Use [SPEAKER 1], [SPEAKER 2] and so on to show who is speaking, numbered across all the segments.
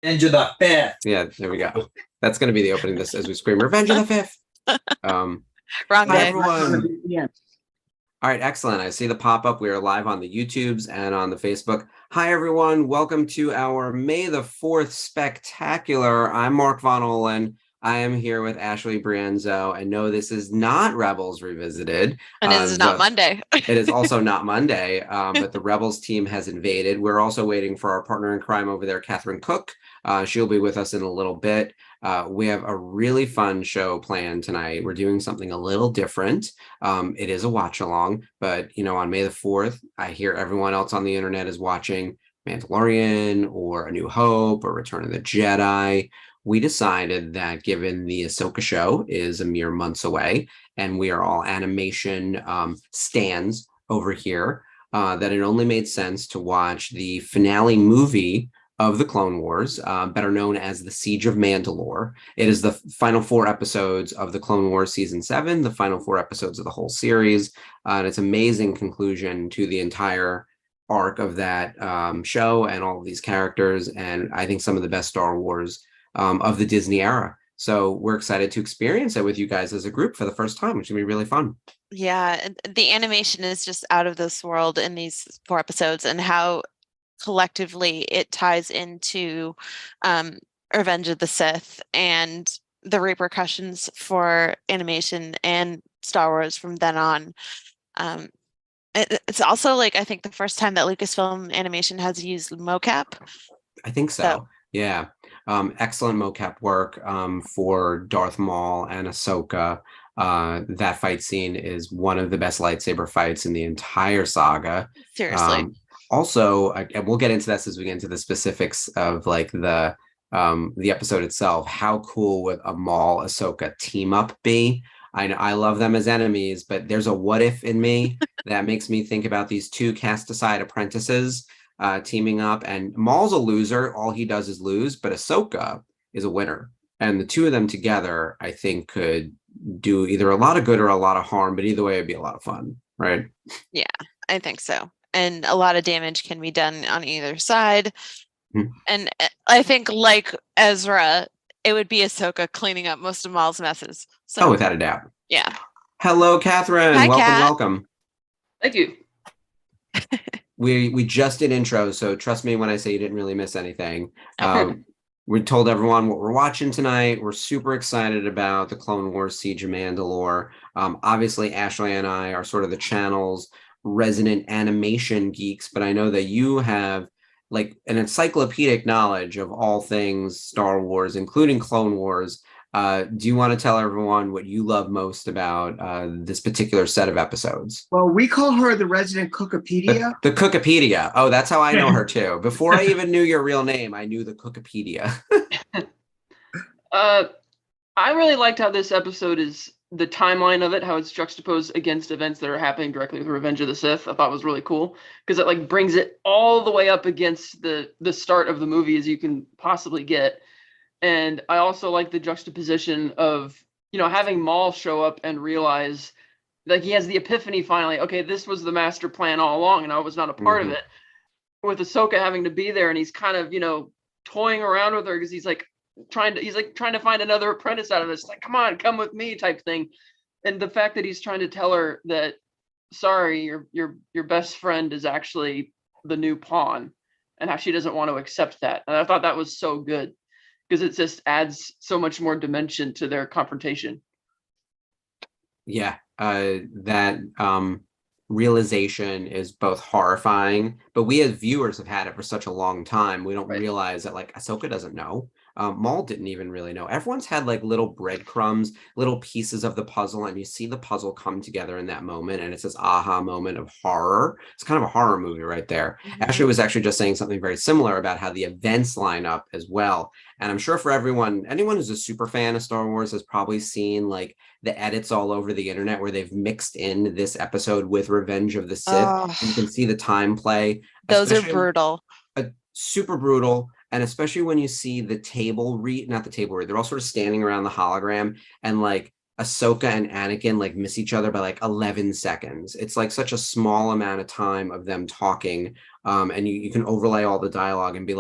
[SPEAKER 1] Revenge of the Fifth.
[SPEAKER 2] Yeah, there we go. That's going to be the opening this as we scream Revenge of the Fifth.
[SPEAKER 3] Wrong
[SPEAKER 2] Hi,
[SPEAKER 3] day.
[SPEAKER 2] everyone. All right, excellent. I see the pop-up. We are live on the YouTubes and on the Facebook. Hi, everyone. Welcome to our May the 4th Spectacular. I'm Mark Von Olen. I am here with Ashley Brienzo. And no, this is not Rebels Revisited.
[SPEAKER 3] And it is not Monday.
[SPEAKER 2] It is also not Monday, but the Rebels team has invaded. We're also waiting for our partner in crime over there, Catherine Cook. She'll be with us in a little bit. We have a really fun show planned tonight. We're doing something a little different. It is a watch along, but on May the 4th, I hear everyone else on the internet is watching Mandalorian or A New Hope or Return of the Jedi. We decided that given the Ahsoka show is a mere months away, and we are all animation stands over here, that it only made sense to watch the finale movie of the Clone Wars, better known as the Siege of Mandalore. It is the final 4 episodes of the Clone Wars season 7, the final 4 episodes of the whole series, and it's an amazing conclusion to the entire arc of that show and all of these characters, and I think some of the best Star Wars of the Disney era. So we're excited to experience it with you guys as a group for the first time, which is going to be really fun.
[SPEAKER 3] Yeah, the animation is just out of this world in these 4 episodes, and how collectively it ties into Revenge of the Sith and the repercussions for animation and Star Wars from then on. It's also I think the first time that Lucasfilm Animation has used mocap.
[SPEAKER 2] I think so. Yeah. Excellent mocap work for Darth Maul and Ahsoka. That fight scene is one of the best lightsaber fights in the entire saga.
[SPEAKER 3] Seriously.
[SPEAKER 2] Also, and we'll get into this as we get into the specifics of the episode itself. How cool would a Maul Ahsoka team up be? I love them as enemies, but there's a what if in me that makes me think about these 2 cast aside apprentices teaming up, and Maul's a loser. All he does is lose, but Ahsoka is a winner. And the 2 of them together, I think, could do either a lot of good or a lot of harm, but either way, it'd be a lot of fun, right?
[SPEAKER 3] Yeah, I think so. And a lot of damage can be done on either side. Mm-hmm. And I think, like Ezra, it would be Ahsoka cleaning up most of Maul's messes. So,
[SPEAKER 2] without a doubt.
[SPEAKER 3] Yeah.
[SPEAKER 2] Hello, Catherine.
[SPEAKER 3] Hi,
[SPEAKER 2] welcome,
[SPEAKER 3] Kat.
[SPEAKER 2] welcome.
[SPEAKER 4] Thank you.
[SPEAKER 2] We just did intros, so trust me when I say you didn't really miss anything. We told everyone what we're watching tonight. We're super excited about the Clone Wars Siege of Mandalore. Obviously, Ashley and I are sort of the channel's resident animation geeks, but I know that you have an encyclopedic knowledge of all things Star Wars, including Clone Wars. Do you want to tell everyone what you love most about this particular set of episodes?
[SPEAKER 5] Well, we call her the resident Cookopedia.
[SPEAKER 2] The Cookopedia. Oh, that's how I know her too. Before I even knew your real name, I knew the Cookopedia.
[SPEAKER 4] I really liked how this episode is, the timeline of it, how it's juxtaposed against events that are happening directly with Revenge of the Sith. I thought was really cool because it brings it all the way up against the start of the movie as you can possibly get. And I also like the juxtaposition of, having Maul show up and realize he has the epiphany finally. Okay, this was the master plan all along, and I was not a part of it. With Ahsoka having to be there, and he's kind of, toying around with her because he's trying to find another apprentice out of this. Come on, come with me type thing. And the fact that he's trying to tell her that, sorry, your best friend is actually the new pawn, and how she doesn't want to accept that. And I thought that was so good, because it just adds so much more dimension to their confrontation.
[SPEAKER 2] Yeah, that realization is both horrifying, but we as viewers have had it for such a long time. We don't realize that Ahsoka doesn't know. Maul didn't even really know. Everyone's had little breadcrumbs, little pieces of the puzzle, and you see the puzzle come together in that moment, and it's this aha moment of horror. It's kind of a horror movie right there. Mm-hmm. Ashley was actually just saying something very similar about how the events line up as well. And I'm sure for anyone who's a super fan of Star Wars has probably seen the edits all over the internet where they've mixed in this episode with Revenge of the Sith. And you can see the time play.
[SPEAKER 3] Those are brutal.
[SPEAKER 2] Super brutal. And especially when you see the table read, not the table read, they're all sort of standing around the hologram, and Ahsoka and Anakin miss each other by 11 seconds. It's such a small amount of time of them talking. And you can overlay all the dialogue and be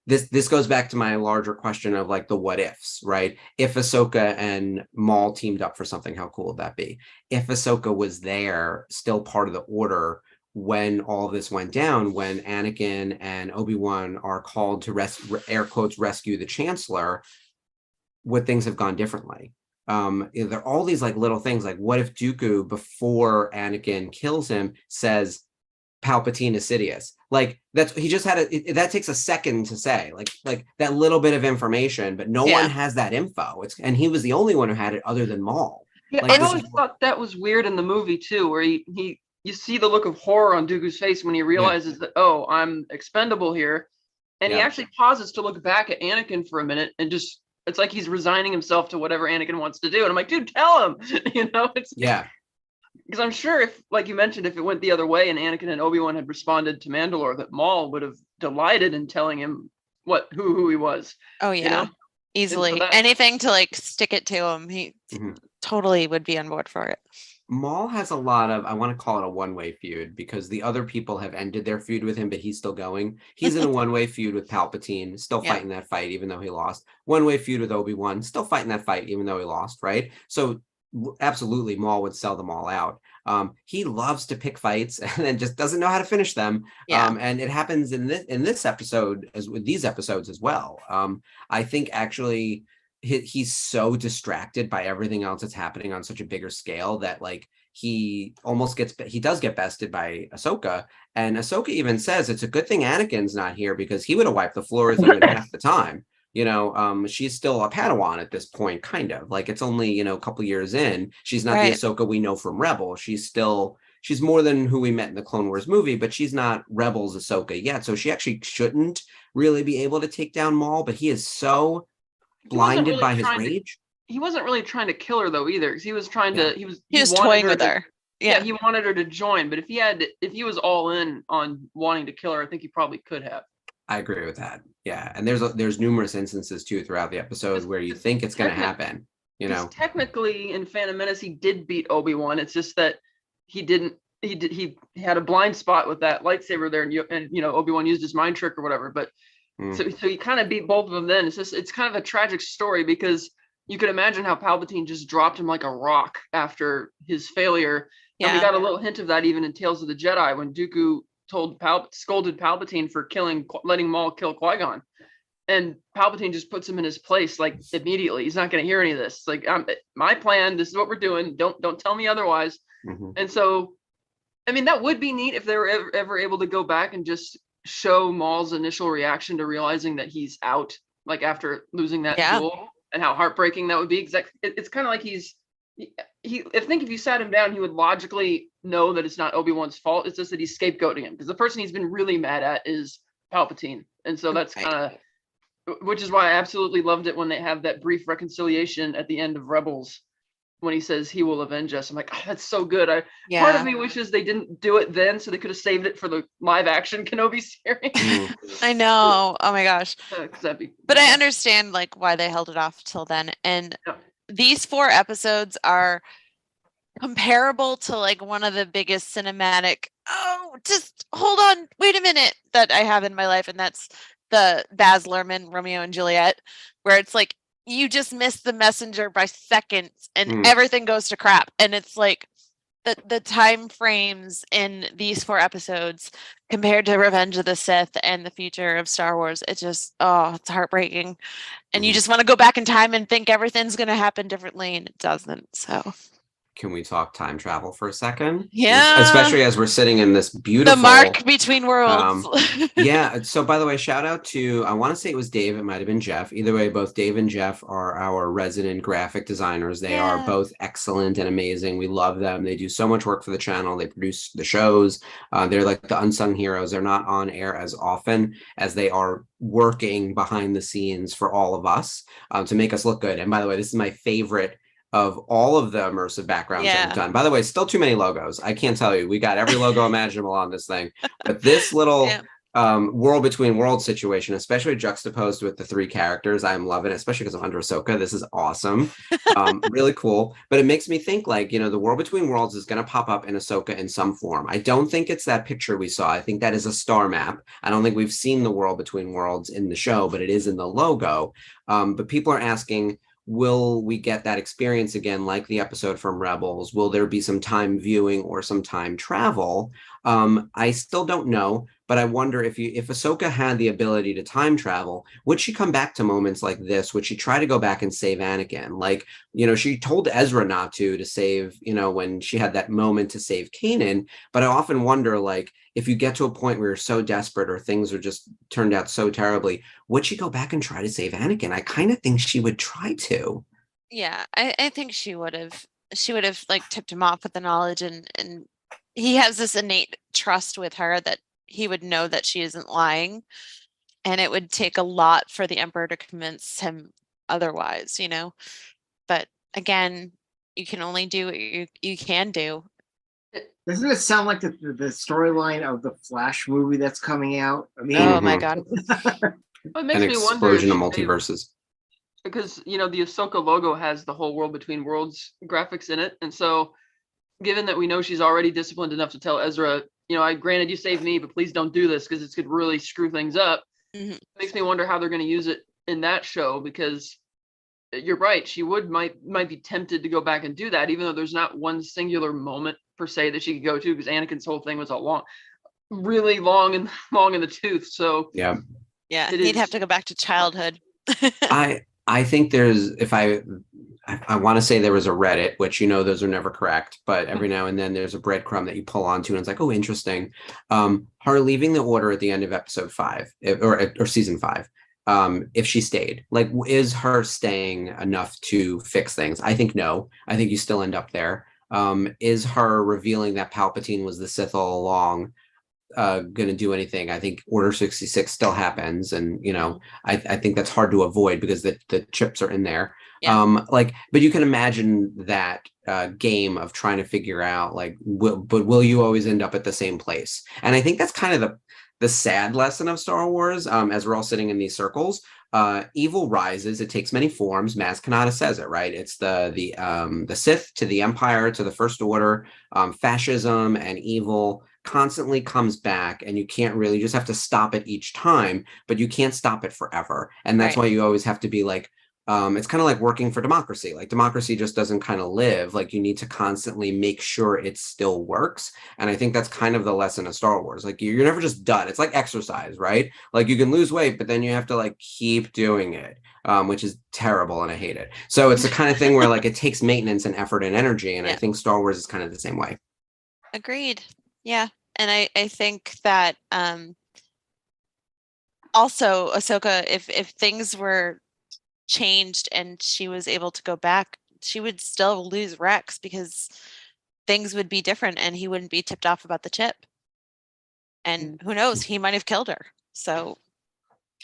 [SPEAKER 2] this goes back to my larger question of like the what ifs, right? If Ahsoka and Maul teamed up for something, how cool would that be? If Ahsoka was there, still part of the Order, when all of this went down, when Anakin and Obi-Wan are called to air quotes rescue the Chancellor, would things have gone differently? There are all these like little things, like what if Dooku, before Anakin kills him, says Palpatine is Sidious? Like that's, he just had that takes a second to say, like that little bit of information, but no one has that info. And he was the only one who had it other than Maul.
[SPEAKER 4] Yeah,
[SPEAKER 2] like,
[SPEAKER 4] I always thought that was weird in the movie too, where you see the look of horror on Dooku's face when he realizes that, oh, I'm expendable here. And he actually pauses to look back at Anakin for a minute and just, it's like he's resigning himself to whatever Anakin wants to do. And I'm like, dude, tell him, it's because I'm sure if, like you mentioned, if it went the other way and Anakin and Obi-Wan had responded to Mandalore, that Maul would have delighted in telling him who he was.
[SPEAKER 3] Oh yeah, easily. So anything to like stick it to him. He totally would be on board for it.
[SPEAKER 2] Maul has a lot of, I want to call it a one-way feud, because the other people have ended their feud with him, but he's still going. He's in a one-way feud with Palpatine, still fighting that fight, even though he lost. One-way feud with Obi-Wan, still fighting that fight, even though he lost, right? So absolutely, Maul would sell them all out. He loves to pick fights and then just doesn't know how to finish them. And it happens in this episode, as with these episodes as well. I think actually he's so distracted by everything else that's happening on such a bigger scale that like he does get bested by Ahsoka. And Ahsoka even says it's a good thing Anakin's not here, because he would have wiped the floor with you in half the time. She's still a Padawan at this point, kind of like it's only, a couple years in. She's not the Ahsoka we know from Rebel. She's more than who we met in the Clone Wars movie, but she's not Rebels Ahsoka yet. So she actually shouldn't really be able to take down Maul, but he is so blinded by his rage.
[SPEAKER 4] He wasn't really trying to kill her though either, because he was trying to. He was
[SPEAKER 3] toying with her.
[SPEAKER 4] Yeah, he wanted her to join, but if he was all in on wanting to kill her, I think he probably could have.
[SPEAKER 2] I agree with that. Yeah, and there's numerous instances too throughout the episode where you think it's going to happen.
[SPEAKER 4] Technically, in Phantom Menace, he did beat Obi-Wan. It's just that he didn't. He had a blind spot with that lightsaber there, and Obi-Wan used his mind trick or whatever. But so he kind of beat both of them. Then it's kind of a tragic story, because you could imagine how Palpatine just dropped him like a rock after his failure. Yeah. And we got a little hint of that even in Tales of the Jedi when Dooku scolded Palpatine for letting Maul kill Qui-Gon, and Palpatine just puts him in his place like immediately. He's not going to hear any of this. Like, my plan. This is what we're doing. Don't tell me otherwise. And so, I mean, that would be neat if they were ever able to go back and just show Maul's initial reaction to realizing that he's out, like after losing that duel, and how heartbreaking that would be. It's kind of like I think if you sat him down, he would logically know that it's not Obi-Wan's fault. It's just that he's scapegoating him, because the person he's been really mad at is Palpatine. And so that's kind of, which is why I absolutely loved it when they have that brief reconciliation at the end of Rebels, when he says he will avenge us. I'm like, oh, that's so good. Part of me wishes they didn't do it then, so they could have saved it for the live action Kenobi series.
[SPEAKER 3] I know. Oh my gosh.
[SPEAKER 4] But
[SPEAKER 3] I understand like why they held it off till then. And these 4 episodes are comparable to like one of the biggest cinematic, just hold on, wait a minute, that I have in my life. And that's the Baz Luhrmann Romeo and Juliet, where it's like, you just miss the messenger by seconds and everything goes to crap. And it's like the time frames in these 4 episodes compared to Revenge of the Sith and the future of Star Wars, it's just, it's heartbreaking. And you just want to go back in time and think everything's going to happen differently, and it doesn't. So
[SPEAKER 2] can we talk time travel for a second?
[SPEAKER 3] Yeah.
[SPEAKER 2] Especially as we're sitting in this beautiful...
[SPEAKER 3] The mark between worlds.
[SPEAKER 2] Yeah. So by the way, shout out to, I want to say it was Dave, it might have been Jeff. Either way, both Dave and Jeff are our resident graphic designers. They are both excellent and amazing. We love them. They do so much work for the channel. They produce the shows. They're like the unsung heroes. They're not on air as often as they are working behind the scenes for all of us to make us look good. And by the way, this is my favorite of all of the immersive backgrounds that we've done. By the way, still too many logos. I can't tell you. We got every logo imaginable on this thing. But this little world between worlds situation, especially juxtaposed with the three characters. I'm loving it, especially because I'm under Ahsoka. This is awesome. Really cool. But it makes me think like, the world between worlds is going to pop up in Ahsoka in some form. I don't think it's that picture we saw. I think that is a star map. I don't think we've seen the world between worlds in the show, but it is in the logo. But people are asking, will we get that experience again, like the episode from Rebels? Will there be some time viewing or some time travel? I still don't know, but I wonder if Ahsoka had the ability to time travel, would she come back to moments like this? Would she try to go back and save Anakin? Like, she told Ezra not to save, when she had that moment to save Kanan. But I often wonder, like, if you get to a point where you're so desperate or things are just turned out so terribly, would she go back and try to save Anakin? I kind of think she would try to.
[SPEAKER 3] Yeah, I think she would have. She would have like tipped him off with the knowledge, and he has this innate trust with her that he would know that she isn't lying, and it would take a lot for the Emperor to convince him otherwise, But again, you can only do what you can do.
[SPEAKER 5] Doesn't it sound like the storyline of the Flash movie that's coming out? I mean,
[SPEAKER 3] Oh my God.
[SPEAKER 4] It makes
[SPEAKER 2] An
[SPEAKER 4] me wonder
[SPEAKER 2] explosion of
[SPEAKER 4] if they-
[SPEAKER 2] multiverses.
[SPEAKER 4] because the Ahsoka logo has the whole world between worlds graphics in it, and so given that we know she's already disciplined enough to tell Ezra, I granted you saved me, but please don't do this because it could really screw things up.
[SPEAKER 3] Mhm.
[SPEAKER 4] It makes me wonder how they're going to use it in that show, because you're right, she might be tempted to go back and do that, even though there's not one singular moment per se that she could go to, because Anakin's whole thing was really long and long in the tooth. So
[SPEAKER 2] Yeah.
[SPEAKER 3] Yeah,
[SPEAKER 4] It
[SPEAKER 3] he'd have
[SPEAKER 4] is-
[SPEAKER 3] to go back to childhood.
[SPEAKER 2] I think there's, if I want to say there was a Reddit, which those are never correct, but every now and then there's a breadcrumb that you pull onto, and it's like, oh, interesting. Her leaving the Order at the end of episode 5 or season 5. If she stayed, like, is her staying enough to fix things? I think no. I think you still end up there. Is her revealing that Palpatine was the Sith all along going to do anything? I think Order 66 still happens, and I think that's hard to avoid because the chips are in there.
[SPEAKER 3] Yeah.
[SPEAKER 2] But you can imagine that game of trying to figure out, like, will you always end up at the same place? And I think that's kind of the sad lesson of Star Wars, as we're all sitting in these circles. Evil rises. It takes many forms. Maz Kanata says it, right? It's the Sith to the Empire to the First Order. Fascism and evil constantly comes back, and you can't really, just have to stop it each time, but you can't stop it forever. And that's
[SPEAKER 3] Right.
[SPEAKER 2] why you always have to be like, it's kind of like working for democracy. Like, democracy just doesn't kind of live. Like, you need to constantly make sure it still works. And I think that's kind of the lesson of Star Wars. Like, you're never just done. It's like exercise, right? Like, you can lose weight, but then you have to like keep doing it, which is terrible, and I hate it. So it's the kind of thing where like it takes maintenance and effort and energy. And I
[SPEAKER 3] Yeah.
[SPEAKER 2] think Star Wars is kind of the same way.
[SPEAKER 3] Agreed. Yeah. And I think that also Ahsoka, if things were changed and she was able to go back, she would still lose Rex because things would be different and he wouldn't be tipped off about the chip. And who knows, he might have killed her. So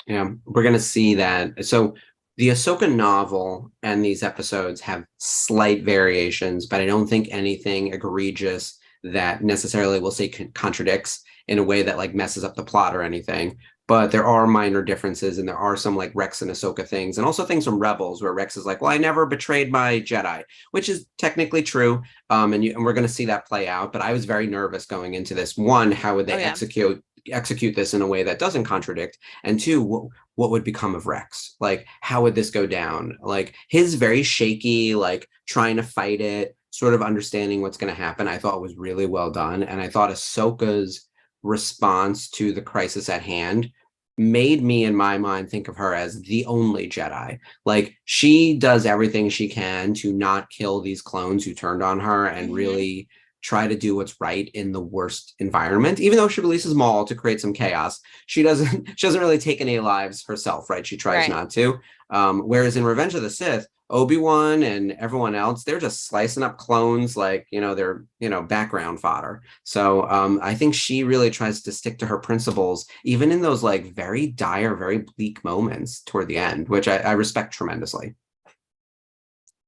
[SPEAKER 2] Yeah, we're gonna see that. So the Ahsoka novel and these episodes have slight variations, but I don't think anything egregious that necessarily will say contradicts in a way that like messes up the plot or anything. But there are minor differences, and there are some like Rex and Ahsoka things, and also things from Rebels where Rex is like, "Well, I never betrayed my Jedi," which is technically true. And we're going to see that play out. But I was very nervous going into this. One, how would they execute this in a way that doesn't contradict? And two, what would become of Rex? Like, how would this go down? Like, his very shaky, like trying to fight it, sort of understanding what's going to happen, I thought was really well done. And I thought Ahsoka's response to the crisis at hand made me, in my mind, think of her as the only Jedi. Like, she does everything she can to not kill these clones who turned on her, and really try to do what's right in the worst environment. Even though she releases Maul to create some chaos, she doesn't really take any lives herself, right? She tries not to. Whereas in Revenge of the Sith, Obi-Wan and everyone else, they're just slicing up clones like, they're, background fodder. So I think she really tries to stick to her principles, even in those like very dire, very bleak moments toward the end, which I respect tremendously.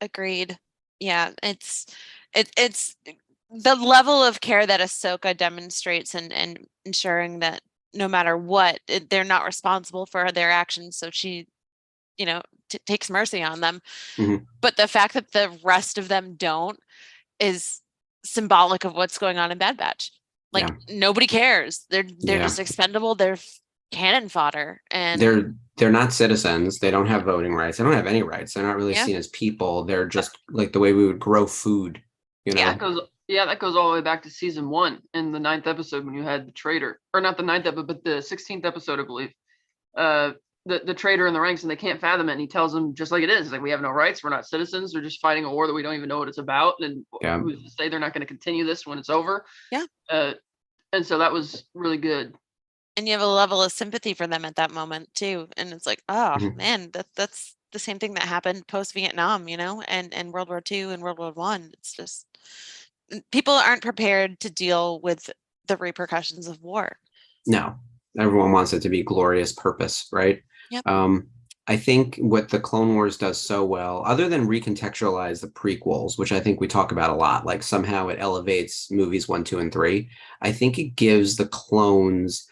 [SPEAKER 3] agreed. Yeah, it's the level of care that Ahsoka demonstrates and ensuring that no matter what, they're not responsible for their actions. So she, takes mercy on them.
[SPEAKER 2] Mhm.
[SPEAKER 3] But the fact that the rest of them don't is symbolic of what's going on in Bad Batch. Like,
[SPEAKER 2] Yeah.
[SPEAKER 3] nobody cares. They're
[SPEAKER 2] Yeah.
[SPEAKER 3] just expendable. They're cannon fodder. And
[SPEAKER 2] They're not citizens. They don't have voting rights. They don't have any rights. They're not really
[SPEAKER 3] Yeah.
[SPEAKER 2] seen as people. They're just like the way we would grow food,
[SPEAKER 3] Yeah.
[SPEAKER 4] That goes all the way back to season 1 in the 9th episode when you had the traitor, or not the 9th episode, but the 16th episode, I believe. The traitor in the ranks, and they can't fathom it. And he tells them just like it is. Like, we have no rights. We're not citizens. We're just fighting a war that we don't even know what it's about. And
[SPEAKER 2] Yeah.
[SPEAKER 4] who's to say they're not going to continue this when it's over?
[SPEAKER 3] Yeah.
[SPEAKER 4] And so that was really good.
[SPEAKER 3] And you have a level of sympathy for them at that moment too. And it's like, oh
[SPEAKER 2] Mhm.
[SPEAKER 3] man, that's the same thing that happened post Vietnam, and World War II and World War One. It's just people aren't prepared to deal with the repercussions of war.
[SPEAKER 2] No, everyone wants it to be glorious purpose, right?
[SPEAKER 3] Yep.
[SPEAKER 2] I think what the Clone Wars does so well, other than recontextualize the prequels, which I think we talk about a lot, like somehow it elevates movies 1, 2, and 3. I think it gives the clones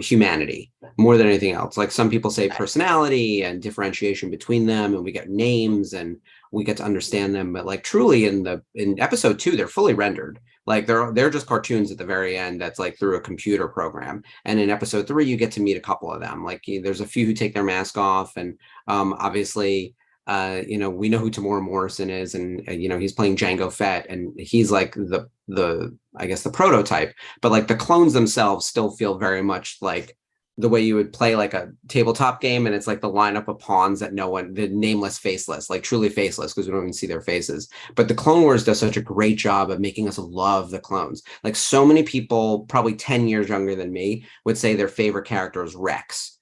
[SPEAKER 2] humanity more than anything else. Like some people say personality and differentiation between them, and we get names and we get to understand them. But like truly in episode 2, they're fully rendered. Like they're just cartoons at the very end that's like through a computer program. And in episode 3, you get to meet a couple of them. Like there's a few who take their mask off, and obviously we know who Tamora Morrison is, and he's playing Jango Fett, and he's like the I guess the prototype. But like the clones themselves still feel very much like the way you would play like a tabletop game, and it's like the lineup of pawns that the nameless, faceless, like truly faceless, because we don't even see their faces. But the Clone Wars does such a great job of making us love the clones. Like so many people, probably 10 years younger than me, would say their favorite character is Rex,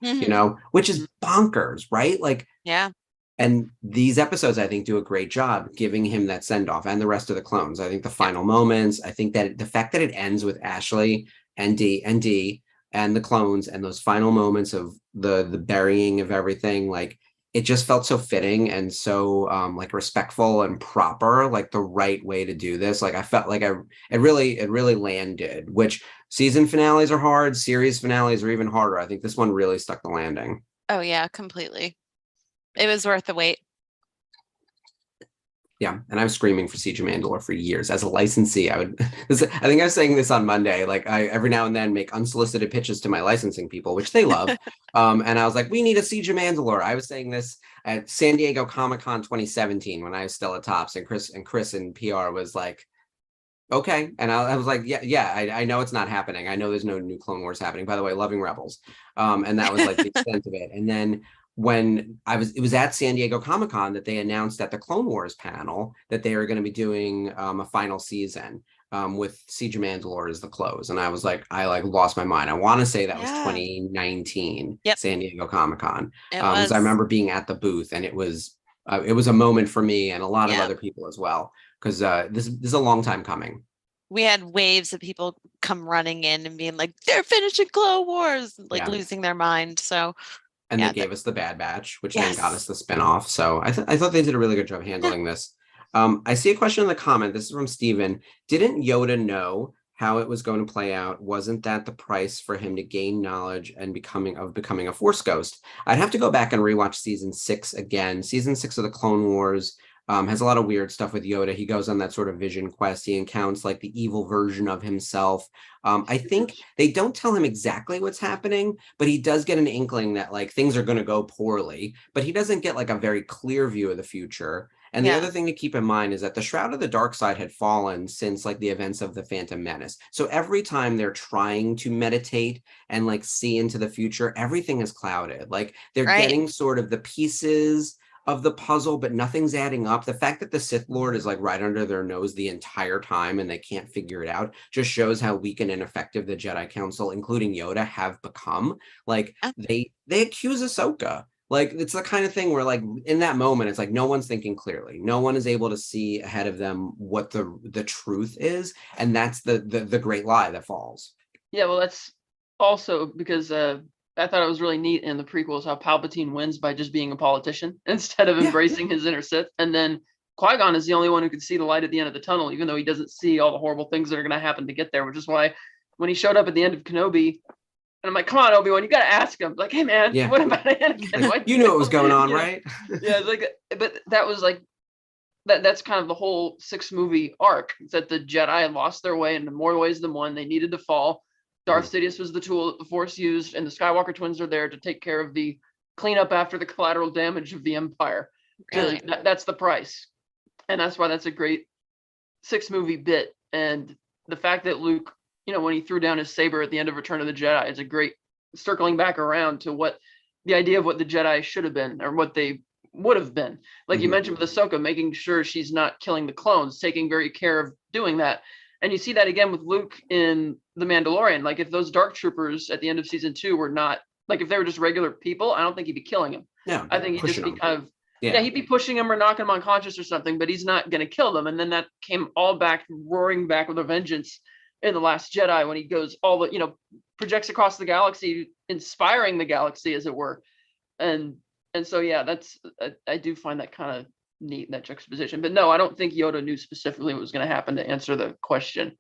[SPEAKER 2] which is bonkers, right? Like,
[SPEAKER 3] yeah.
[SPEAKER 2] And these episodes, I think, do a great job giving him that send-off, and the rest of the clones. I think the final moments, I think that the fact that it ends with Ashley and Dee and the clones, and those final moments of the burying of everything, like it just felt so fitting and so like respectful and proper, like the right way to do this. Like I felt like it really landed, which season finales are hard, series finales are even harder. I think this one really stuck the landing.
[SPEAKER 3] Oh yeah, completely. It was worth the wait.
[SPEAKER 2] Yeah, and I was screaming for Siege of Mandalore for years. As a licensee, I think I was saying this on Monday, like I every now and then make unsolicited pitches to my licensing people, which they love. And I was like, we need a Siege of Mandalore. I was saying this at San Diego Comic-Con 2017 when I was still at Topps, and Chris in PR was like, okay. And I was like, yeah, I know it's not happening. I know there's no new Clone Wars happening. By the way, loving Rebels. And that was like the extent of it. And then when it was at San Diego Comic-Con that they announced at the Clone Wars panel that they were going to be doing a final season with Siege of Mandalore as the close. And I was like, I lost my mind. I want to say that was 2019 San Diego Comic-Con. So I remember being at the booth, and it was a moment for me and a lot of other people as well, because this is a long time coming.
[SPEAKER 3] We had waves of people come running in and being like, they're finishing Clone Wars, like losing their mind. So
[SPEAKER 2] and they gave us the Bad Batch, which then got us the spinoff. So I thought they did a really good job handling this. I see a question in the comment. This is from Steven. Didn't Yoda know how it was going to play out? Wasn't that the price for him to gain knowledge and becoming a Force ghost? I'd have to go back and rewatch season 6 again. Season 6 of the Clone Wars has a lot of weird stuff with Yoda. He goes on that sort of vision quest. He encounters like the evil version of himself. I think they don't tell him exactly what's happening, but he does get an inkling that like things are going to go poorly, but he doesn't get like a very clear view of the future. And the other thing to keep in mind is that the Shroud of the Dark Side had fallen since like the events of the Phantom Menace. So every time they're trying to meditate and like see into the future, everything is clouded. Like they're getting sort of the pieces of the puzzle, but nothing's adding up. The fact that the Sith Lord is like right under their nose the entire time and they can't figure it out just shows how weak and ineffective the Jedi Council, including Yoda, have become. Like they accuse Ahsoka. Like it's the kind of thing where like in that moment, it's like no one's thinking clearly. No one is able to see ahead of them what the truth is. And that's the great lie that falls.
[SPEAKER 4] Yeah, well, that's also because I thought it was really neat in the prequels how Palpatine wins by just being a politician instead of embracing his inner Sith. And then Qui-Gon is the only one who can see the light at the end of the tunnel, even though he doesn't see all the horrible things that are going to happen to get there, which is why when he showed up at the end of Kenobi, And I'm like, come on, Obi-Wan, you got to ask him. Like, hey, man,
[SPEAKER 2] Yeah.
[SPEAKER 4] what about Anakin? Why'd
[SPEAKER 2] You knew what was
[SPEAKER 4] kill
[SPEAKER 2] going on,
[SPEAKER 4] him?
[SPEAKER 2] right?
[SPEAKER 4] Yeah, it's like, but that was like, that's kind of the whole 6-movie arc. It's that the Jedi lost their way in more ways than one. They needed to fall. Darth Sidious was the tool that the Force used, and the Skywalker twins are there to take care of the cleanup after the collateral damage of the Empire.
[SPEAKER 3] Really?
[SPEAKER 4] That's the price. And that's why that's a great 6-movie bit. And the fact that Luke, when he threw down his saber at the end of Return of the Jedi is a great circling back around to what the idea of what the Jedi should have been, or what they would have been. Like you mentioned with Ahsoka, making sure she's not killing the clones, taking very care of doing that. And you see that again with Luke in The Mandalorian. Like if those dark troopers at the end of season 2 were not, like if they were just regular people, I don't think he'd be killing them.
[SPEAKER 2] No,
[SPEAKER 4] I think he'd just be kind of,
[SPEAKER 2] yeah,
[SPEAKER 4] he'd be pushing them or knocking them unconscious or something, but he's not going to kill them. And then that came all back, roaring back with a vengeance in The Last Jedi, when he goes projects across the galaxy, inspiring the galaxy, as it were. And so, yeah, that's, I do find that kind of neat, that juxtaposition. But no, I don't think Yoda knew specifically what was going to happen, to answer the question.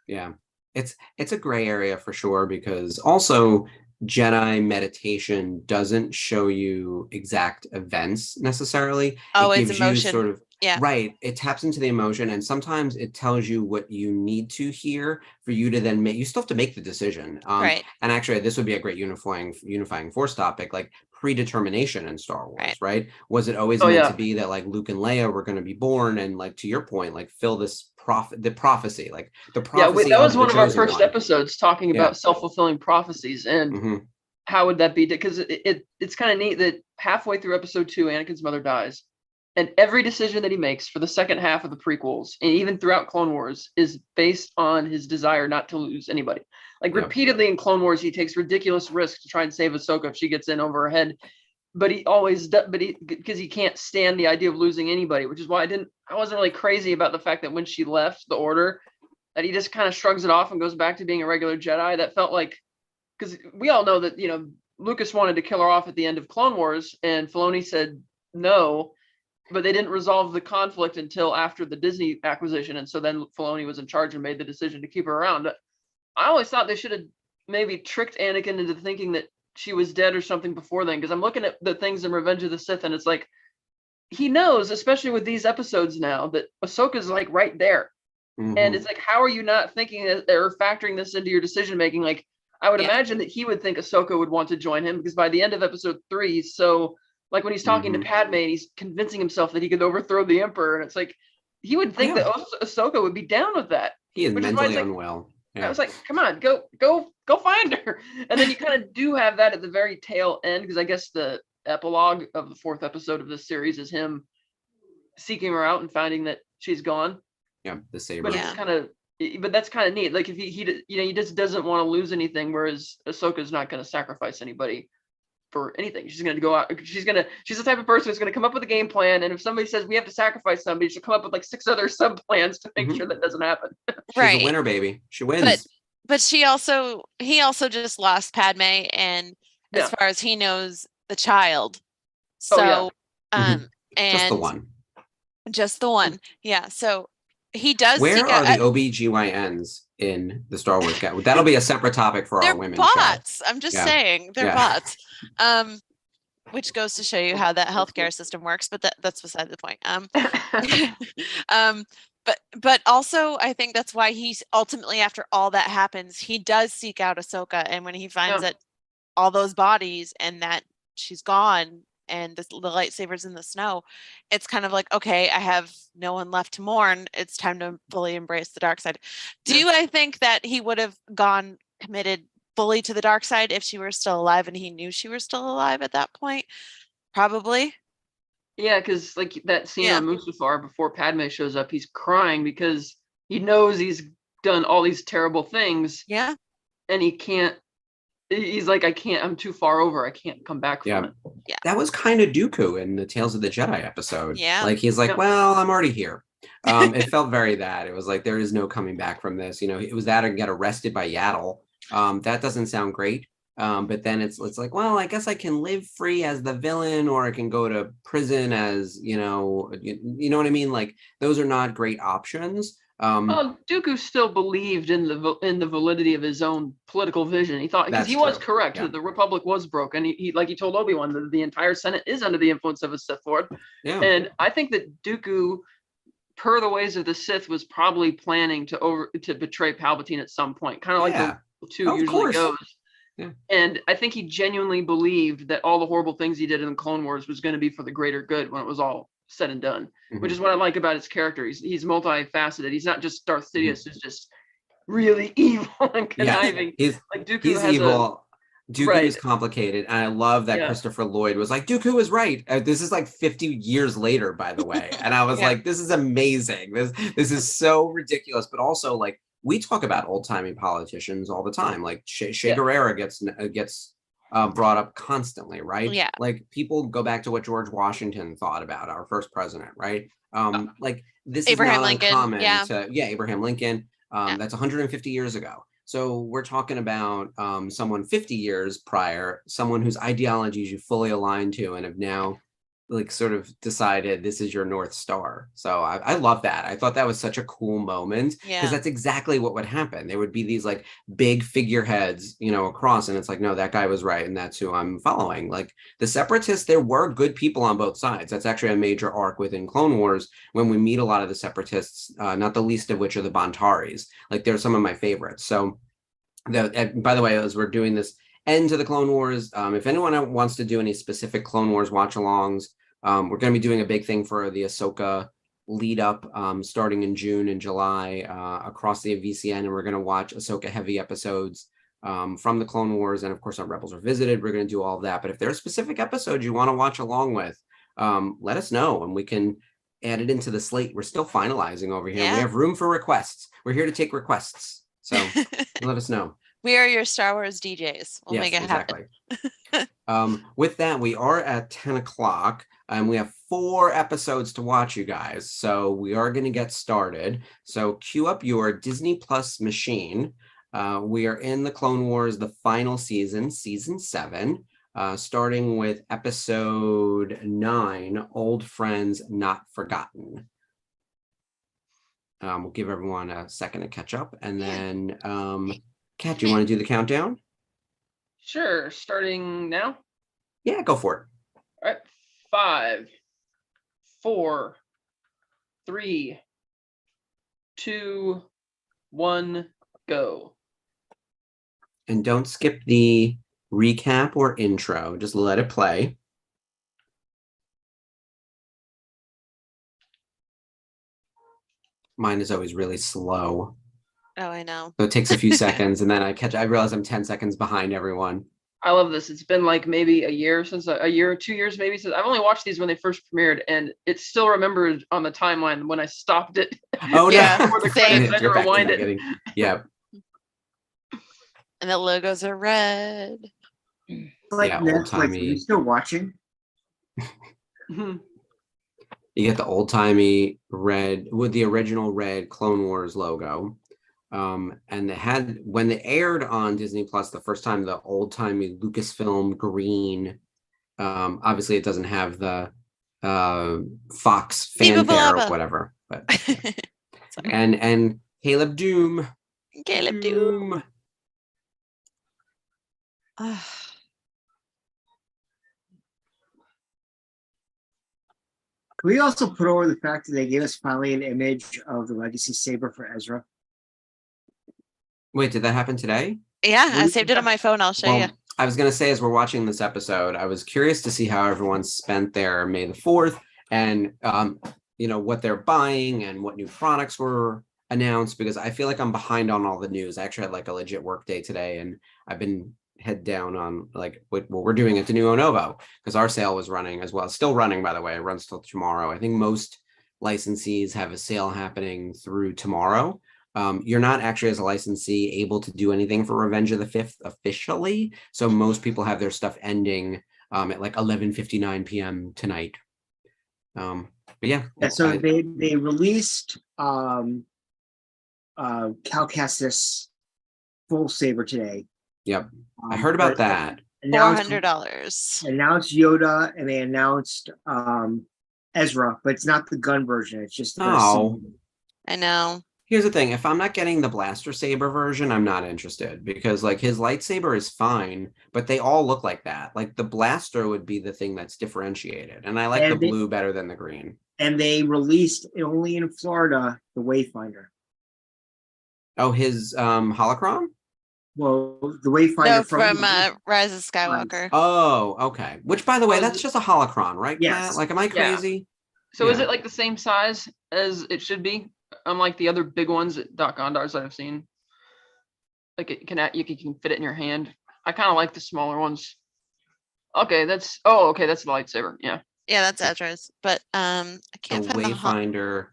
[SPEAKER 2] Yeah, it's a gray area for sure, because also Jedi meditation doesn't show you exact events necessarily.
[SPEAKER 3] Oh,
[SPEAKER 2] it
[SPEAKER 3] it's
[SPEAKER 2] gives
[SPEAKER 3] emotion.
[SPEAKER 2] you sort of,
[SPEAKER 3] Yeah.
[SPEAKER 2] right. It taps into the emotion, and sometimes it tells you what you need to hear for you to then make. You still have to make the decision.
[SPEAKER 3] Right.
[SPEAKER 2] And actually, this would be a great unifying Force topic, like predetermination in Star Wars. Right? Was it always meant to be that like Luke and Leia were going to be born, and like to your point, like fill this the prophecy, like the prophecy.
[SPEAKER 4] Yeah, that was
[SPEAKER 2] of
[SPEAKER 4] one of our
[SPEAKER 2] chosen
[SPEAKER 4] first
[SPEAKER 2] one.
[SPEAKER 4] episodes, talking about self-fulfilling prophecies, and how would that be? Because it's kind of neat that halfway through episode 2, Anakin's mother dies, and every decision that he makes for the second half of the prequels, and even throughout Clone Wars, is based on his desire not to lose anybody. Like repeatedly in Clone Wars, he takes ridiculous risks to try and save Ahsoka if she gets in over her head. But he always does, because he can't stand the idea of losing anybody, which is why I wasn't really crazy about the fact that when she left the Order, that he just kind of shrugs it off and goes back to being a regular Jedi. That felt like, because we all know that, Lucas wanted to kill her off at the end of Clone Wars, and Filoni said no, but they didn't resolve the conflict until after the Disney acquisition. And so then Filoni was in charge and made the decision to keep her around. I always thought they should have maybe tricked Anakin into thinking that she was dead or something before then, because I'm looking at the things in Revenge of the Sith, and it's like, he knows, especially with these episodes now, that Ahsoka's like right there. And it's like, how are you not thinking that, or factoring this into your decision making? Like, I would imagine that he would think Ahsoka would want to join him, because by the end of episode 3, so like when he's talking to Padme, and he's convincing himself that he could overthrow the Emperor, and it's like, he would think that Ahsoka would be down with that.
[SPEAKER 2] He is mentally unwell.
[SPEAKER 4] I was like, come on, go find her. And then you kind of do have that at the very tail end, because I guess the epilogue of the 4th episode of this series is him seeking her out and finding that she's gone.
[SPEAKER 2] Yeah, the saber.
[SPEAKER 4] But it's kind of, but that's kind of neat. Like if he just doesn't want to lose anything, whereas Ahsoka's not going to sacrifice anybody for anything. She's going to go out. She's the type of person who's going to come up with a game plan. And if somebody says we have to sacrifice somebody, she'll come up with like 6 other sub plans to make sure that doesn't happen.
[SPEAKER 2] She's a winner, baby. She wins.
[SPEAKER 3] But he also just lost Padme, and as far as he knows, the child. So, and just the one. Yeah. So he does.
[SPEAKER 2] Where are the OBGYNs in the Star Wars guy? That'll be a separate topic for our women.
[SPEAKER 3] Bots. I'm just saying they're bots. Which goes to show you how that healthcare system works, but that's beside the point. But also I think that's why he's ultimately, after all that happens, he does seek out Ahsoka, and when he finds that all those bodies and that she's gone and the lightsabers in the snow, it's kind of like, okay, I have no one left to mourn. It's time to fully embrace the dark side. Do I think that he would have gone committed fully to the dark side if she were still alive and he knew she was still alive at that point? Probably. Yeah, because like that scene on Mustafar before Padme shows up, he's crying because he knows he's done all these terrible things. Yeah. And he can't, he's like, I'm too far over. I can't come back from it. Yeah.
[SPEAKER 2] That was kind of Dooku in the Tales of the Jedi episode.
[SPEAKER 3] Yeah.
[SPEAKER 2] Like he's like, well, I'm already here. It felt very that. It was like, there is no coming back from this. It was that and get arrested by Yaddle. That doesn't sound great. But then it's like, well, I guess I can live free as the villain, or I can go to prison as, you know what I mean? Like those are not great options.
[SPEAKER 4] Dooku still believed in the validity of his own political vision. He thought, because
[SPEAKER 2] That's
[SPEAKER 4] he was
[SPEAKER 2] true.
[SPEAKER 4] correct
[SPEAKER 2] Yeah.
[SPEAKER 4] that the Republic was broken. He like he told Obi-Wan that the entire Senate is under the influence of a Sith Lord.
[SPEAKER 2] Yeah.
[SPEAKER 4] And I think that Dooku, per the ways of the Sith, was probably planning to betray Palpatine at some point, kind of like the two usually goes.
[SPEAKER 2] Yeah.
[SPEAKER 4] And I think he genuinely believed that all the horrible things he did in the Clone Wars was going to be for the greater good when it was all said and done, which is what I like about his character. He's multifaceted. He's not just Darth Sidious, who's just really evil and conniving.
[SPEAKER 2] He's
[SPEAKER 4] like Dooku
[SPEAKER 2] he's
[SPEAKER 4] has
[SPEAKER 2] evil. Dooku
[SPEAKER 4] right.
[SPEAKER 2] is complicated, and I love that Christopher Lloyd was like, Dooku was right. This is like 50 years later, by the way, and I was like, this is amazing. This is so ridiculous, but also like we talk about old-timey politicians all the time. Like Che Guevara gets brought up constantly, right?
[SPEAKER 3] Yeah.
[SPEAKER 2] Like people go back to what George Washington thought about our first president, right? Like this
[SPEAKER 3] Abraham
[SPEAKER 2] is not
[SPEAKER 3] Lincoln,
[SPEAKER 2] uncommon. Abraham Lincoln. That's 150 years ago. So we're talking about someone 50 years prior, someone whose ideologies you fully align to and have now like sort of decided this is your North Star. So I love that. I thought that was such a cool moment because that's exactly what would happen. There would be these like big figureheads, across, and it's like, no, that guy was right. And that's who I'm following. Like the Separatists, there were good people on both sides. That's actually a major arc within Clone Wars when we meet a lot of the Separatists, not the least of which are the Bontaris. Like they're some of my favorites. So by the way, as we're doing this end to the Clone Wars, if anyone wants to do any specific Clone Wars watch-alongs, we're going to be doing a big thing for the Ahsoka lead up starting in June and July across the VCN, and we're going to watch Ahsoka heavy episodes from the Clone Wars, and of course on Rebels Revisited. We're going to do all of that, but if there are specific episodes you want to watch along with, let us know and we can add it into the slate. We're still finalizing over here. We have room for requests. We're here to take requests, so let us know.
[SPEAKER 3] We are your Star Wars DJs. We'll make it happen.
[SPEAKER 2] With that, we are at 10 o'clock and we have 4 episodes to watch, you guys. So we are going to get started. So cue up your Disney Plus machine. We are in the Clone Wars, the final season, season 7, starting with episode 9, Old Friends Not Forgotten. We'll give everyone a second to catch up, and then Kat, do you want to do the countdown?
[SPEAKER 4] Sure. Starting now?
[SPEAKER 2] Yeah, go for it.
[SPEAKER 4] All right. 5, 4, 3, 2, 1, go.
[SPEAKER 2] And don't skip the recap or intro. Just let it play. Mine is always really slow.
[SPEAKER 3] Oh, I know.
[SPEAKER 2] So it takes a few seconds, and then I realize I'm 10 seconds behind everyone.
[SPEAKER 4] I love this. It's been like maybe a year or 2 years maybe since I've only watched these when they first premiered, and it's still remembered on the timeline when I stopped it.
[SPEAKER 2] Oh
[SPEAKER 3] yeah,
[SPEAKER 2] no!
[SPEAKER 4] For the credits, I had to rewind it.
[SPEAKER 2] Yeah.
[SPEAKER 3] And the logos are red.
[SPEAKER 5] Like
[SPEAKER 2] Yeah,
[SPEAKER 5] Netflix,
[SPEAKER 2] old-timey.
[SPEAKER 5] are you still watching?
[SPEAKER 2] You get the old-timey red with the original red Clone Wars logo. And they had, when they aired on Disney Plus the first time, the old-timey Lucasfilm green. Obviously it doesn't have the Fox fanfare or whatever, but and Caleb Doom.
[SPEAKER 3] Caleb Doom.
[SPEAKER 5] Can we also put over the fact that they gave us finally an image of the Legacy Saber for Ezra?
[SPEAKER 2] Wait, did that happen today?
[SPEAKER 3] Yeah, I saved it on my phone. I'll show you.
[SPEAKER 2] I was going to say, as we're watching this episode, I was curious to see how everyone spent their May the 4th and, what they're buying and what new products were announced, because I feel like I'm behind on all the news. I actually had like a legit work day today, and I've been head down on like what we're doing at the new Onovo, because our sale was running as well. It's still running, by the way. It runs till tomorrow. I think most licensees have a sale happening through tomorrow. You're not actually, as a licensee, able to do anything for Revenge of the 5th officially. So most people have their stuff ending at like 11:59 p.m. tonight. But yeah.
[SPEAKER 5] So they released Cal Kestis full saber today.
[SPEAKER 2] Yep, I heard about that.
[SPEAKER 3] $400.
[SPEAKER 5] Announced Yoda, and they announced Ezra, but it's not the gun version. It's just the
[SPEAKER 3] I know.
[SPEAKER 2] Here's the thing, if I'm not getting the blaster saber version, I'm not interested because like his lightsaber is fine, but they all look like that. Like the blaster would be the thing that's differentiated, and I like the
[SPEAKER 5] And they,
[SPEAKER 2] blue better than the green.
[SPEAKER 5] and they released only in Florida the Wayfinder.
[SPEAKER 2] Oh, his holocron?
[SPEAKER 5] Well, the Wayfinder
[SPEAKER 3] No, from Rise of
[SPEAKER 5] Right.
[SPEAKER 3] Skywalker.
[SPEAKER 2] Oh, okay. Which by the way,
[SPEAKER 4] Oh,
[SPEAKER 2] that's just a holocron, right,
[SPEAKER 5] Yes.
[SPEAKER 2] Matt? Like, am I
[SPEAKER 4] Yeah.
[SPEAKER 2] crazy?
[SPEAKER 4] So is
[SPEAKER 2] Yeah.
[SPEAKER 4] it like the same size as it should be? Unlike the other big ones at Doc Gondars that I've seen. Like you can fit it in your hand. I kind of like the smaller ones. Okay, that's the lightsaber. Yeah.
[SPEAKER 3] Yeah, that's Ezra's, but I
[SPEAKER 2] The
[SPEAKER 3] can't find the
[SPEAKER 2] Wayfinder.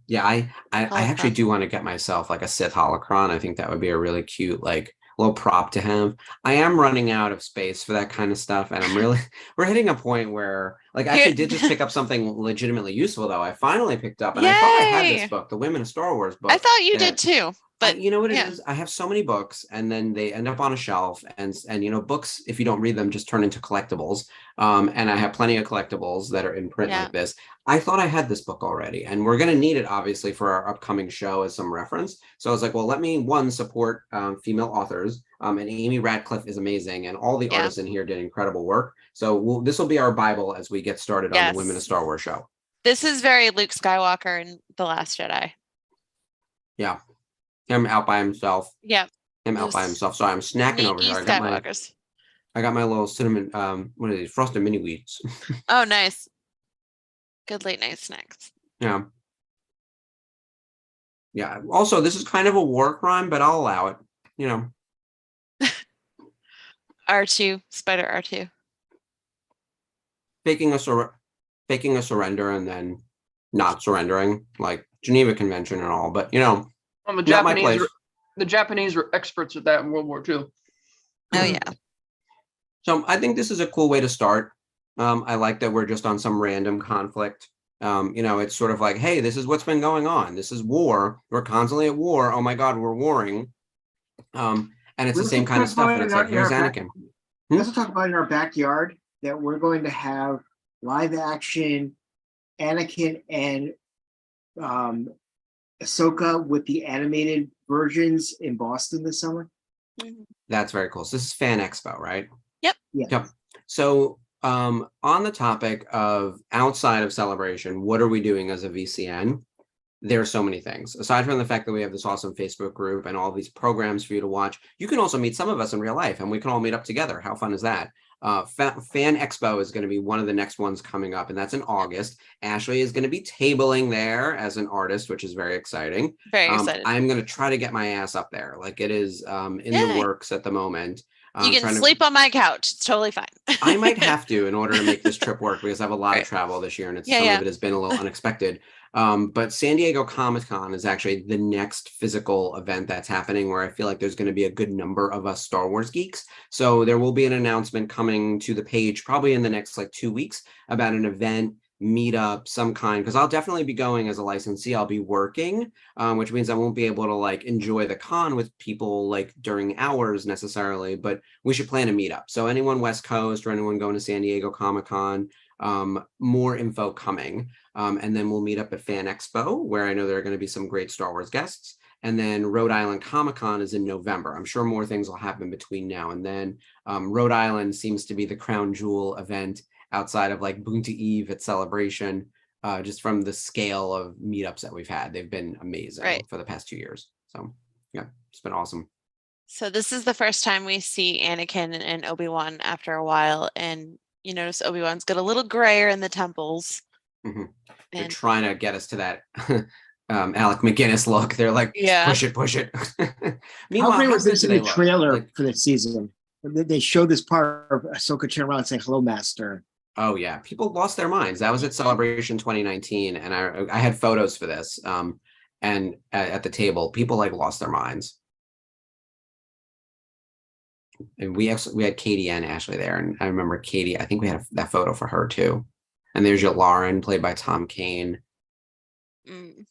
[SPEAKER 2] Yeah, I actually
[SPEAKER 3] holocron.
[SPEAKER 2] do want to get myself like a Sith holocron. I think that would be a really cute like little prop to have. I am running out of space for that kind of stuff, and I'm really we're hitting a point where like I actually did just pick up something legitimately useful though. I finally picked up, and I thought I had this
[SPEAKER 3] Yay!
[SPEAKER 2] book, the Women of Star Wars book.
[SPEAKER 3] I thought you
[SPEAKER 2] that
[SPEAKER 3] did too, but
[SPEAKER 2] you know what it
[SPEAKER 3] yeah.
[SPEAKER 2] is? I have so many books, and then they end up on a shelf, and you know, books if you don't read them just turn into collectibles. And I have plenty of collectibles that are in print
[SPEAKER 3] Yeah.
[SPEAKER 2] like this. I thought I had this book already, and we're going to need it obviously for our upcoming show as some reference. So I was like, well, let me support female authors. And Amy Radcliffe is amazing, and all the
[SPEAKER 3] Yeah.
[SPEAKER 2] artists in here did incredible work. So this will be our Bible as we get started on the Women of
[SPEAKER 3] Yes.
[SPEAKER 2] Star Wars show.
[SPEAKER 3] This is very Luke Skywalker in The Last Jedi.
[SPEAKER 2] Yeah, him out by himself.
[SPEAKER 3] Yeah.
[SPEAKER 2] Him out by
[SPEAKER 3] Those
[SPEAKER 2] himself. Sorry, I'm snacking over
[SPEAKER 3] sneaky
[SPEAKER 2] here.
[SPEAKER 3] Skywalkers.
[SPEAKER 2] I got my little cinnamon, what are these? Frosted mini wheats.
[SPEAKER 3] Oh, nice. Good late night snacks.
[SPEAKER 2] Yeah. Yeah. Also, this is kind of a war crime, but I'll allow it. You know,
[SPEAKER 3] R2, Spider R2.
[SPEAKER 2] faking a surrender and then not surrendering, like Geneva Convention and all. But you know,
[SPEAKER 4] Well,
[SPEAKER 2] not my place.
[SPEAKER 4] the Japanese were experts at that in World War II.
[SPEAKER 3] Oh yeah.
[SPEAKER 2] So I think this is a cool way to start. I like that we're just on some random conflict. You know, it's sort of like, hey, this is what's been going on. This is war. We're constantly at war. Oh my God, we're warring. And it's the same kind of stuff. And it's like, here's Anakin.
[SPEAKER 5] Let's talk about in our backyard that we're going to have live action Anakin and Ahsoka with the animated versions in Boston this summer.
[SPEAKER 2] That's very cool. So this is Fan Expo, right?
[SPEAKER 3] Yep.
[SPEAKER 5] Yeah.
[SPEAKER 2] Yep. So on the topic of outside of Celebration, what are we doing as a VCN? There are so many things. Aside from the fact that we have this awesome Facebook group and all these programs for you to watch, you can also meet some of us in real life and we can all meet up together. How fun is that? Fan Expo is going to be one of the next ones coming up, and that's in August. Ashley is going to be tabling there as an artist, which is very exciting.
[SPEAKER 3] Very excited.
[SPEAKER 2] I'm going to try to get my ass up there. Like it is in the works at the moment.
[SPEAKER 3] You can sleep on my couch. It's totally fine.
[SPEAKER 2] I might have to in order to make this trip work because I have a lot of travel this year, and some of it has been a little unexpected. But San Diego Comic-Con is actually the next physical event that's happening where I feel like there's going to be a good number of us Star Wars geeks. So there will be an announcement coming to the page probably in the next like 2 weeks about an event, meetup, some kind, because I'll definitely be going as a licensee. I'll be working, which means I won't be able to like enjoy the con with people like during hours necessarily, but we should plan a meetup. So anyone West Coast or anyone going to San Diego Comic-Con, more info coming. And then we'll meet up at Fan Expo, where I know there are going to be some great Star Wars guests. And then Rhode Island Comic-Con is in November. I'm sure more things will happen between now and then. Rhode Island seems to be the crown jewel event outside of like Boonta Eve at Celebration, just from the scale of meetups that we've had. They've been amazing for the past 2 years. So yeah, it's been awesome.
[SPEAKER 3] So this is the first time we see Anakin and Obi-Wan after a while, and you notice Obi-Wan's got a little grayer in the temples.
[SPEAKER 2] Mm-hmm. They're trying to get us to that Alec McGinnis look. They're like, push it.
[SPEAKER 5] Meanwhile, how great was this in the trailer for the season? They showed this part of Ahsoka turning around and saying, "Hello, Master."
[SPEAKER 2] Oh yeah, people lost their minds. That was at Celebration 2019, and I had photos for this. And at the table, people like lost their minds. And we had Katie and Ashley there, and I remember Katie. I think we had that photo for her too. And there's your Lauren, played by Tom Kane.
[SPEAKER 3] And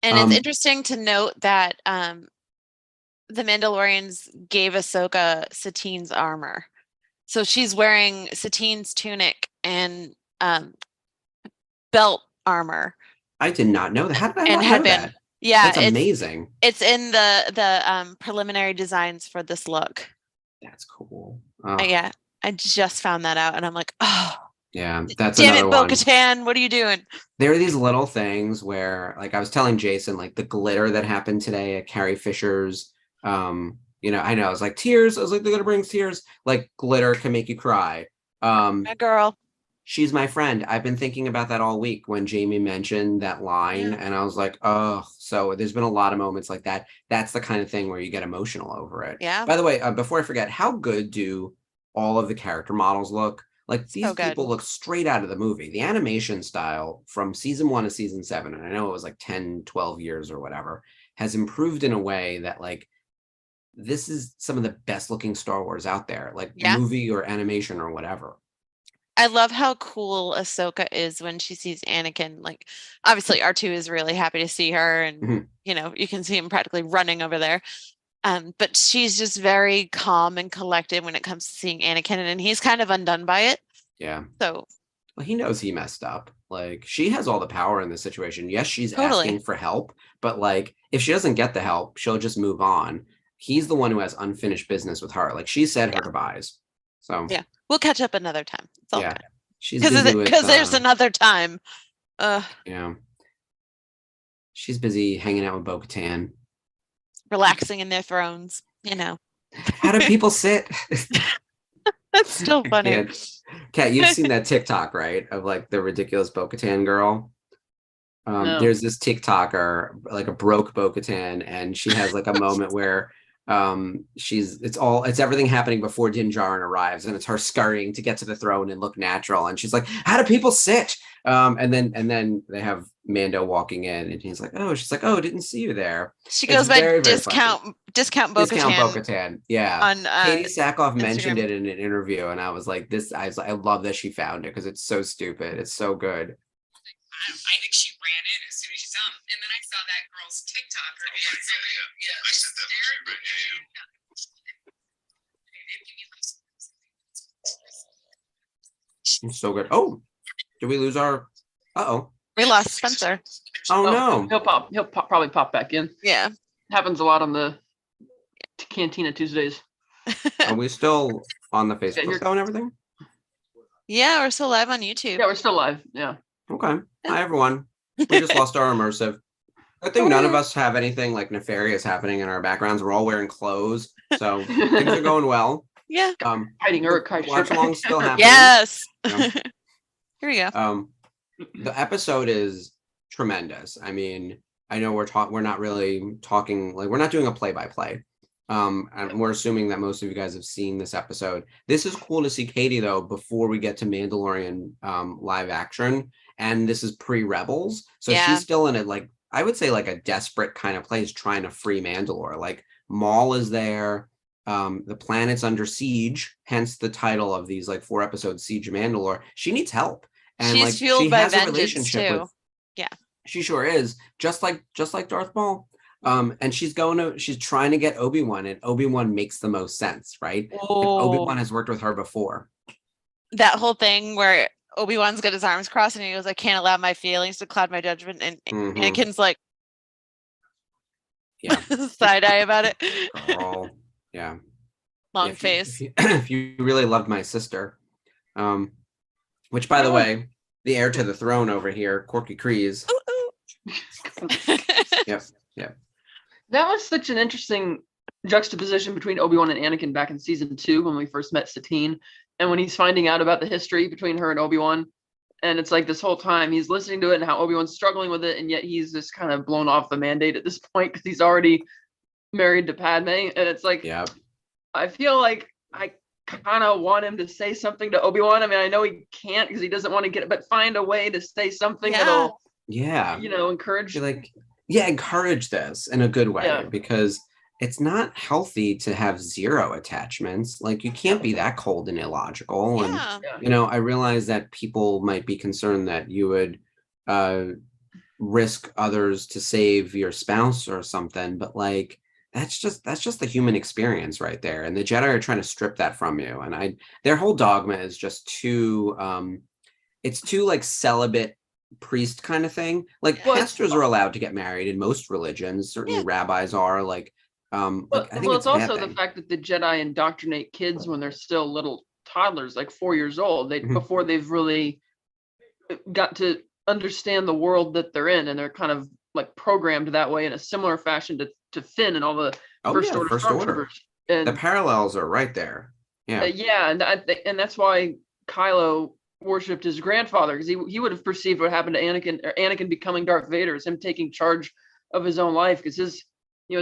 [SPEAKER 3] it's interesting to note that the Mandalorians gave Ahsoka Satine's armor. So she's wearing Satine's tunic and belt armor
[SPEAKER 2] I did not know that. How did I
[SPEAKER 3] and
[SPEAKER 2] not
[SPEAKER 3] had
[SPEAKER 2] know
[SPEAKER 3] been.
[SPEAKER 2] that?
[SPEAKER 3] Yeah,
[SPEAKER 2] That's amazing.
[SPEAKER 3] it's in the preliminary designs for this look.
[SPEAKER 2] That's cool.
[SPEAKER 3] Yeah, I just found that out, and I'm like, oh,
[SPEAKER 2] Yeah, that's
[SPEAKER 3] damn
[SPEAKER 2] another
[SPEAKER 3] it,
[SPEAKER 2] one.
[SPEAKER 3] Bo-Katan, what are you doing?
[SPEAKER 2] There are these little things where, like, I was telling Jason, like the glitter that happened today at Carrie Fisher's. I know, I was like, tears. I was like, the glitter brings tears. Like, glitter can make you cry.
[SPEAKER 3] My girl.
[SPEAKER 2] She's my friend. I've been thinking about that all week when Jamie mentioned that line,
[SPEAKER 3] Yeah.
[SPEAKER 2] and I was like, oh, so there's been a lot of moments like that. That's the kind of thing where you get emotional over it.
[SPEAKER 3] Yeah.
[SPEAKER 2] By the way, before I forget, how good do all of the character models look? Like, these
[SPEAKER 3] So good.
[SPEAKER 2] people look straight out of the movie. The animation style from season 1 to season 7, and I know it was like 10, 12 years or whatever, has improved in a way that, like, this is some of the best looking Star Wars out there, like
[SPEAKER 3] Yeah.
[SPEAKER 2] movie or animation or whatever.
[SPEAKER 3] I love how cool Ahsoka is when she sees Anakin. Like, obviously, R2 is really happy to see her, and
[SPEAKER 2] Mhm.
[SPEAKER 3] you can see him practically running over there. But she's just very calm and collected when it comes to seeing Anakin, and he's kind of undone by it.
[SPEAKER 2] Yeah.
[SPEAKER 3] So
[SPEAKER 2] Well, he knows he messed up. Like, she has all the power in this situation. Yes, she's
[SPEAKER 3] Totally.
[SPEAKER 2] asking for help, but like, if she doesn't get the help, she'll just move on. He's the one who has unfinished business with her. Like, she said her goodbyes. So
[SPEAKER 3] Yeah. we'll catch up another time. It's all
[SPEAKER 2] yeah,
[SPEAKER 3] good.
[SPEAKER 2] she's busy with
[SPEAKER 3] Because there's another time.
[SPEAKER 2] yeah, she's busy hanging out with Bo-Katan.
[SPEAKER 3] Relaxing in their thrones.
[SPEAKER 2] How do people sit?
[SPEAKER 3] That's still funny.
[SPEAKER 2] Yeah. Kat, you've seen that TikTok, right? Of like the ridiculous Bo-Katan girl.
[SPEAKER 4] No.
[SPEAKER 2] There's this TikToker, like a broke Bo-Katan, and she has like a moment where it's everything happening before Din Djarin arrives, and it's her scurrying to get to the throne and look natural. And she's like, "How do people sit?" And then they have Mando walking in, and he's like, "Oh," she's like, "Oh, didn't see you there."
[SPEAKER 3] She
[SPEAKER 2] It's
[SPEAKER 3] goes by
[SPEAKER 2] very, very funny.
[SPEAKER 3] discount
[SPEAKER 2] Discount
[SPEAKER 3] Bo-Katan
[SPEAKER 2] Bo-Katan. Yeah.
[SPEAKER 3] on
[SPEAKER 2] Katie Sackhoff mentioned
[SPEAKER 3] Instagram.
[SPEAKER 2] it in an interview, and I was like, I love that she found it because it's so stupid. It's so good.
[SPEAKER 1] I think she ran in as soon as she saw him. And then I saw that girl's TikTok. I said that was
[SPEAKER 2] It's so good. Oh, did we lose our? Uh-oh.
[SPEAKER 3] We lost Spencer.
[SPEAKER 2] Oh no.
[SPEAKER 4] He'll probably pop back in.
[SPEAKER 3] Yeah.
[SPEAKER 4] Happens a lot on the Cantina Tuesdays.
[SPEAKER 2] Are we still on the Facebook
[SPEAKER 4] you're-
[SPEAKER 2] show and everything?
[SPEAKER 3] Yeah, we're still live on YouTube.
[SPEAKER 4] Yeah, we're still live. Yeah.
[SPEAKER 2] Okay. Hi everyone. We just lost our immersive. I think none of us have anything like nefarious happening in our backgrounds. We're all wearing clothes, so things are going well.
[SPEAKER 3] Yeah.
[SPEAKER 4] Hiding Uruk-hai
[SPEAKER 2] Watch
[SPEAKER 4] shirt.
[SPEAKER 2] along still happening.
[SPEAKER 3] Yes.
[SPEAKER 2] Yeah.
[SPEAKER 3] Here we go.
[SPEAKER 2] The episode is tremendous. I mean, I know we're not really talking, like, we're not doing a play-by-play. And we're assuming that most of you guys have seen this episode. This is cool to see Katie though before we get to Mandalorian live action, and this is pre-Rebels, so
[SPEAKER 3] Yeah.
[SPEAKER 2] she's still in it, like, I would say, like a desperate kind of place trying to free Mandalore. Like, Maul is there. The planet's under siege, hence the title of these like 4 episodes, Siege of Mandalore. She needs help, and
[SPEAKER 3] She's
[SPEAKER 2] like
[SPEAKER 3] fueled
[SPEAKER 2] she
[SPEAKER 3] by
[SPEAKER 2] has a
[SPEAKER 3] vengeance,
[SPEAKER 2] relationship
[SPEAKER 3] too.
[SPEAKER 2] with.
[SPEAKER 3] Yeah.
[SPEAKER 2] She sure is, just like Darth Maul. And she's trying to get Obi-Wan, and Obi-Wan makes the most sense, right? Like, Obi-Wan has worked with her before.
[SPEAKER 3] That whole thing where Obi-Wan's got his arms crossed and he goes, "I can't allow my feelings to cloud my judgment," and
[SPEAKER 2] Mhm.
[SPEAKER 3] Anakin's like,
[SPEAKER 2] Yeah.
[SPEAKER 3] side eye about it.
[SPEAKER 2] Girl. Yeah.
[SPEAKER 3] Long
[SPEAKER 2] If
[SPEAKER 3] face.
[SPEAKER 2] if you really loved my sister, which, by the way, the heir to the throne over here, Corky Kryze.
[SPEAKER 3] Ooh, ooh.
[SPEAKER 2] Yep.
[SPEAKER 4] That was such an interesting juxtaposition between Obi-Wan and Anakin back in season 2 when we first met Satine, and when he's finding out about the history between her and Obi-Wan. And it's like this whole time he's listening to it and how Obi-Wan's struggling with it, and yet he's just kind of blown off the mandate at this point because he's already married to Padme. And it's like,
[SPEAKER 2] Yep.
[SPEAKER 4] I feel like I kind of want him to say something to Obi-Wan. I mean, I know he can't because he doesn't want to get it, but find a way to say something that'll,
[SPEAKER 2] Yeah.
[SPEAKER 4] encourage.
[SPEAKER 2] Encourage this in a good way,
[SPEAKER 4] Yeah.
[SPEAKER 2] because it's not healthy to have zero attachments. Like, you can't be that cold and illogical.
[SPEAKER 3] Yeah.
[SPEAKER 2] And I realize that people might be concerned that you would risk others to save your spouse or something, but like, that's just the human experience right there. And the Jedi are trying to strip that from you. And their whole dogma is just too it's too like celibate priest kind of thing. Like
[SPEAKER 4] Well,
[SPEAKER 2] pastors are allowed to get married in most religions. Certainly
[SPEAKER 3] Yeah.
[SPEAKER 2] rabbis are. Like I think
[SPEAKER 4] it's
[SPEAKER 2] it's a bad
[SPEAKER 4] also the
[SPEAKER 2] thing.
[SPEAKER 4] fact that the Jedi indoctrinate kids when they're still little toddlers, like 4 years old. They
[SPEAKER 2] Mhm.
[SPEAKER 4] before they've really got to understand the world that they're in, and they're kind of like programmed that way in a similar fashion to Finn and all the
[SPEAKER 2] Oh
[SPEAKER 4] First
[SPEAKER 2] yeah,
[SPEAKER 4] Order
[SPEAKER 2] First Order.
[SPEAKER 4] stormtroopers. And
[SPEAKER 2] The parallels are right there. Yeah.
[SPEAKER 4] yeah, and that's why Kylo worshipped his grandfather, because he would have perceived what happened to Anakin, or Anakin becoming Darth Vader, as him taking charge of his own life, because his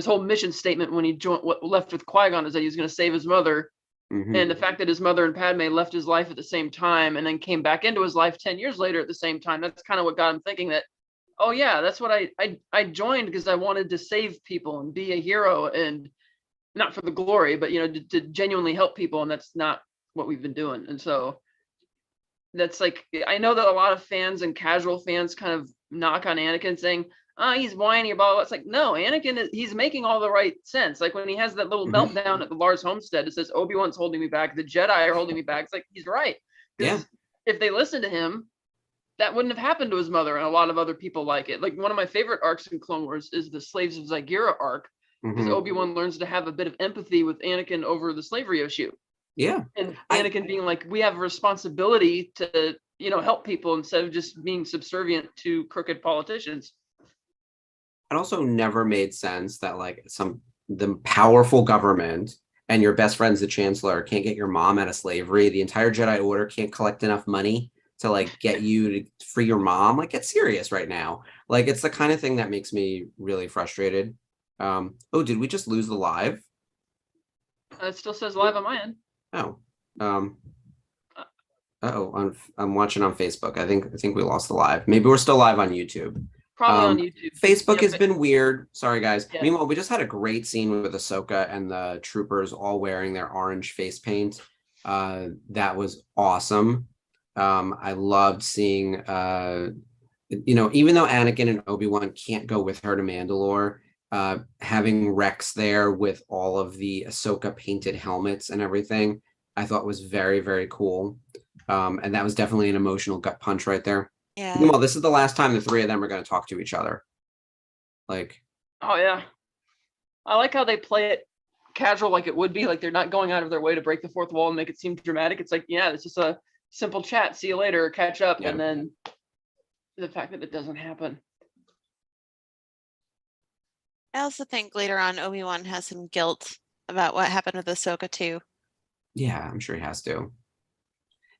[SPEAKER 4] whole mission statement when he left with Qui-Gon is that he was going to save his mother.
[SPEAKER 2] Mhm.
[SPEAKER 4] And the fact that his mother and Padme left his life at the same time and then came back into his life 10 years later at the same time, that's kind of what got him thinking that, oh yeah, that's what I joined, because I wanted to save people and be a hero, and not for the glory, but to genuinely help people, and that's not what we've been doing. And so that's like, I know that a lot of fans and casual fans kind of knock on Anakin, saying, he's whiny about it. It's like, no, Anakin, he's making all the right sense. Like when he has that little
[SPEAKER 2] Mhm.
[SPEAKER 4] meltdown at the Lars homestead, it says Obi-Wan's holding me back, the Jedi are holding me back. It's like, he's right.
[SPEAKER 2] Yeah.
[SPEAKER 4] If they listened to him, that wouldn't have happened to his mother and a lot of other people like it. Like one of my favorite arcs in Clone Wars is the Slaves of Zygerra arc, because
[SPEAKER 2] Mhm.
[SPEAKER 4] Obi-Wan learns to have a bit of empathy with Anakin over the slavery issue.
[SPEAKER 2] Yeah.
[SPEAKER 4] And
[SPEAKER 2] I-
[SPEAKER 4] Anakin being like, we have a responsibility to, help people instead of just being subservient to crooked politicians.
[SPEAKER 2] It also never made sense that like the powerful government and your best friend's the chancellor can't get your mom out of slavery. The entire Jedi Order can't collect enough money to like get you to free your mom. Like, get serious right now. Like, it's the kind of thing that makes me really frustrated. Oh, did we just lose the live?
[SPEAKER 4] It still says live on my end.
[SPEAKER 2] Oh, I'm watching on Facebook. I think we lost the live. Maybe we're still live on YouTube.
[SPEAKER 4] Probably on YouTube.
[SPEAKER 2] Facebook
[SPEAKER 4] Yeah,
[SPEAKER 2] has been weird. Sorry, guys.
[SPEAKER 4] Yeah.
[SPEAKER 2] Meanwhile, we just had a great scene with Ahsoka and the troopers all wearing their orange face paint. That was awesome. I loved seeing, even though Anakin and Obi-Wan can't go with her to Mandalore, having Rex there with all of the Ahsoka painted helmets and everything, I thought was very, very cool. And that was definitely an emotional gut punch right there.
[SPEAKER 3] Yeah.
[SPEAKER 2] Meanwhile, this is the last time the three of them are going to talk to each other. Like,
[SPEAKER 4] oh yeah, I like how they play it casual, like it would be, like they're not going out of their way to break the fourth wall and make it seem dramatic. It's like, yeah, it's just a simple chat, see you later, catch up.
[SPEAKER 2] Yeah.
[SPEAKER 4] And then the fact that it doesn't happen.
[SPEAKER 3] I also think later on Obi-Wan has some guilt about what happened with Ahsoka too.
[SPEAKER 2] yeah, I'm sure he has to.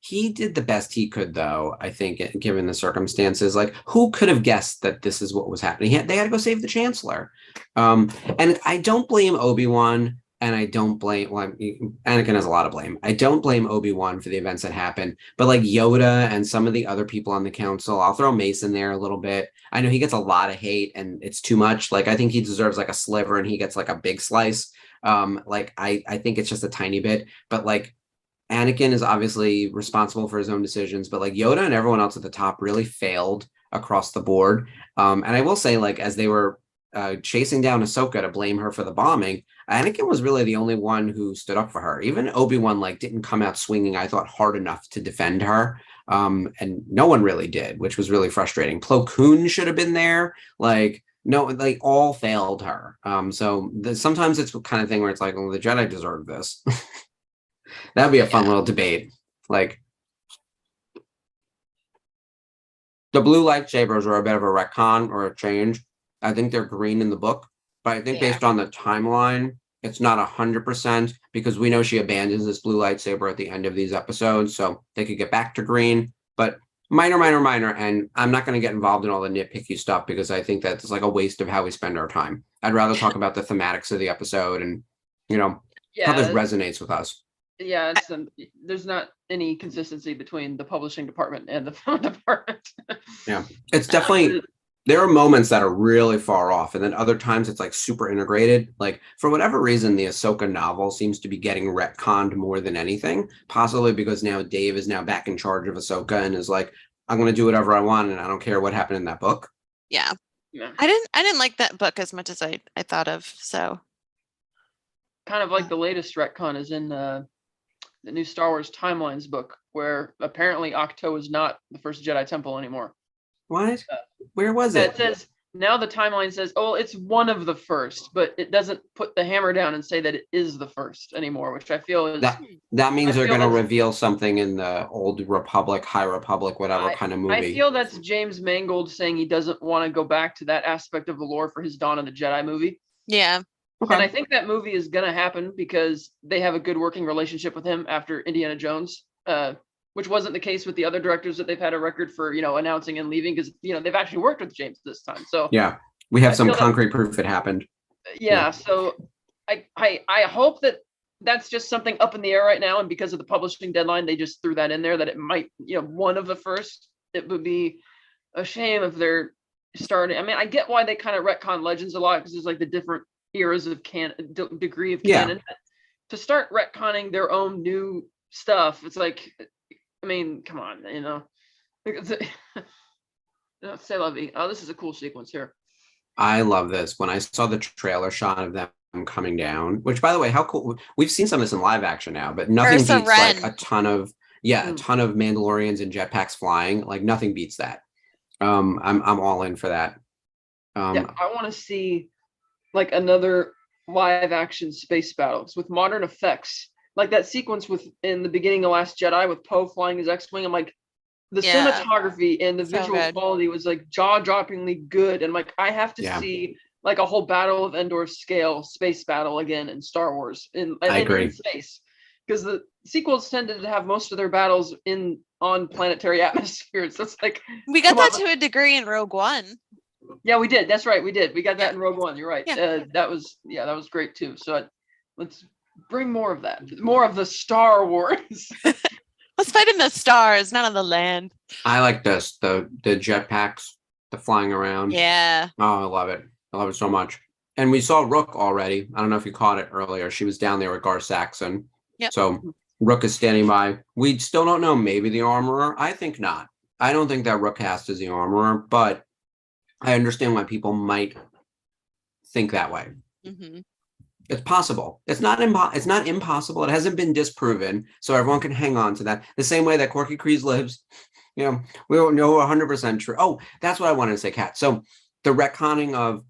[SPEAKER 2] He did the best he could, though, I think, given the circumstances. Like, who could have guessed that this is what was happening? They had to go save the Chancellor. And I don't blame Obi-Wan, and I don't blame, well, Anakin has a lot of blame. I don't blame Obi-Wan for the events that happened, but like Yoda and some of the other people on the council, I'll throw Mace in there a little bit. I know he gets a lot of hate and it's too much. Like, I think he deserves like a sliver and he gets like a big slice. I think it's just a tiny bit, but like, Anakin is obviously responsible for his own decisions, but like Yoda and everyone else at the top really failed across the board. And I will say, like, as they were chasing down Ahsoka to blame her for the bombing, Anakin was really the only one who stood up for her. Even Obi-Wan like didn't come out swinging, I thought, hard enough to defend her. And no one really did, which was really frustrating. Plo Koon should have been there. Like, no, like all failed her. Sometimes it's the kind of thing where it's like, well, the Jedi deserve this. That'd be a fun little debate. Like, the blue lightsabers are a bit of a retcon or a change. I think they're green in the book, but I think based on the timeline, it's not 100% because we know she abandons this blue lightsaber at the end of these episodes, so they could get back to green, but minor. And I'm not going to get involved in all the nitpicky stuff because I think that's like a waste of how we spend our time. I'd rather talk about the thematics of the episode and, how this resonates with us.
[SPEAKER 4] Yeah, there's not any consistency between the publishing department and the film department.
[SPEAKER 2] Yeah, it's definitely, there are moments that are really far off, and then other times it's like super integrated. Like, for whatever reason, the Ahsoka novel seems to be getting retconned more than anything, possibly because now Dave is now back in charge of Ahsoka and is like, I'm going to do whatever I want, and I don't care what happened in that book.
[SPEAKER 3] Yeah.
[SPEAKER 4] Yeah.
[SPEAKER 3] I didn't like that book as much as I thought of. So
[SPEAKER 4] kind of like the latest retcon is in the new Star Wars Timelines book, where apparently Ahch-To is not the first Jedi Temple anymore.
[SPEAKER 2] What? Where was
[SPEAKER 4] It
[SPEAKER 2] it?
[SPEAKER 4] says now the timeline says, oh, it's one of the first, but it doesn't put the hammer down and say that it is the first anymore, which I feel is
[SPEAKER 2] That means they're
[SPEAKER 4] feel
[SPEAKER 2] going to
[SPEAKER 4] that's-
[SPEAKER 2] reveal something in the Old Republic, High Republic, whatever kind of movie.
[SPEAKER 4] I feel that's James Mangold saying he doesn't want to go back to that aspect of the lore for his Dawn of the Jedi movie.
[SPEAKER 3] Yeah.
[SPEAKER 2] Okay.
[SPEAKER 4] And I think that movie is going to happen because they have a good working relationship with him after Indiana Jones, which wasn't the case with the other directors that they've had a record for, announcing and leaving, because, they've actually worked with James this time. So
[SPEAKER 2] yeah, we have some
[SPEAKER 4] feel that-
[SPEAKER 2] concrete proof it happened.
[SPEAKER 4] yeah. So I hope that that's just something up in the air right now. And because of the publishing deadline, they just threw that in there that it might, one of the first. It would be a shame if they're starting. I mean, I get why they kind of retcon Legends a lot because there's like the different eras of degree of canon. To start retconning their own new stuff, it's like, I mean, come on, Say la vie. Oh, this is a cool sequence here.
[SPEAKER 2] I love this. When I saw the trailer shot of them coming down, which, by the way, how cool. We've seen some of this in live action now, but nothing
[SPEAKER 3] Ursa
[SPEAKER 2] beats like
[SPEAKER 3] Wren.
[SPEAKER 2] a ton of Mandalorians and jetpacks flying. Like nothing beats that. I'm all in for that.
[SPEAKER 4] Yeah, I want to see like another live action space battles with modern effects, like that sequence in the beginning of Last Jedi with Poe flying his X-wing. I'm like, the cinematography and the
[SPEAKER 3] So
[SPEAKER 4] visual
[SPEAKER 3] good.
[SPEAKER 4] quality was like jaw-droppingly good, and like I have to see like a whole Battle of Endor scale space battle again in Star Wars
[SPEAKER 2] I agree.
[SPEAKER 4] in space, because the sequels tended to have most of their battles on planetary atmospheres. So it's like
[SPEAKER 3] We got
[SPEAKER 4] come
[SPEAKER 3] that
[SPEAKER 4] on.
[SPEAKER 3] to a degree in Rogue One.
[SPEAKER 4] Yeah, we did. That's right, we did. We got that in Rogue One. You're right.
[SPEAKER 3] Yeah.
[SPEAKER 4] That was great too. So let's bring more of that, more of the Star Wars.
[SPEAKER 3] Let's fight in the stars, not on the land.
[SPEAKER 2] I like this, the jetpacks, the flying around.
[SPEAKER 3] Yeah.
[SPEAKER 2] Oh, I love it. I love it so much. And we saw Rook already. I don't know if you caught it earlier. She was down there with Gar Saxon.
[SPEAKER 3] Yep.
[SPEAKER 2] So Rook is standing by. We still don't know. Maybe the armorer. I think not. I don't think that Rook cast is the armorer, but I understand why people might think that way.
[SPEAKER 3] Mm-hmm.
[SPEAKER 2] It's possible. It's not impossible. It hasn't been disproven, so everyone can hang on to that. The same way that Corky Kryze lives. We don't know 100% true. Oh, that's what I wanted to say, Kat. So the retconning of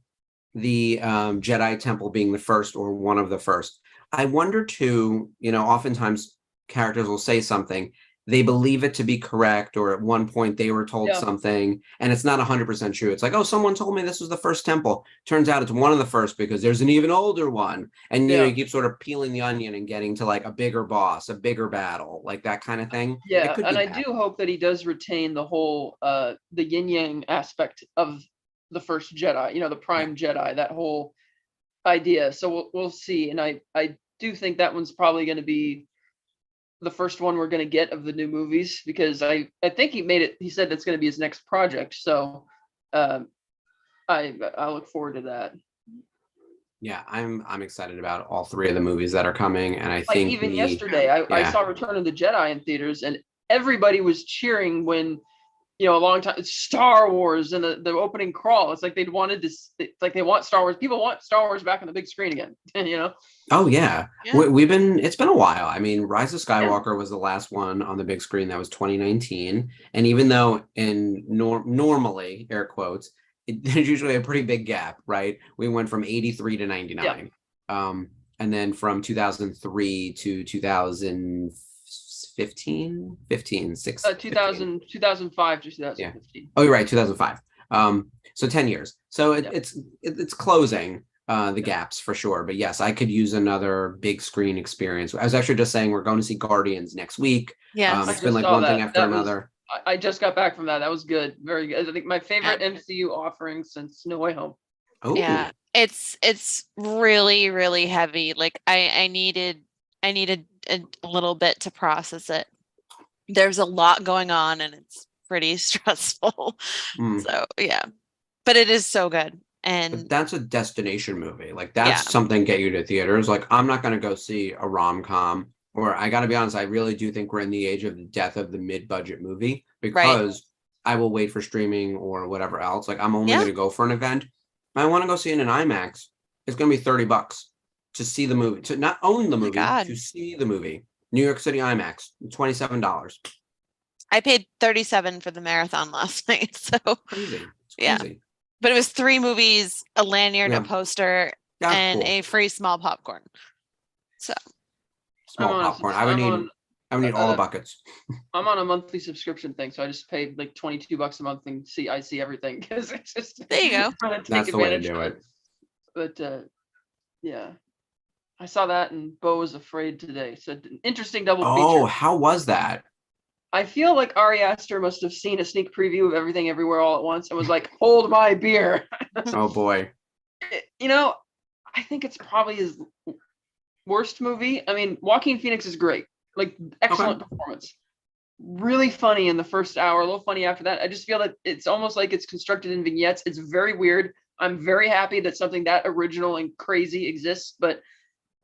[SPEAKER 2] the Jedi Temple being the first or one of the first. I wonder too, oftentimes characters will say something, they believe it to be correct, or at one point they were told something and it's not 100% true. It's like, oh, someone told me this was the first temple. Turns out it's one of the first because there's an even older one. And you keep sort of peeling the onion and getting to like a bigger boss, a bigger battle, like that kind of thing.
[SPEAKER 4] Yeah, and I do hope that he does retain the whole the yin yang aspect of the first Jedi, the Prime Jedi, that whole idea. So we'll see. And I do think that one's probably going to be the first one we're going to get of the new movies, because I think he said that's going to be his next project. So I look forward to that.
[SPEAKER 2] Yeah, I'm excited about all three of the movies that are coming. And I think
[SPEAKER 4] even yesterday I saw Return of the Jedi in theaters, and everybody was cheering when, a long time, it's Star Wars and the opening crawl. It's like they want Star Wars. People want Star Wars back on the big screen again,
[SPEAKER 2] Oh yeah. It's been a while. I mean, Rise of Skywalker was the last one on the big screen. That was 2019. And even though normally, air quotes, there's usually a pretty big gap, right? We went from 83 to 99. And then from 2003 to 2005 to 2015.
[SPEAKER 4] Yeah.
[SPEAKER 2] Oh, you're right, 2005. So 10 years. So it's closing the gaps for sure. But yes, I could use another big screen experience. I was actually just saying we're going to see Guardians next week.
[SPEAKER 3] Yeah,
[SPEAKER 2] it's been like one thing after another.
[SPEAKER 4] I just got back from that. That was good. Very good. I think my favorite MCU offering since No Way Home.
[SPEAKER 2] Oh
[SPEAKER 3] yeah, it's really, really heavy. Like I needed a little bit to process it. There's a lot going on and it's pretty stressful. So yeah, but it is so good. And
[SPEAKER 2] that's a destination movie. Like that's something get you to theaters. Like I'm not going to go see a rom-com, or I got to be honest, I really do think we're in the age of the death of the mid-budget movie, because I will wait for streaming or whatever else. Like I'm only going to go for an event. I want to go see it in IMAX. It's going to be $30 to see the movie, to not own the movie, to see the movie. New York City IMAX, $27.
[SPEAKER 3] I paid $37 for the marathon last night. So
[SPEAKER 2] Crazy. It's
[SPEAKER 3] Yeah.
[SPEAKER 2] crazy.
[SPEAKER 3] but it was 3 movies, a lanyard,
[SPEAKER 2] Yeah.
[SPEAKER 3] a poster,
[SPEAKER 2] That's
[SPEAKER 3] and
[SPEAKER 2] cool.
[SPEAKER 3] a free small popcorn. So
[SPEAKER 2] Small
[SPEAKER 4] I'm on a
[SPEAKER 2] popcorn.
[SPEAKER 4] subs-
[SPEAKER 2] I would
[SPEAKER 4] I'm
[SPEAKER 2] need
[SPEAKER 4] on-
[SPEAKER 2] all the buckets.
[SPEAKER 4] I'm on a monthly subscription thing, so I just paid like $22 a month and I see everything because it's just
[SPEAKER 3] There you go.
[SPEAKER 4] trying to take
[SPEAKER 2] That's the way to
[SPEAKER 4] advantage
[SPEAKER 2] do
[SPEAKER 4] of
[SPEAKER 2] it.
[SPEAKER 4] But yeah, I saw that and Bo was afraid today. So interesting double
[SPEAKER 2] Oh,
[SPEAKER 4] feature.
[SPEAKER 2] how was that?
[SPEAKER 4] I feel like Ari Aster must have seen a sneak preview of Everything Everywhere All at Once and was like, "Hold my beer."
[SPEAKER 2] Oh boy.
[SPEAKER 4] You know, I think it's probably his worst movie. I mean, Joaquin Phoenix is great, like excellent performance. Really funny in the first hour, a little funny after that. I just feel that it's almost like it's constructed in vignettes. It's very weird. I'm very happy that something that original and crazy exists, but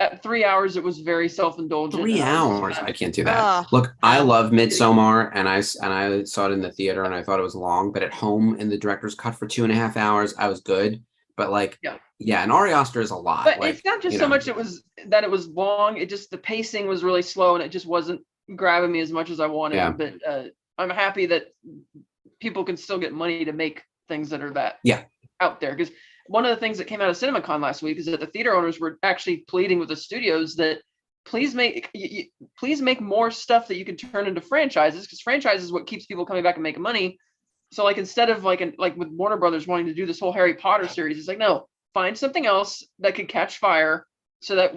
[SPEAKER 4] at 3 hours, it was very self-indulgent.
[SPEAKER 2] 3
[SPEAKER 4] and
[SPEAKER 2] hours. I can't do that.
[SPEAKER 3] Oh,
[SPEAKER 2] Look, I
[SPEAKER 3] no.
[SPEAKER 2] love Midsommar, and I saw it in the theater, and I thought it was long. But at home, in the director's cut for 2.5 hours, I was good. But like,
[SPEAKER 4] Yeah.
[SPEAKER 2] and Ari Aster is a lot.
[SPEAKER 4] But
[SPEAKER 2] Like,
[SPEAKER 4] it's not just
[SPEAKER 2] you
[SPEAKER 4] so
[SPEAKER 2] know.
[SPEAKER 4] much it was long. It just the pacing was really slow, and it just wasn't grabbing me as much as I wanted.
[SPEAKER 2] Yeah.
[SPEAKER 4] But I'm happy that people can still get money to make things that are that out there. Because one of the things that came out of CinemaCon last week is that the theater owners were actually pleading with the studios that please make more stuff that you can turn into franchises, because franchises is what keeps people coming back and making money. So like instead of like with Warner Brothers wanting to do this whole Harry Potter series, it's like, no, find something else that could catch fire so that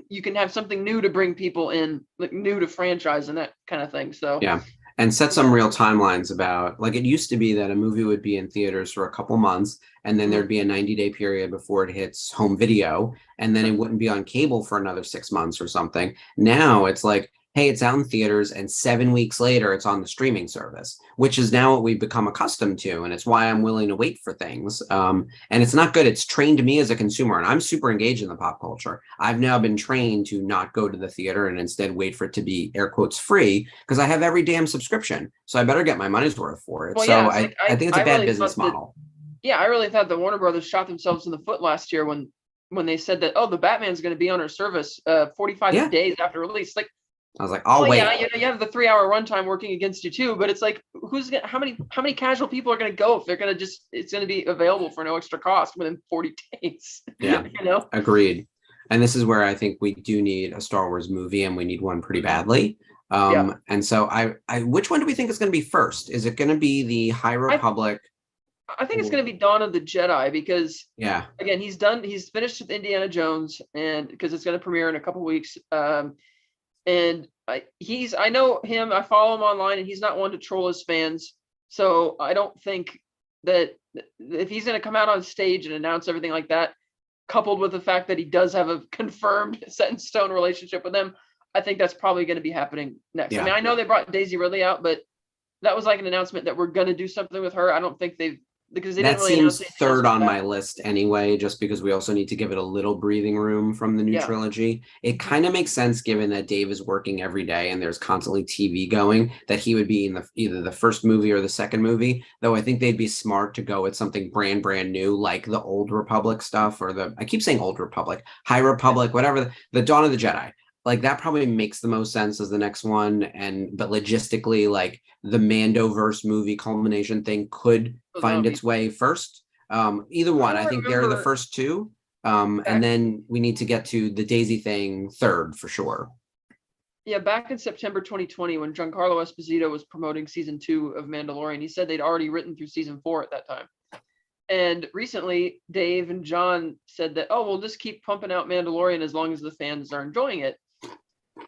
[SPEAKER 4] you can have something new to bring people in, like new to franchise and that kind of thing. So
[SPEAKER 2] Yeah. And set some real timelines about, like, it used to be that a movie would be in theaters for a couple months, and then there'd be a 90-day period before it hits home video, and then it wouldn't be on cable for another 6 months or something. Now it's like, hey, it's out in theaters, and 7 weeks later it's on the streaming service, which is now what we've become accustomed to, and it's why I'm willing to wait for things. And it's not good. It's trained me as a consumer, and I'm super engaged in the pop culture. I've now been trained to not go to the theater and instead wait for it to be air quotes free, because I have every damn subscription, so I better get my money's worth for it.
[SPEAKER 4] Well,
[SPEAKER 2] so
[SPEAKER 4] yeah,
[SPEAKER 2] I think it's a bad
[SPEAKER 4] really
[SPEAKER 2] business
[SPEAKER 4] thought that-
[SPEAKER 2] model.
[SPEAKER 4] yeah, I really thought that Warner Brothers shot themselves in the foot last year when they said that, oh, the Batman's going to be on our service 45 days after release. Like,
[SPEAKER 2] I was like, I'll wait.
[SPEAKER 4] Yeah, you have the 3-hour runtime working against you too, but it's like, how many casual people are going to go if they're going to it's going to be available for no extra cost within 40 days?
[SPEAKER 2] Yeah, agreed. And this is where I think we do need a Star Wars movie, and we need one pretty badly. And so I which one do we think is going to be first? Is it going to be the High Republic?
[SPEAKER 4] I think it's going to be Dawn of the Jedi, because again, he's finished with Indiana Jones, and because it's going to premiere in a couple weeks. And I know him, I follow him online, and he's not one to troll his fans. So I don't think that if he's going to come out on stage and announce everything like that, coupled with the fact that he does have a confirmed set in stone relationship with them, I think that's probably going to be happening next. I mean, I know they brought Daisy Ridley out, but that was like an announcement that we're going to do something with her. I don't think because they didn't really
[SPEAKER 2] seems
[SPEAKER 4] announce
[SPEAKER 2] third on my list anyway, just because we also need to give it a little breathing room from the new trilogy. It kind of makes sense, given that Dave is working every day and there's constantly TV going, that he would be in either the first movie or the second movie, though I think they'd be smart to go with something brand new, like the Old Republic stuff, or I keep saying Old Republic, High Republic, whatever, the Dawn of the Jedi. Like, that probably makes the most sense as the next one. But logistically, like, the Mandoverse movie culmination thing could find its way first. Either one. I think they're the first two. And then we need to get to the Daisy thing third for sure.
[SPEAKER 4] Yeah, back in September 2020, when Giancarlo Esposito was promoting season 2 of Mandalorian, he said they'd already written through season 4 at that time. And recently, Dave and John said that, oh, we'll just keep pumping out Mandalorian as long as the fans are enjoying it.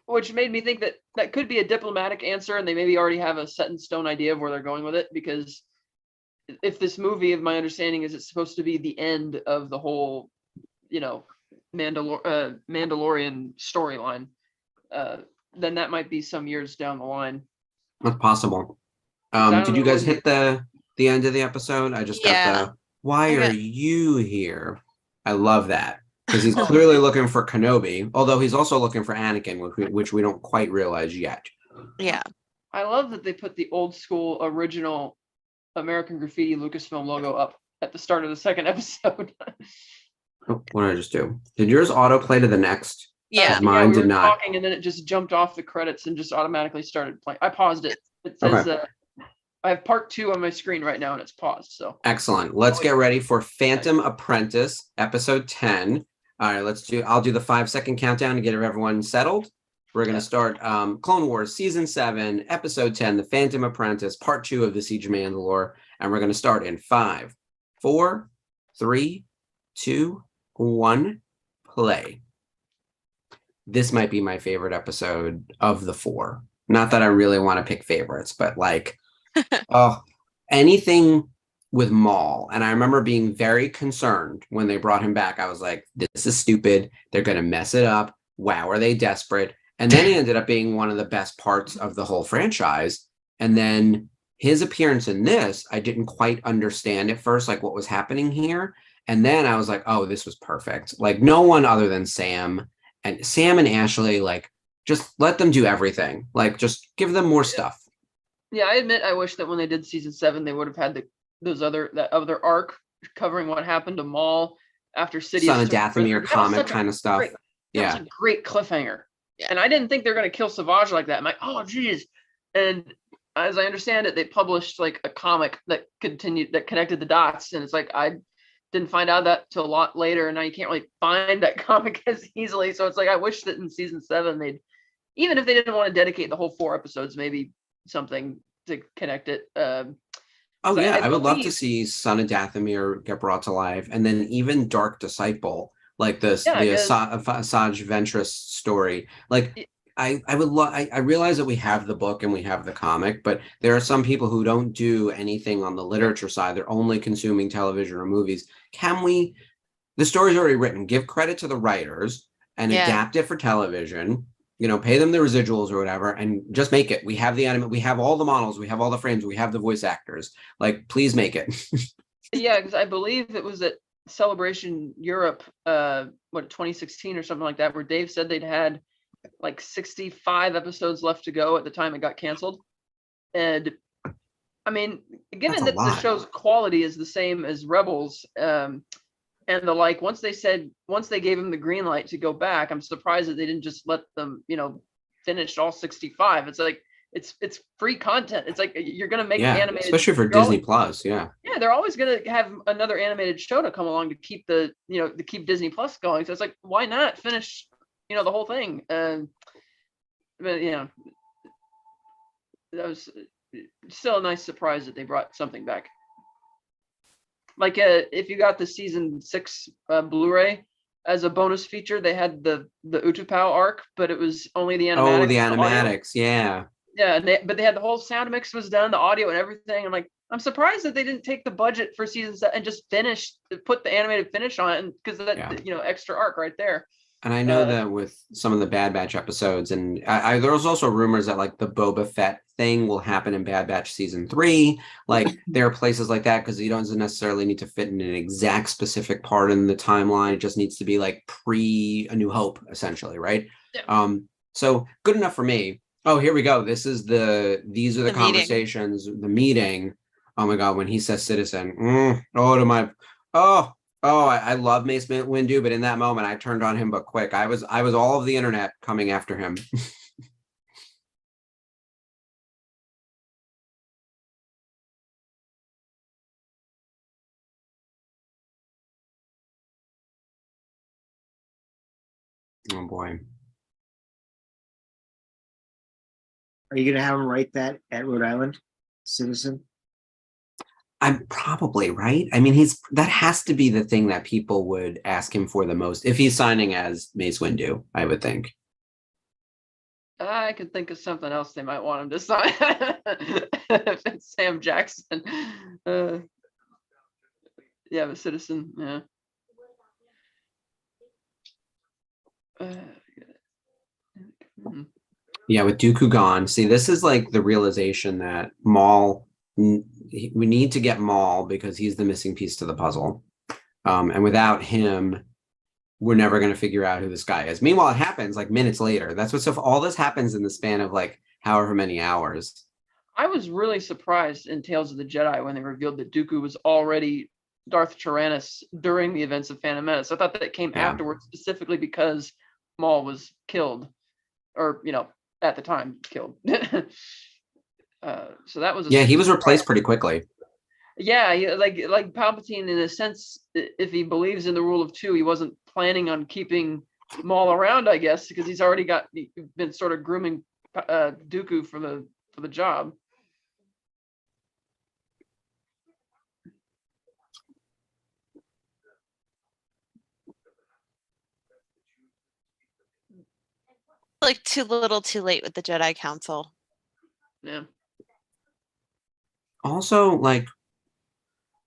[SPEAKER 4] Which made me think that that could be a diplomatic answer, and they maybe already have a set in stone idea of where they're going with it. Because if this movie, my understanding is it's supposed to be the end of the whole, Mandalorian storyline, then that might be some years down the line.
[SPEAKER 2] That's possible. Did you guys hit the end of the episode? I just got the, why are you here? I love that. Because he's clearly looking for Kenobi, although he's also looking for Anakin, which we don't quite realize yet.
[SPEAKER 3] Yeah.
[SPEAKER 4] I love that they put the old school original American Graffiti Lucasfilm logo up at the start of the second episode.
[SPEAKER 2] What did I just do? Did yours autoplay to the next?
[SPEAKER 3] Yeah.
[SPEAKER 2] Mine
[SPEAKER 4] we
[SPEAKER 2] did
[SPEAKER 4] were
[SPEAKER 2] not.
[SPEAKER 4] Talking, and then it just jumped off the credits and just automatically started playing. I paused it It says
[SPEAKER 2] Okay.
[SPEAKER 4] I have part 2 on my screen right now, and it's paused. So
[SPEAKER 2] Excellent. Let's get ready for Phantom Apprentice, episode 10. All right, I'll do the 5-second countdown to get everyone settled. We're going to start Clone Wars Season 7, Episode 10, The Phantom Apprentice, Part 2 of the Siege of Mandalore. And we're going to start in 5, 4, 3, 2, 1, play. This might be my favorite episode of the 4. Not that I really want to pick favorites, but like, anything with Maul. And I remember being very concerned when they brought him back. I was like, this is stupid. They're going to mess it up. Wow, are they desperate? And then he ended up being one of the best parts of the whole franchise. And then his appearance in this, I didn't quite understand at first, like what was happening here. And then I was like, oh, this was perfect. Like no one other than Sam and Ashley, like just let them do everything. Like just give them more stuff.
[SPEAKER 4] Yeah, I admit I wish that when they did Season 7, they would have had that other arc covering what happened to Maul after Sidious.
[SPEAKER 2] Son of Dathomir comic kind of stuff.
[SPEAKER 4] That was a great cliffhanger. Yeah. And I didn't think they were going to kill Savage like that. I'm like, oh, geez. And as I understand it, they published like a comic that connected the dots. And it's like, I didn't find out that till a lot later. And now you can't really find that comic as easily. So it's like, I wish that in Season 7, even if they didn't want to dedicate the whole 4 episodes, maybe something to connect it.
[SPEAKER 2] I would love to see Son of Dathomir get brought to life. And then even Dark Disciple. Like the Asajj Ventress story. Like I would love. I realize that we have the book and we have the comic, but there are some people who don't do anything on the literature side. They're only consuming television or movies. The story's already written. Give credit to the writers and adapt it for television. Pay them the residuals or whatever, and just make it. We have the anime. We have all the models. We have all the frames. We have the voice actors. Like, please make it.
[SPEAKER 4] Yeah, because I believe it was at Celebration Europe, 2016 or something like that, where Dave said they'd had like 65 episodes left to go at the time it got canceled. And I mean, given that the show's quality is the same as Rebels, and once they gave him the green light to go back, I'm surprised that they didn't just let them, finish all 65. It's like it's free content. It's like you're gonna make animated,
[SPEAKER 2] especially for Disney Plus. Yeah,
[SPEAKER 4] they're always gonna have another animated show to come along to keep to keep Disney Plus going. So it's like, why not finish the whole thing? But that was still a nice surprise that they brought something back. Like if you got the Season 6 Blu-ray as a bonus feature, they had the Utapau arc, but it was only the animatics.
[SPEAKER 2] Oh, the animatics, yeah.
[SPEAKER 4] Yeah, but they had the whole sound mix was done, the audio and everything. I'm surprised that they didn't take the budget for Season 7 and just put the animated finish on it, because that extra arc right there.
[SPEAKER 2] And I know that with some of the Bad Batch episodes, and there was also rumors that like the Boba Fett thing will happen in Bad Batch Season 3. Like there are places like that, because you don't necessarily need to fit in an exact specific part in the timeline. It just needs to be like pre A New Hope, essentially, right? Yeah. So good enough for me. Oh, here we go. These are the conversations, the meeting. Oh my God, when he says citizen. I love Mace Windu, but in that moment I turned on him, but quick. I was all of the internet coming after him. Oh boy.
[SPEAKER 5] Are you gonna have him write that at Rhode Island, citizen?
[SPEAKER 2] I'm probably right. I mean, that has to be the thing that people would ask him for the most if he's signing as Mace Windu, I would think.
[SPEAKER 4] I could think of something else they might want him to sign. If it's Sam Jackson. The citizen. Yeah.
[SPEAKER 2] Yeah, with Dooku gone. See, this is like the realization that Maul. We need to get Maul because he's the missing piece to the puzzle. And without him, we're never going to figure out who this guy is. Meanwhile, it happens like minutes later. That's what's all this happens in the span of like however many hours.
[SPEAKER 4] I was really surprised in Tales of the Jedi when they revealed that Dooku was already Darth Tyrannus during the events of Phantom Menace. I thought that it came afterwards, specifically because Maul was killed, or at the time killed. So that was
[SPEAKER 2] Yeah, he was replaced pretty quickly.
[SPEAKER 4] Yeah, like Palpatine, in a sense, if he believes in the rule of two, he wasn't planning on keeping Maul around, I guess, because he's already been sort of grooming Dooku for the job.
[SPEAKER 3] Like too little, too late with the Jedi Council.
[SPEAKER 4] Yeah.
[SPEAKER 2] Also, like,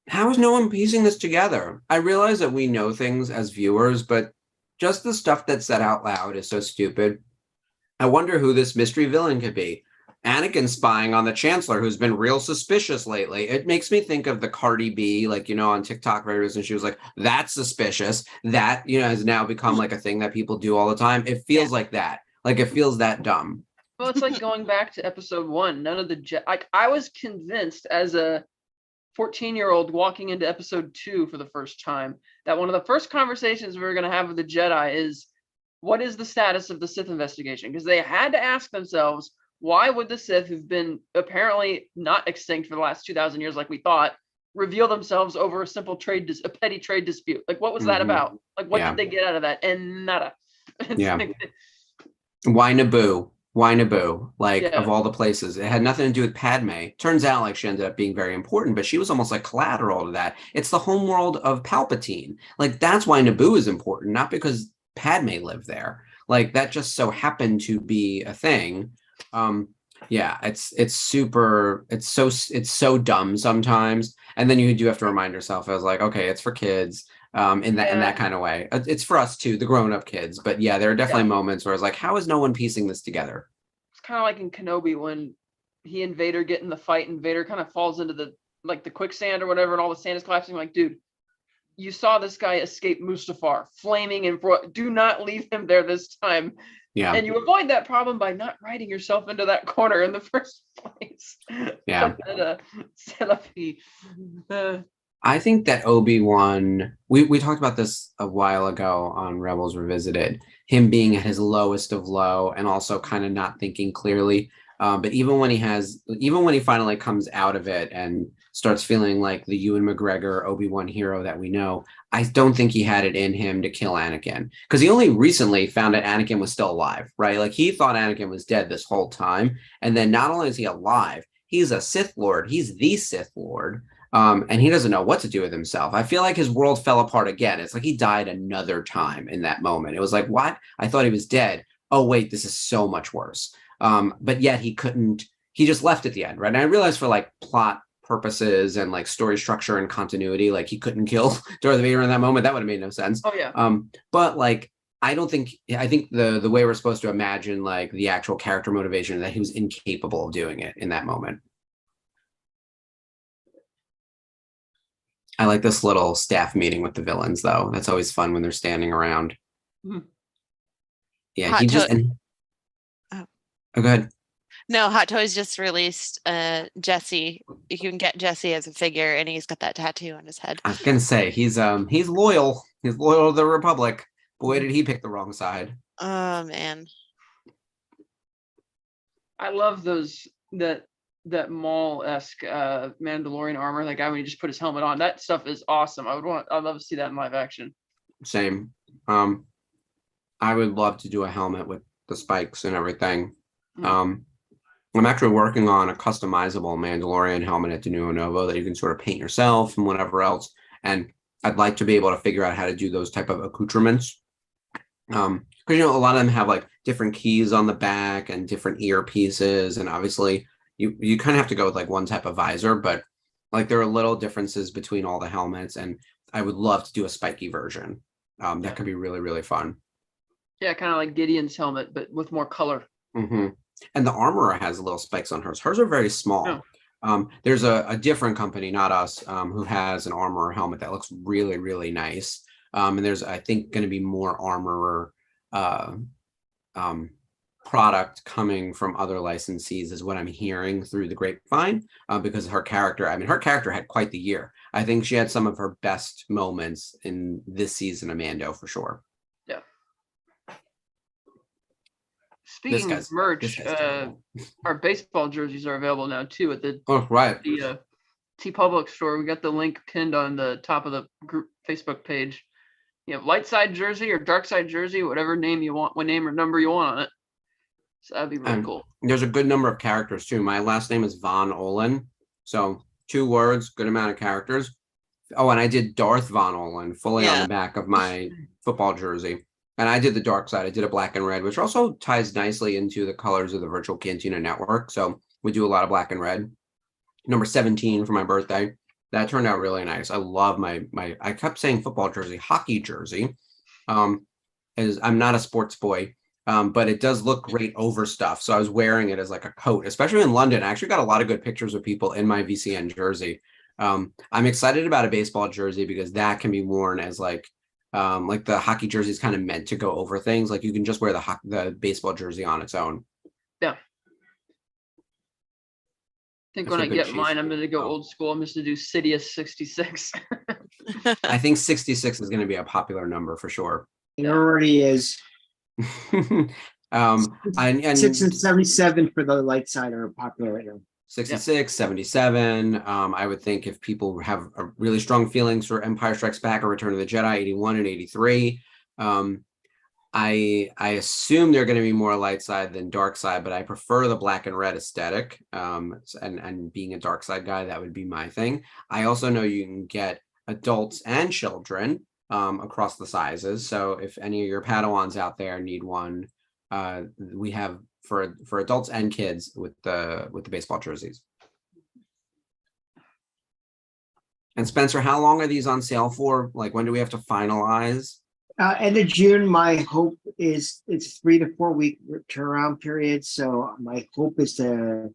[SPEAKER 2] how is no one piecing this together? I realize that we know things as viewers, but just the stuff that's said out loud is so stupid. I wonder who this mystery villain could be. Anakin spying on the Chancellor, who's been real suspicious lately. It makes me think of the Cardi B, like, on TikTok videos, and she was like, that's suspicious. That, has now become like a thing that people do all the time. It feels like that. Like, it feels that dumb.
[SPEAKER 4] Well, it's like going back to episode 1. None of the I was convinced as a 14-year-old walking into episode 2 for the first time that one of the first conversations we were going to have with the Jedi is, what is the status of the Sith investigation? Because they had to ask themselves, why would the Sith, who've been apparently not extinct for the last 2,000 years like we thought, reveal themselves over a simple a petty trade dispute? Like, what was that about? Like, what did they get out of that? And nada.
[SPEAKER 2] Yeah. Why Naboo? Why Naboo? Like,
[SPEAKER 4] Yeah.
[SPEAKER 2] of all the places, it had nothing to do with Padme. Turns out, like, she ended up being very important, but she was almost like collateral to that. It's the homeworld of Palpatine. Like, that's why Naboo is important, not because Padme lived there. Like, that just so happened to be a thing. Yeah, it's so dumb sometimes. And then you do have to remind yourself, I was like, okay, it's for kids. In that kind of way. It's for us too, the grown-up kids. But yeah, there are definitely moments where I was like, how is no one piecing this together?
[SPEAKER 4] It's kind of like in Kenobi when he and Vader get in the fight and Vader kind of falls into the quicksand or whatever, and all the sand is collapsing. Like, dude, you saw this guy escape Mustafar, flaming and do not leave him there this time.
[SPEAKER 2] Yeah.
[SPEAKER 4] And you avoid that problem by not writing yourself into that corner in the first place.
[SPEAKER 2] Yeah. I think that Obi-Wan, we talked about this a while ago on Rebels Revisited, him being at his lowest of low and also kind of not thinking clearly. But even when he finally comes out of it and starts feeling like the Ewan McGregor Obi-Wan hero that we know, I don't think he had it in him to kill Anakin, because he only recently found that Anakin was still alive, right? Like, he thought Anakin was dead this whole time. And then not only is he alive, he's a Sith Lord. He's the Sith Lord. And he doesn't know what to do with himself. I feel like his world fell apart again. It's like he died another time in that moment. It was like, what? I thought he was dead. Oh, wait, this is so much worse. But yet he just left at the end, right? And I realized for like plot purposes and like story structure and continuity, like he couldn't kill Darth Vader in that moment. That would have made no sense.
[SPEAKER 4] Oh, yeah.
[SPEAKER 2] But like, I think the way we're supposed to imagine like the actual character motivation is that he was incapable of doing it in that moment. I like this little staff meeting with the villains, though. That's always fun when they're standing around.
[SPEAKER 4] Mm-hmm.
[SPEAKER 2] Yeah,
[SPEAKER 3] Hot
[SPEAKER 2] oh, go ahead.
[SPEAKER 3] No, Hot Toys just released Jesse. You can get Jesse as a figure, and he's got that tattoo on his head.
[SPEAKER 2] I was gonna say he's loyal. He's loyal to the Republic. Boy, did he pick the wrong side.
[SPEAKER 3] Oh man.
[SPEAKER 4] I love that Maul-esque Mandalorian armor. That guy when he just put his helmet on. That stuff is awesome. I'd love to see that in live action.
[SPEAKER 2] Same. I would love to do a helmet with the spikes and everything. I'm actually working on a customizable Mandalorian helmet at De Novo that you can sort of paint yourself and whatever else. And I'd like to be able to figure out how to do those type of accoutrements. Because a lot of them have like different keys on the back and different earpieces, and obviously you kind of have to go with like one type of visor, but like there are little differences between all the helmets, and I would love to do a spiky version. That could be really, really fun. Yeah,
[SPEAKER 4] kind of like Gideon's helmet, but with more color.
[SPEAKER 2] Mm-hmm. And the armorer has little spikes on hers. Hers are very small. Oh. There's a different company, not us, who has an armorer helmet that looks really, really nice. And there's, I think, going to be more armorer product coming from other licensees, is what I'm hearing through the grapevine, because her character had quite the year. I think she had some of her best moments in this season of Mando for sure.
[SPEAKER 4] Yeah. Speaking of
[SPEAKER 2] this
[SPEAKER 4] merch,
[SPEAKER 2] guy's terrible.
[SPEAKER 4] our baseball jerseys are available now too at the
[SPEAKER 2] Oh, right.
[SPEAKER 4] T Public store. We got the link pinned on the top of the group Facebook page. You have light side jersey or dark side jersey, whatever name you want, what name or number you want on it. So that'd be really cool.
[SPEAKER 2] There's a good number of characters too. My last name is Von Olin, so 2 words, good amount of characters. Oh, and I did Darth Von Olin fully on the back of my football jersey. And I did the dark side. I did a black and red, which also ties nicely into the colors of the virtual Cantina network. So we do a lot of black and red. Number 17 for my birthday. That turned out really nice. I love my I kept saying football jersey, hockey jersey. As I'm not a sports boy, but it does look great over stuff. So I was wearing it as like a coat, especially in London. I actually got a lot of good pictures of people in my VCN jersey. I'm excited about a baseball jersey because that can be worn as like the hockey jersey is kind of meant to go over things. Like you can just wear the baseball jersey on its own.
[SPEAKER 4] Yeah. I think when I get mine, I'm going to go old school. I'm just going to do Sidious 66.
[SPEAKER 2] I think 66 is going to be a popular number for sure.
[SPEAKER 5] It already is.
[SPEAKER 2] And
[SPEAKER 5] 6 and 77 for the light side are popular right now.
[SPEAKER 2] 66, 77. I would think if people have a really strong feelings for Empire Strikes Back or Return of the Jedi, 81 and 83. I assume they're going to be more light side than dark side, but I prefer the black and red aesthetic. And being a dark side guy, that would be my thing. I also know you can get adults and children across the sizes. So if any of your Padawans out there need one, we have for adults and kids with the baseball jerseys. And Spencer, how long are these on sale for? Like, when do we have to finalize?
[SPEAKER 5] End of June, my hope is it's 3 to 4 week turnaround period. So my hope is to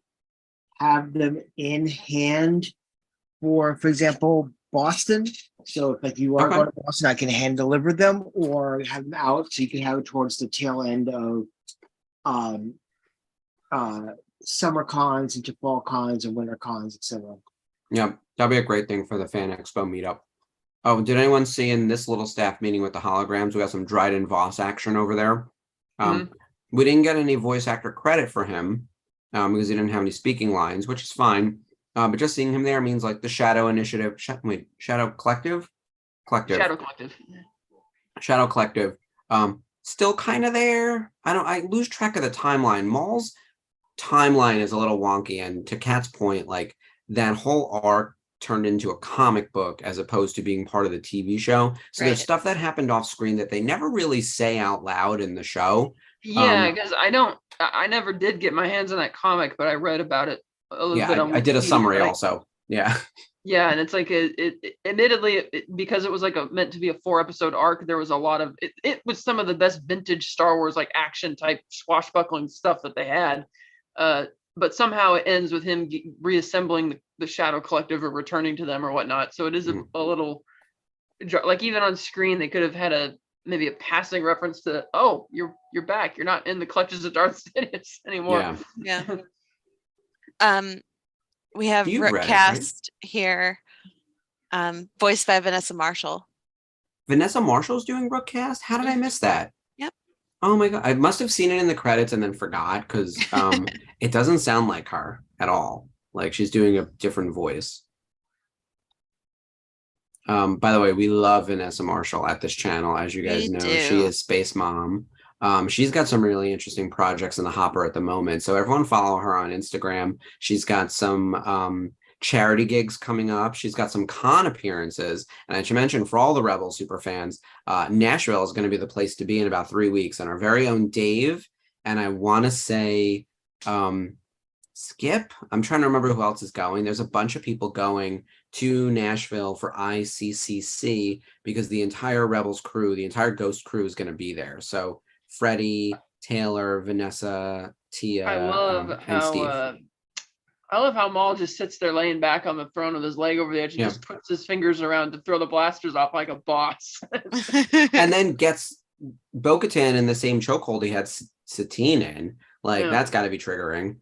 [SPEAKER 5] have them in hand for example, Boston. So if you are going to Boston, I can hand deliver them or have them out so you can have it towards the tail end of summer cons into fall cons and winter cons, etc.
[SPEAKER 2] Yeah, that'll be a great thing for the Fan Expo meetup. Oh, did anyone see in this little staff meeting with the holograms? We got some Dryden Voss action over there. We didn't get any voice actor credit for him because he didn't have any speaking lines, which is fine. But just seeing him there means like the Shadow Initiative, Shadow Collective. Shadow Collective. Still kind of there. I lose track of the timeline. Maul's timeline is a little wonky, and to Kat's point, like that whole arc turned into a comic book as opposed to being part of the TV show. So there's stuff that happened off screen that they never really say out loud in the show.
[SPEAKER 4] Yeah, because I never did get my hands on that comic, but I read about it a little bit.
[SPEAKER 2] I did a summary also. Yeah.
[SPEAKER 4] Yeah, and it's like admittedly, because it was like meant to be a 4-episode arc, there was a lot of it was some of the best vintage Star Wars like action type swashbuckling stuff that they had. But somehow it ends with him reassembling the Shadow Collective or returning to them or whatnot. So it is a little like even on screen they could have had maybe a passing reference to, oh, you're back, you're not in the clutches of Darth Sidious anymore.
[SPEAKER 3] Yeah. We have Rook cast here, voiced by Vanessa Marshall.
[SPEAKER 2] Vanessa Marshall's doing Rook cast? How did I miss that?
[SPEAKER 3] Yep.
[SPEAKER 2] Oh my God. I must have seen it in the credits and then forgot because it doesn't sound like her at all. Like she's doing a different voice. By the way, we love Vanessa Marshall at this channel. As you guys know, she is Space Mom. She's got some really interesting projects in the hopper at the moment. So everyone follow her on Instagram. She's got some charity gigs coming up. She's got some con appearances. And I should mention for all the Rebel super fans, Nashville is going to be the place to be in about 3 weeks. And our very own Dave, and I want to say Skip. I'm trying to remember who else is going. There's a bunch of people going to Nashville for ICCC because the entire Rebels crew, the entire Ghost crew is going to be there. So Freddie, Taylor, Vanessa, Tia, and Steve.
[SPEAKER 4] I love how Maul just sits there laying back on the throne with his leg over the edge and just puts his fingers around to throw the blasters off like a boss.
[SPEAKER 2] And then gets Bo-Katan in the same chokehold he had Satine in. Like, that's got to be triggering.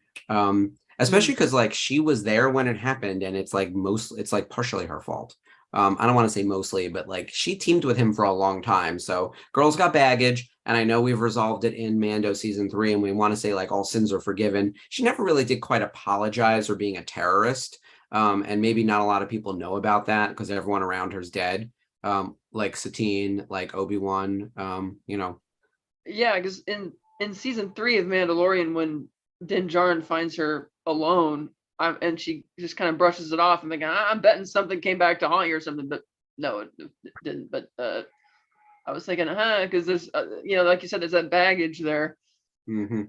[SPEAKER 2] Especially because, like, she was there when it happened, and it's, like, partially her fault. I don't want to say mostly, but like she teamed with him for a long time. So Girls Got Baggage, and I know we've resolved it in Mando season 3, and we want to say like all sins are forgiven. She never really did quite apologize for being a terrorist. And maybe not a lot of people know about that because everyone around her's dead. Like Satine, like Obi-Wan, you know.
[SPEAKER 4] Yeah, because in season 3 of Mandalorian, when Din Djarin finds her alone, and she just kind of brushes it off, and thinking, I'm betting something came back to haunt you or something, but no, it didn't. But I was thinking, because there's, like you said, there's that baggage there.
[SPEAKER 2] Mm-hmm.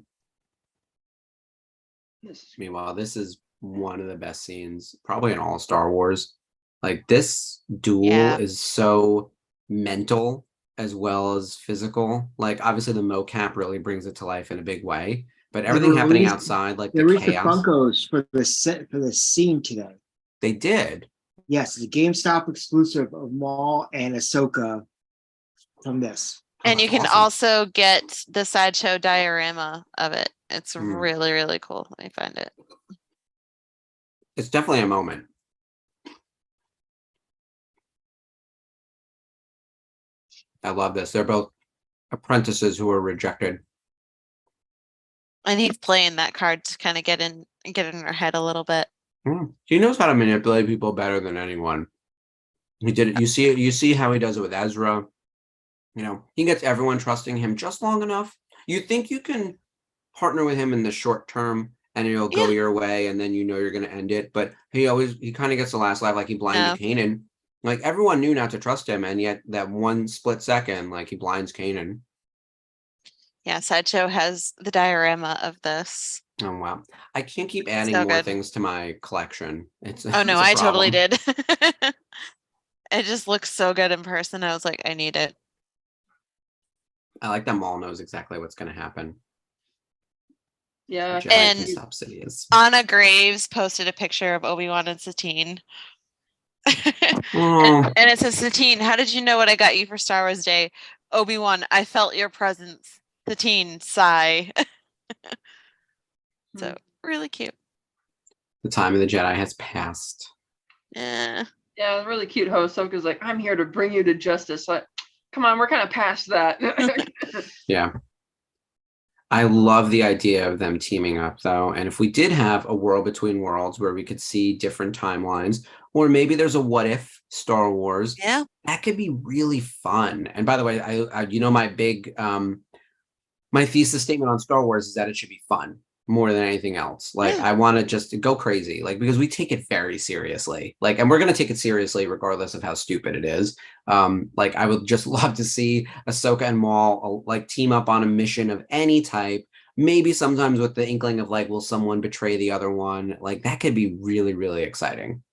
[SPEAKER 2] Meanwhile, this is one of the best scenes, probably in all Star Wars. Like this duel is so mental as well as physical. Like obviously the mocap really brings it to life in a big way, but everything happening outside, like
[SPEAKER 5] they
[SPEAKER 2] the
[SPEAKER 5] released the
[SPEAKER 2] chaos.
[SPEAKER 5] Funkos for the scene today.
[SPEAKER 2] They did.
[SPEAKER 5] Yes, the GameStop exclusive of Maul and Ahsoka from this.
[SPEAKER 3] And you can
[SPEAKER 2] awesome.
[SPEAKER 3] also get the sideshow diorama of it. It's really, really cool. Let me find it.
[SPEAKER 2] It's definitely a moment. I love this. They're both apprentices who were rejected.
[SPEAKER 3] And he's playing that card to kind of get in her head a little bit.
[SPEAKER 2] He knows how to manipulate people better than anyone. He did it. You see how he does it with Ezra. You know, he gets everyone trusting him just long enough. You think you can partner with him in the short term and it'll go your way and then you know you're going to end it. But he kind of gets the last laugh, like he blinded Kanan. Like everyone knew not to trust him, and yet that one split second, like he blinds Kanan.
[SPEAKER 3] Yeah, Sideshow has the diorama of this.
[SPEAKER 2] Oh wow! I can't keep adding more things to my collection.
[SPEAKER 3] Oh no, I totally did. It just looks so good in person. I was like, I need it.
[SPEAKER 2] I like that Maul knows exactly what's going to happen.
[SPEAKER 4] Yeah,
[SPEAKER 3] and Anna Graves posted a picture of Obi-Wan and Satine. And it says, Satine, how did you know what I got you for Star Wars Day? Obi-Wan, I felt your presence. Satine, sigh. So really cute.
[SPEAKER 2] The time of the Jedi has passed.
[SPEAKER 3] Yeah,
[SPEAKER 4] really cute. How Ahsoka's like, I'm here to bring you to justice. Like, come on, we're kind of past that.
[SPEAKER 2] Yeah. I love the idea of them teaming up, though. And if we did have a world between worlds where we could see different timelines, or maybe there's a what if Star Wars, that could be really fun. And by the way, I my big my thesis statement on Star Wars is that it should be fun more than anything else. Like I want to just go crazy, like because we take it very seriously, like, and we're going to take it seriously regardless of how stupid it is. Like I would just love to see Ahsoka and Maul like team up on a mission of any type, maybe sometimes with the inkling of like, will someone betray the other one? Like that could be really, really exciting.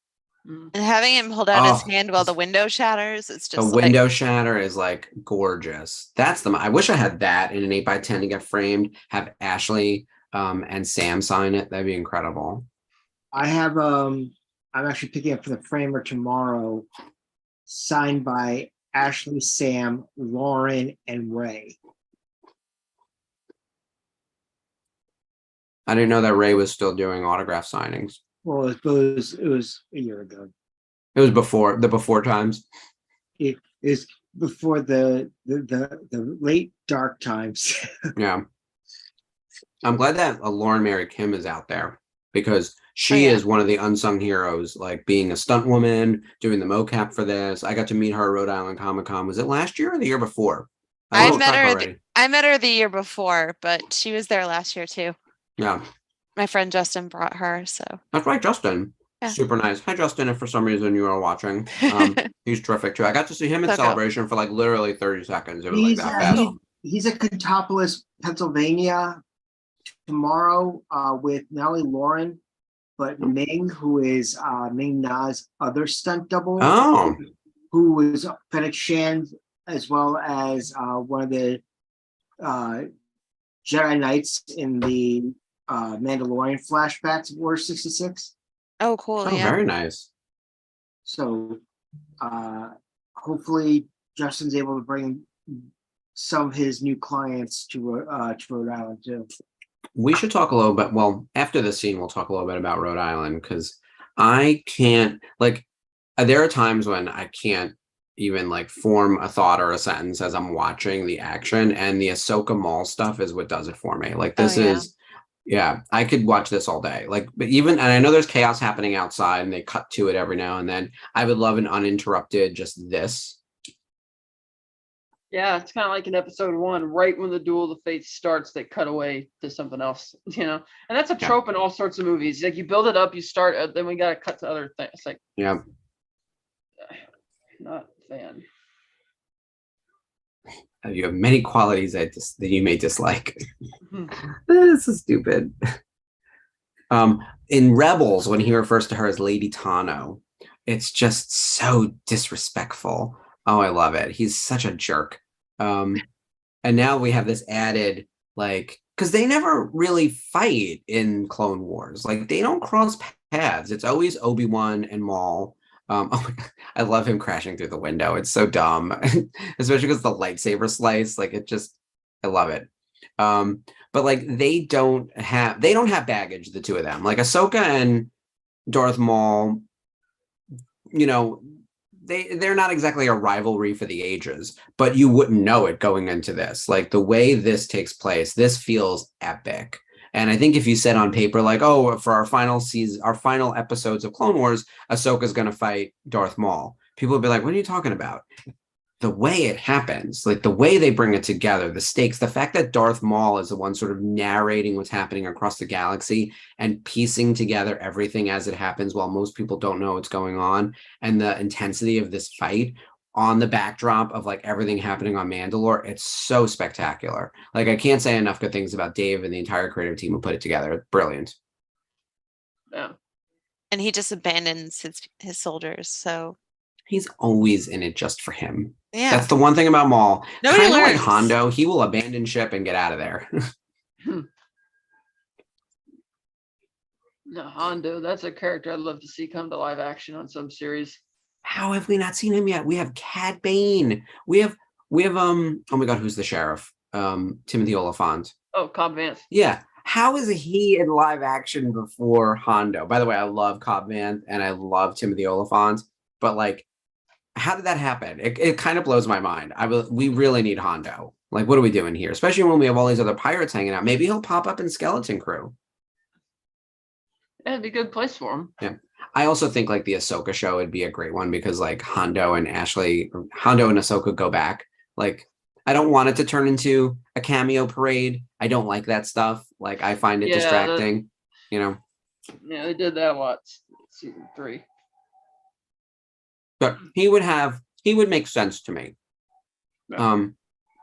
[SPEAKER 3] And having him hold out his hand while the window shatters, it's just
[SPEAKER 2] the window shatter is like gorgeous. That's I wish I had that in an 8x10 to get framed, have Ashley and Sam sign it. That'd be incredible.
[SPEAKER 5] I have I'm actually picking up for the framer tomorrow, signed by Ashley, Sam, Lauren, and Ray.
[SPEAKER 2] I didn't know that Ray was still doing autograph signings.
[SPEAKER 5] Well, it was a year ago.
[SPEAKER 2] It was before times.
[SPEAKER 5] It is before the late dark times.
[SPEAKER 2] Yeah. I'm glad that Lauren Mary Kim is out there because she is one of the unsung heroes, like being a stunt woman, doing the mocap for this. I got to meet her at Rhode Island Comic-Con. Was it last year or the year before?
[SPEAKER 3] I met her the year before, but she was there last year too.
[SPEAKER 2] Yeah.
[SPEAKER 3] My friend Justin brought her, so.
[SPEAKER 2] That's right, Justin. Yeah. Super nice. Hi, Justin, if for some reason you are watching. He's terrific too. I got to see him in Celebration for like literally 30 seconds. It was like that fast.
[SPEAKER 5] He's at Contopolis, Pennsylvania tomorrow with not only Lauren, but Ming, who is Ming Na's other stunt double.
[SPEAKER 2] Oh.
[SPEAKER 5] Who was Fennec Shand, as well as one of the Jedi Knights in the Mandalorian flashbacks of Order 66.
[SPEAKER 3] Oh, cool.
[SPEAKER 2] Oh, very nice.
[SPEAKER 5] So hopefully Justin's able to bring some of his new clients to Rhode Island too.
[SPEAKER 2] We should talk a little bit. Well, after the scene, we'll talk a little bit about Rhode Island because I can't, like, there are times when I can't even like form a thought or a sentence as I'm watching the action, and the Ahsoka Maul stuff is what does it for me. Like this is, yeah, I could watch this all day. Like, but even, and I know there's chaos happening outside and they cut to it every now and then. I would love an uninterrupted, just this.
[SPEAKER 4] Yeah, it's kind of like in episode 1, right when the Duel of the Fates starts, they cut away to something else, and that's a trope in all sorts of movies. Like you build it up, you start, then we got to cut to other things. Like,
[SPEAKER 2] yeah,
[SPEAKER 4] not a fan.
[SPEAKER 2] You have many qualities that you may dislike. This is stupid. In Rebels, when he refers to her as Lady Tano, it's just so disrespectful. Oh, I love it. He's such a jerk. And now we have this added, like, because they never really fight in Clone Wars. Like, they don't cross paths. It's always Obi-Wan and Maul. Oh my God, I love him crashing through the window. It's so dumb, especially because the lightsaber slice. Like, I love it. But like they don't have baggage, the two of them. Like Ahsoka and Darth Maul, they're not exactly a rivalry for the ages, but you wouldn't know it going into this. Like the way this takes place, this feels epic. And I think if you said on paper, like, oh, for our final season, our final episodes of Clone Wars, Ahsoka's going to fight Darth Maul, people would be like, what are you talking about? The way it happens, like the way they bring it together, the stakes, the fact that Darth Maul is the one sort of narrating what's happening across the galaxy and piecing together everything as it happens while most people don't know what's going on, and the intensity of this fight on the backdrop of like everything happening on Mandalore, it's so spectacular. Like I can't say enough good things about Dave and the entire creative team who put it together. It's brilliant.
[SPEAKER 4] Yeah.
[SPEAKER 3] And he just abandons his soldiers, so
[SPEAKER 2] he's always in it just for him.
[SPEAKER 3] Yeah.
[SPEAKER 2] That's the one thing about Maul.
[SPEAKER 3] Nobody
[SPEAKER 2] Kind of like
[SPEAKER 3] learns.
[SPEAKER 2] Hondo, he will abandon ship and get out of there.
[SPEAKER 4] No, Hondo, that's a character I'd love to see come to live action on some series.
[SPEAKER 2] How have we not seen him yet? We have Cad Bane. We have oh my God, who's the sheriff? Timothy Oliphant.
[SPEAKER 4] Oh, Cobb Vanth.
[SPEAKER 2] Yeah. How is he in live action before Hondo? By the way, I love Cobb Vanth and I love Timothy Oliphant, but like, how did that happen? It kind of blows my mind. We really need Hondo. Like, what are we doing here? Especially when we have all these other pirates hanging out. Maybe he'll pop up in Skeleton Crew.
[SPEAKER 4] Yeah, it'd be a good place for him.
[SPEAKER 2] Yeah. I also think like the Ahsoka show would be a great one because like Hondo and Ahsoka go back. Like, I don't want it to turn into a cameo parade. I don't like that stuff. Like, I find it distracting,
[SPEAKER 4] Yeah, they did that a lot. Season 3.
[SPEAKER 2] But he would make sense to me.
[SPEAKER 4] Yeah.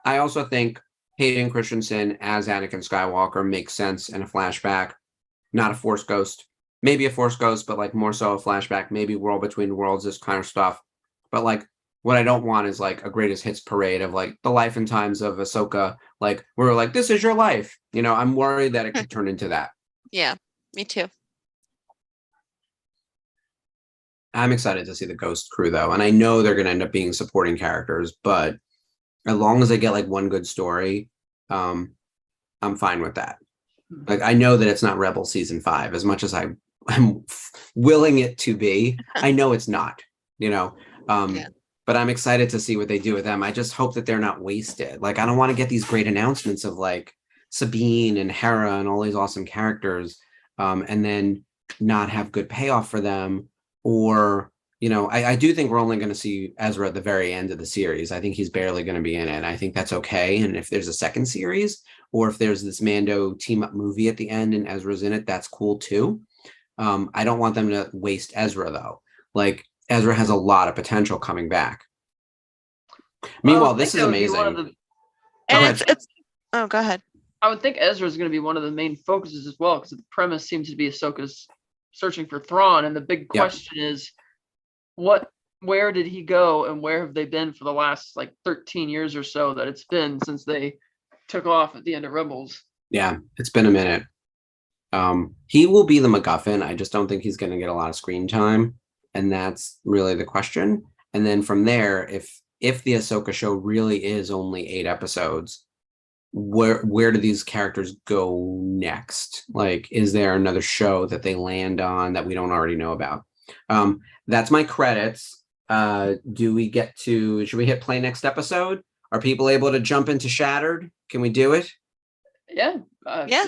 [SPEAKER 2] I also think Hayden Christensen as Anakin Skywalker makes sense in a flashback, not a Force ghost. Maybe a Force ghost, but like more so a flashback, maybe World Between Worlds, this kind of stuff. But like, what I don't want is like a greatest hits parade of like the life and times of Ahsoka. Like, we're like, this is your life. I'm worried that it could turn into that.
[SPEAKER 3] Yeah, me too.
[SPEAKER 2] I'm excited to see the Ghost crew though. And I know they're going to end up being supporting characters, but as long as I get like one good story, I'm fine with that. Like, I know that it's not Rebel season 5 as much as I'm willing it to be. I know it's not, but I'm excited to see what they do with them. I just hope that they're not wasted. Like, I don't want to get these great announcements of like Sabine and Hera and all these awesome characters, and then not have good payoff for them. Or, I do think we're only going to see Ezra at the very end of the series. I think he's barely going to be in it. I think that's okay. And if there's a second series, or if there's this Mando team up movie at the end and Ezra's in it, that's cool too. I don't want them to waste Ezra though. Like, Ezra has a lot of potential coming back. Meanwhile, this is amazing.
[SPEAKER 3] Oh, go ahead.
[SPEAKER 4] I would think Ezra is going to be one of the main focuses as well, because the premise seems to be Ahsoka's searching for Thrawn, and the big question is, where did he go, and where have they been for the last like 13 years or so that it's been since they took off at the end of Rebels?
[SPEAKER 2] Yeah, it's been a minute. He will be the MacGuffin. I just don't think he's going to get a lot of screen time, and that's really the question. And then from there, if the Ahsoka show really is only 8 episodes, where do these characters go next? Like, is there another show that they land on that we don't already know about? That's my credits. Should we hit play next episode? Are people able to jump into Shattered? Can we do it?
[SPEAKER 4] Yeah.
[SPEAKER 3] Yeah.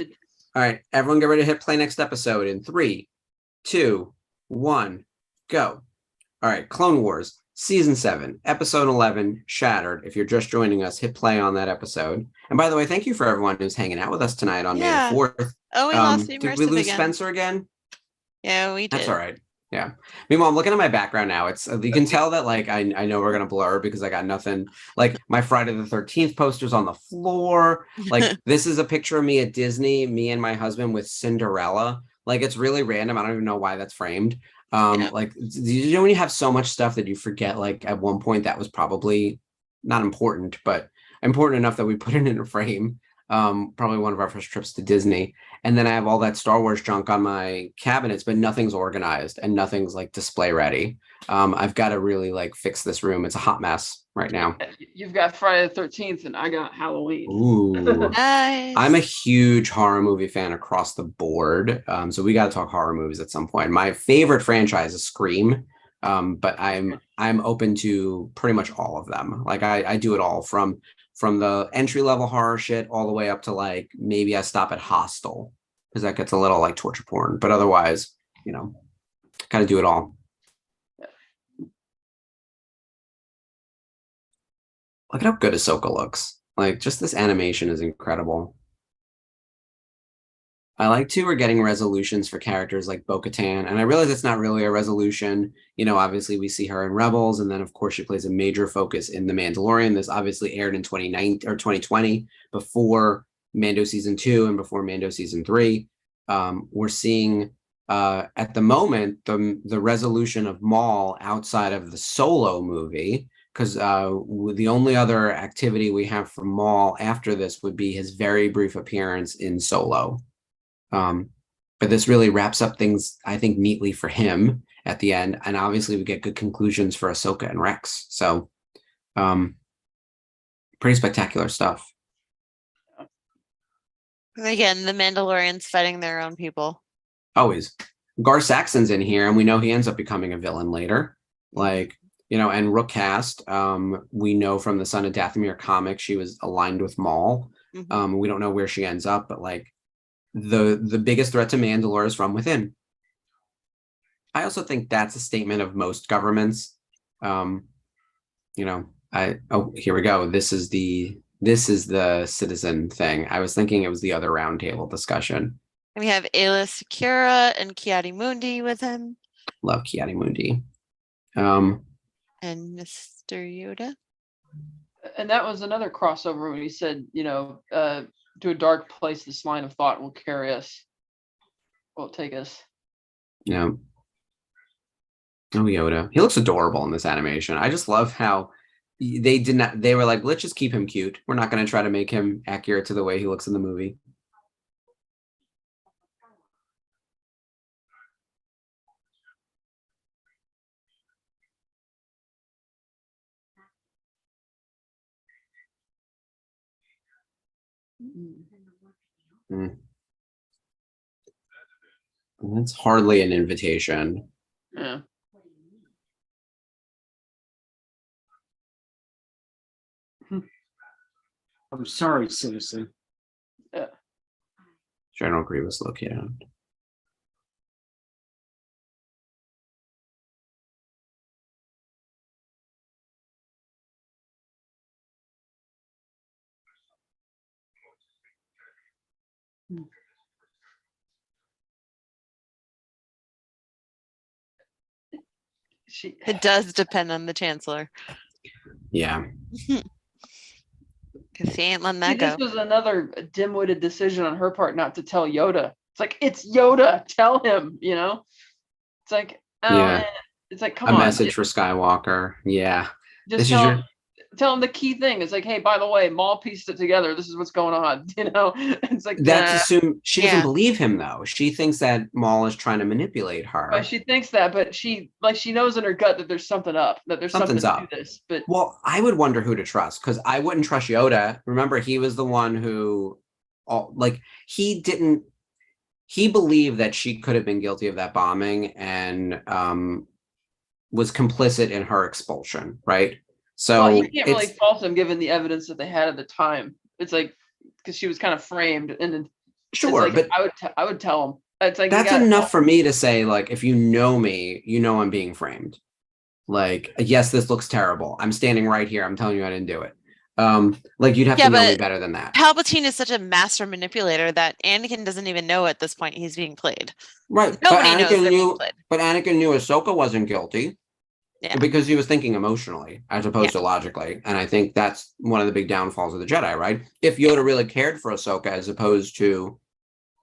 [SPEAKER 2] All right, everyone get ready to hit play next episode in 3, 2, 1, go. All right, Clone Wars, Season 7, Episode 11, Shattered. If you're just joining us, hit play on that episode. And by the way, thank you for everyone who's hanging out with us tonight on May the 4th.
[SPEAKER 3] Oh, we lost
[SPEAKER 2] Did we lose Spencer again?
[SPEAKER 3] Yeah, we did.
[SPEAKER 2] That's all right. Yeah. Meanwhile, I'm looking at my background now. It's you can tell that like I know we're gonna blur because I got nothing. Like my Friday the 13th poster's on the floor. Like this is a picture of me at Disney, me and my husband with Cinderella. Like it's really random. I don't even know why that's framed. Like you know when you have so much stuff that you forget. Like at one point that was probably not important, but important enough that we put it in a frame. Probably one of our first trips to Disney. And then I have all that Star Wars junk on my cabinets, but nothing's organized and nothing's like display ready. I've got to really like fix this room. It's a hot mess right now.
[SPEAKER 4] You've got Friday the 13th and I got Halloween.
[SPEAKER 2] Ooh.
[SPEAKER 3] Nice.
[SPEAKER 2] I'm a huge horror movie fan across the board. So we got to talk horror movies at some point. My favorite franchise is Scream. But I'm open to pretty much all of them. Like I do it all from the entry-level horror shit all the way up to like maybe I stop at Hostel because that gets a little like torture porn. But otherwise, you know, kind of do it all. Look at how good Ahsoka looks. Like just this animation is incredible. I like too, we're getting resolutions for characters like Bo-Katan, and I realize it's not really a resolution. You know, obviously we see her in Rebels, and then of course she plays a major focus in The Mandalorian. This obviously aired in 2020 before Mando season 2 and before Mando season 3. We're seeing at the moment the resolution of Maul outside of the Solo movie, because the only other activity we have from Maul after this would be his very brief appearance in Solo. But this really wraps up things, I think, neatly for him at the end. And obviously we get good conclusions for Ahsoka and Rex. So pretty spectacular stuff.
[SPEAKER 3] And again, the Mandalorians fighting their own people.
[SPEAKER 2] Always. Gar Saxon's in here, and we know he ends up becoming a villain later. Like, you know, and Rook Cast, we know from the Son of Dathomir comic, she was aligned with Maul.
[SPEAKER 3] Mhm.
[SPEAKER 2] We don't know where she ends up, but like, the biggest threat to Mandalore is from within. I also think that's a statement of most governments. You know, here we go. This is the citizen thing. I was thinking it was the other roundtable discussion.
[SPEAKER 3] And we have Ayla Secura and Ki-Adi-Mundi with him.
[SPEAKER 2] Love Ki-Adi-Mundi.
[SPEAKER 3] And Mr. Yoda.
[SPEAKER 4] And that was another crossover when he said, you know, to a dark place, this line of thought will carry us. Will take us.
[SPEAKER 2] Yeah. Oh, Yoda. He looks adorable in this animation. I just love how they were like, let's just keep him cute. We're not going to try to make him accurate to the way he looks in the movie. Mm. That's hardly an invitation.
[SPEAKER 4] Yeah.
[SPEAKER 5] I'm sorry, citizen.
[SPEAKER 4] Yeah.
[SPEAKER 2] General Grievous located.
[SPEAKER 3] It does depend on the Chancellor.
[SPEAKER 2] Yeah.
[SPEAKER 3] Because he ain't letting that
[SPEAKER 4] See, this
[SPEAKER 3] go.
[SPEAKER 4] was another dim-witted decision on her part not to tell Yoda. It's like, it's Yoda. Tell him, you know? It's like, oh,
[SPEAKER 2] Yeah.
[SPEAKER 4] It's like, come
[SPEAKER 2] a
[SPEAKER 4] on.
[SPEAKER 2] message for Skywalker. Yeah.
[SPEAKER 4] Just tell him the key thing. It's like, hey, by the way, Maul pieced it together. This is what's going on. You know, it's like
[SPEAKER 2] that's assumed. She doesn't
[SPEAKER 3] Yeah.
[SPEAKER 2] believe him though. She thinks that Maul is trying to manipulate her.
[SPEAKER 4] But she thinks that, but she knows in her gut that there's something up, that there's
[SPEAKER 2] Something's
[SPEAKER 4] something
[SPEAKER 2] up.
[SPEAKER 4] to this. But
[SPEAKER 2] Well, I would wonder who to trust because I wouldn't trust Yoda. Remember, he was the one who, he didn't. he believed that she could have been guilty of that bombing and was complicit in her expulsion, right? So
[SPEAKER 4] Well, you can't really
[SPEAKER 2] it's
[SPEAKER 4] fault him given the evidence that they had at the time. It's like because she was kind of framed, and then it's
[SPEAKER 2] sure,
[SPEAKER 4] like
[SPEAKER 2] but
[SPEAKER 4] I would tell him. It's like you
[SPEAKER 2] that's
[SPEAKER 4] gotta
[SPEAKER 2] enough
[SPEAKER 4] tell
[SPEAKER 2] for me to say, like, if you know me, you know I'm being framed. Like, yes, this looks terrible. I'm standing right here. I'm telling you I didn't do it. Like you'd have
[SPEAKER 3] Yeah,
[SPEAKER 2] to know me
[SPEAKER 3] but
[SPEAKER 2] better than that.
[SPEAKER 3] Palpatine is such a master manipulator that Anakin doesn't even know at this point he's being played.
[SPEAKER 2] Right.
[SPEAKER 3] Nobody knows they're being played.
[SPEAKER 2] But Anakin knew Ahsoka wasn't guilty
[SPEAKER 3] Yeah.
[SPEAKER 2] because he was thinking emotionally as opposed to logically. And I think that's one of the big downfalls of the Jedi, right? If Yoda really cared for Ahsoka as opposed to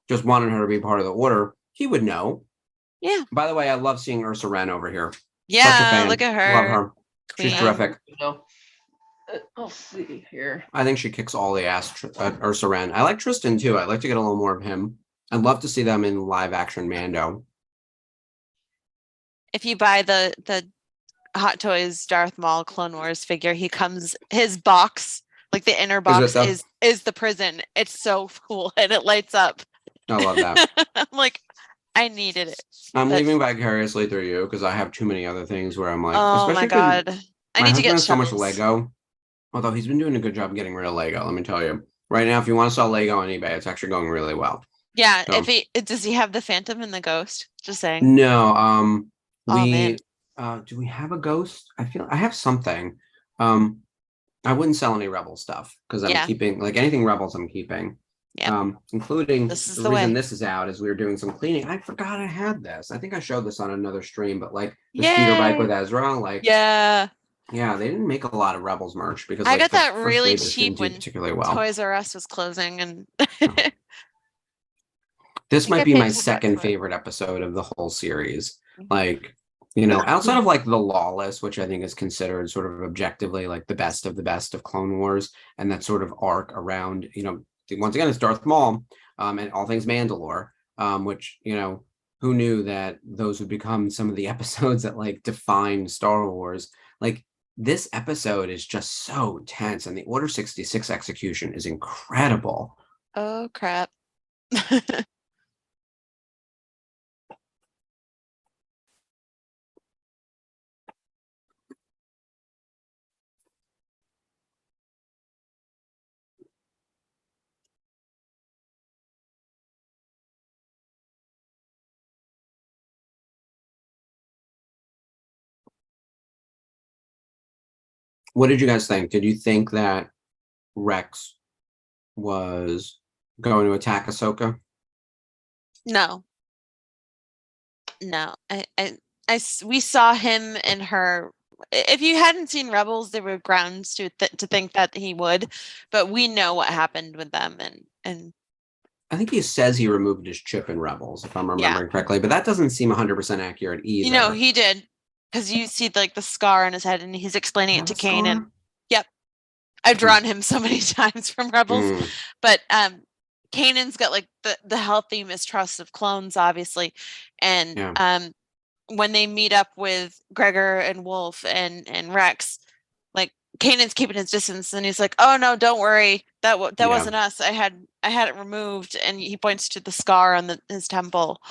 [SPEAKER 2] just wanted her to be part of the order, he would know.
[SPEAKER 3] Yeah.
[SPEAKER 2] By the way, I love seeing Ursa Wren over here. Such a
[SPEAKER 3] Yeah,
[SPEAKER 2] fan.
[SPEAKER 3] look at her.
[SPEAKER 2] Love her.
[SPEAKER 3] Queen.
[SPEAKER 2] She's terrific.
[SPEAKER 4] You know, I'll see here.
[SPEAKER 2] I think she kicks all the ass, Ursa Wren. I like Tristan too. I'd like to get a little more of him. I'd love to see them in live action Mando.
[SPEAKER 3] If you buy the Hot Toys Darth Maul Clone Wars figure, his box, like the inner box is the prison. It's so cool and it lights up.
[SPEAKER 2] I love that.
[SPEAKER 3] I'm like, I needed it.
[SPEAKER 2] I'm leaving vicariously through you because I have too many other things where I'm like,
[SPEAKER 3] oh my god, I need to get
[SPEAKER 2] so much Lego. Although he's been doing a good job getting rid of Lego, let me tell you. Right now, if you want to sell Lego on eBay, it's actually going really well.
[SPEAKER 3] Yeah, so, does he have the Phantom and the Ghost? Just saying.
[SPEAKER 2] No,
[SPEAKER 3] man.
[SPEAKER 2] Do we have a Ghost? I feel I have something. I wouldn't sell any Rebel stuff because I'm keeping like anything Rebels. I'm keeping.
[SPEAKER 3] Yeah.
[SPEAKER 2] Including the reason this is out is we were doing some cleaning. I forgot I had this. I think I showed this on another stream, but like the speeder bike with Ezra, like
[SPEAKER 3] yeah,
[SPEAKER 2] they didn't make a lot of Rebels merch because
[SPEAKER 3] I got that really cheap when
[SPEAKER 2] particularly well.
[SPEAKER 3] Toys R Us was closing, and
[SPEAKER 2] this might be my second favorite episode of the whole series. Like, you know, outside of like The Lawless, which I think is considered sort of objectively like the best of Clone Wars, and that sort of arc around, you know, once again, it's Darth Maul, and all things Mandalore, which, you know, who knew that those would become some of the episodes that like define Star Wars. Like this episode is just so tense, and the Order 66 execution is incredible.
[SPEAKER 3] Oh crap.
[SPEAKER 2] What did you guys think? Did you think that Rex was going to attack Ahsoka?
[SPEAKER 3] No. We saw him and her. If you hadn't seen Rebels, there were grounds to think that he would, but we know what happened with them, and
[SPEAKER 2] I think he says he removed his chip in Rebels, if I'm remembering correctly, but that doesn't seem 100% accurate either.
[SPEAKER 3] You know, he did, because you see like the scar on his head, and he's explaining it to Kanan. Yep, I've drawn him so many times from Rebels, but Kanan's got like the healthy mistrust of clones, obviously, and when they meet up with Gregor and Wolf and Rex, like Kanan's keeping his distance, and he's like, "Oh no, don't worry, that wasn't us. I had it removed," and he points to the scar on his temple.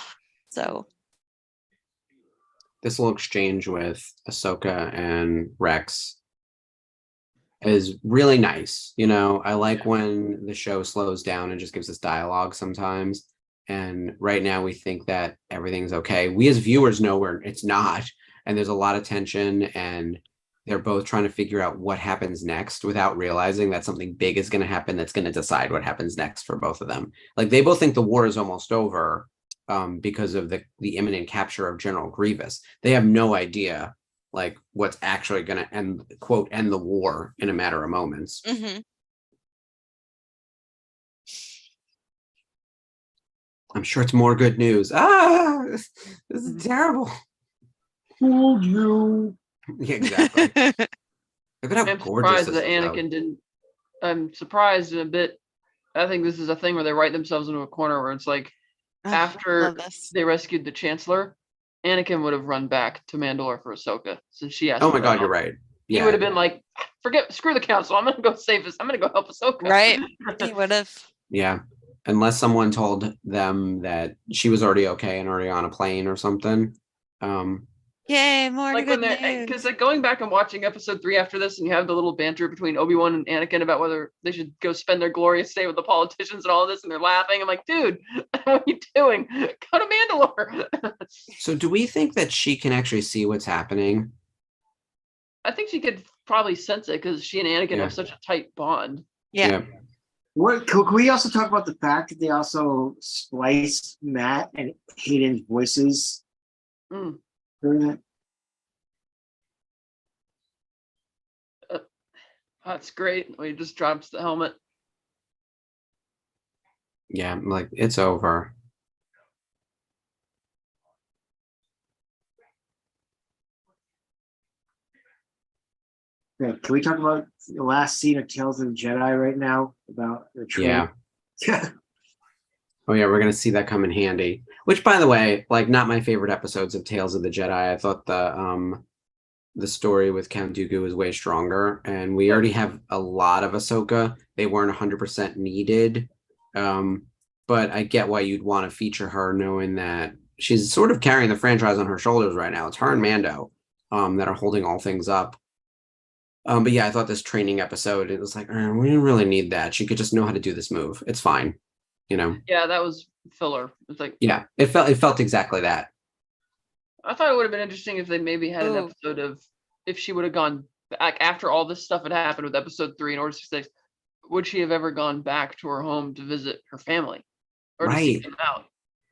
[SPEAKER 3] So
[SPEAKER 2] this little exchange with Ahsoka and Rex is really nice. You know, I like when the show slows down and just gives us dialogue sometimes. And right now we think that everything's okay. We as viewers know where it's not. And there's a lot of tension, and they're both trying to figure out what happens next without realizing that something big is going to happen that's going to decide what happens next for both of them. Like they both think the war is almost over because of the imminent capture of General Grievous. They have no idea like what's actually going to end the war in a matter of moments.
[SPEAKER 3] Mm-hmm.
[SPEAKER 2] I'm sure it's more good news. This is terrible.
[SPEAKER 5] Fooled you.
[SPEAKER 2] Yeah, exactly. Look at how gorgeous
[SPEAKER 4] surprised that Anakin didn't. I'm surprised a bit. I think this is a thing where they write themselves into a corner where it's like after they rescued the Chancellor, Anakin would have run back to Mandalore for Ahsoka since she asked.
[SPEAKER 2] Oh my God, you're right.
[SPEAKER 4] Yeah. He would have been like, screw the council. I'm gonna go save this. I'm gonna go help Ahsoka.
[SPEAKER 3] Right. He would have.
[SPEAKER 2] Yeah. unless someone told them that she was already okay and already on a plane or something.
[SPEAKER 3] Yay, more
[SPEAKER 4] Like
[SPEAKER 3] good
[SPEAKER 4] when they're, because
[SPEAKER 3] news.
[SPEAKER 4] like going back and watching episode 3 after this, and you have the little banter between Obi-Wan and Anakin about whether they should go spend their glorious day with the politicians and all this, and they're laughing. I'm like, dude, what are you doing? Go to Mandalore.
[SPEAKER 2] So do we think that she can actually see what's happening?
[SPEAKER 4] I think she could probably sense it because she and Anakin
[SPEAKER 2] Yeah.
[SPEAKER 4] have such a tight bond.
[SPEAKER 3] Yeah.
[SPEAKER 5] What can we also talk about the fact that they also spliced Matt and Hayden's voices
[SPEAKER 4] Mm.
[SPEAKER 5] during that?
[SPEAKER 4] That's great. When he just drops the helmet.
[SPEAKER 2] Yeah, like it's over.
[SPEAKER 5] Okay, can we talk about the last scene of Tales of the Jedi right now about the train?
[SPEAKER 2] Yeah. Oh yeah, we're gonna see that come in handy. Which, by the way, like not my favorite episodes of Tales of the Jedi. I thought the story with Count Dooku was way stronger, and we already have a lot of Ahsoka. They weren't 100% needed, but I get why you'd want to feature her, knowing that she's sort of carrying the franchise on her shoulders right now. It's her and Mando that are holding all things up. But yeah, I thought this training episode, it was like, we didn't really need that. She could just know how to do this move. It's fine, you know.
[SPEAKER 4] Yeah, that was filler. It's like,
[SPEAKER 2] Yeah, it felt exactly that.
[SPEAKER 4] I thought it would have been interesting if they maybe had an
[SPEAKER 3] Ooh.
[SPEAKER 4] episode of if she would have gone back after all this stuff had happened with episode 3 in Order 66. Would she have ever gone back to her home to visit her family or to seek
[SPEAKER 2] Right.
[SPEAKER 4] them out?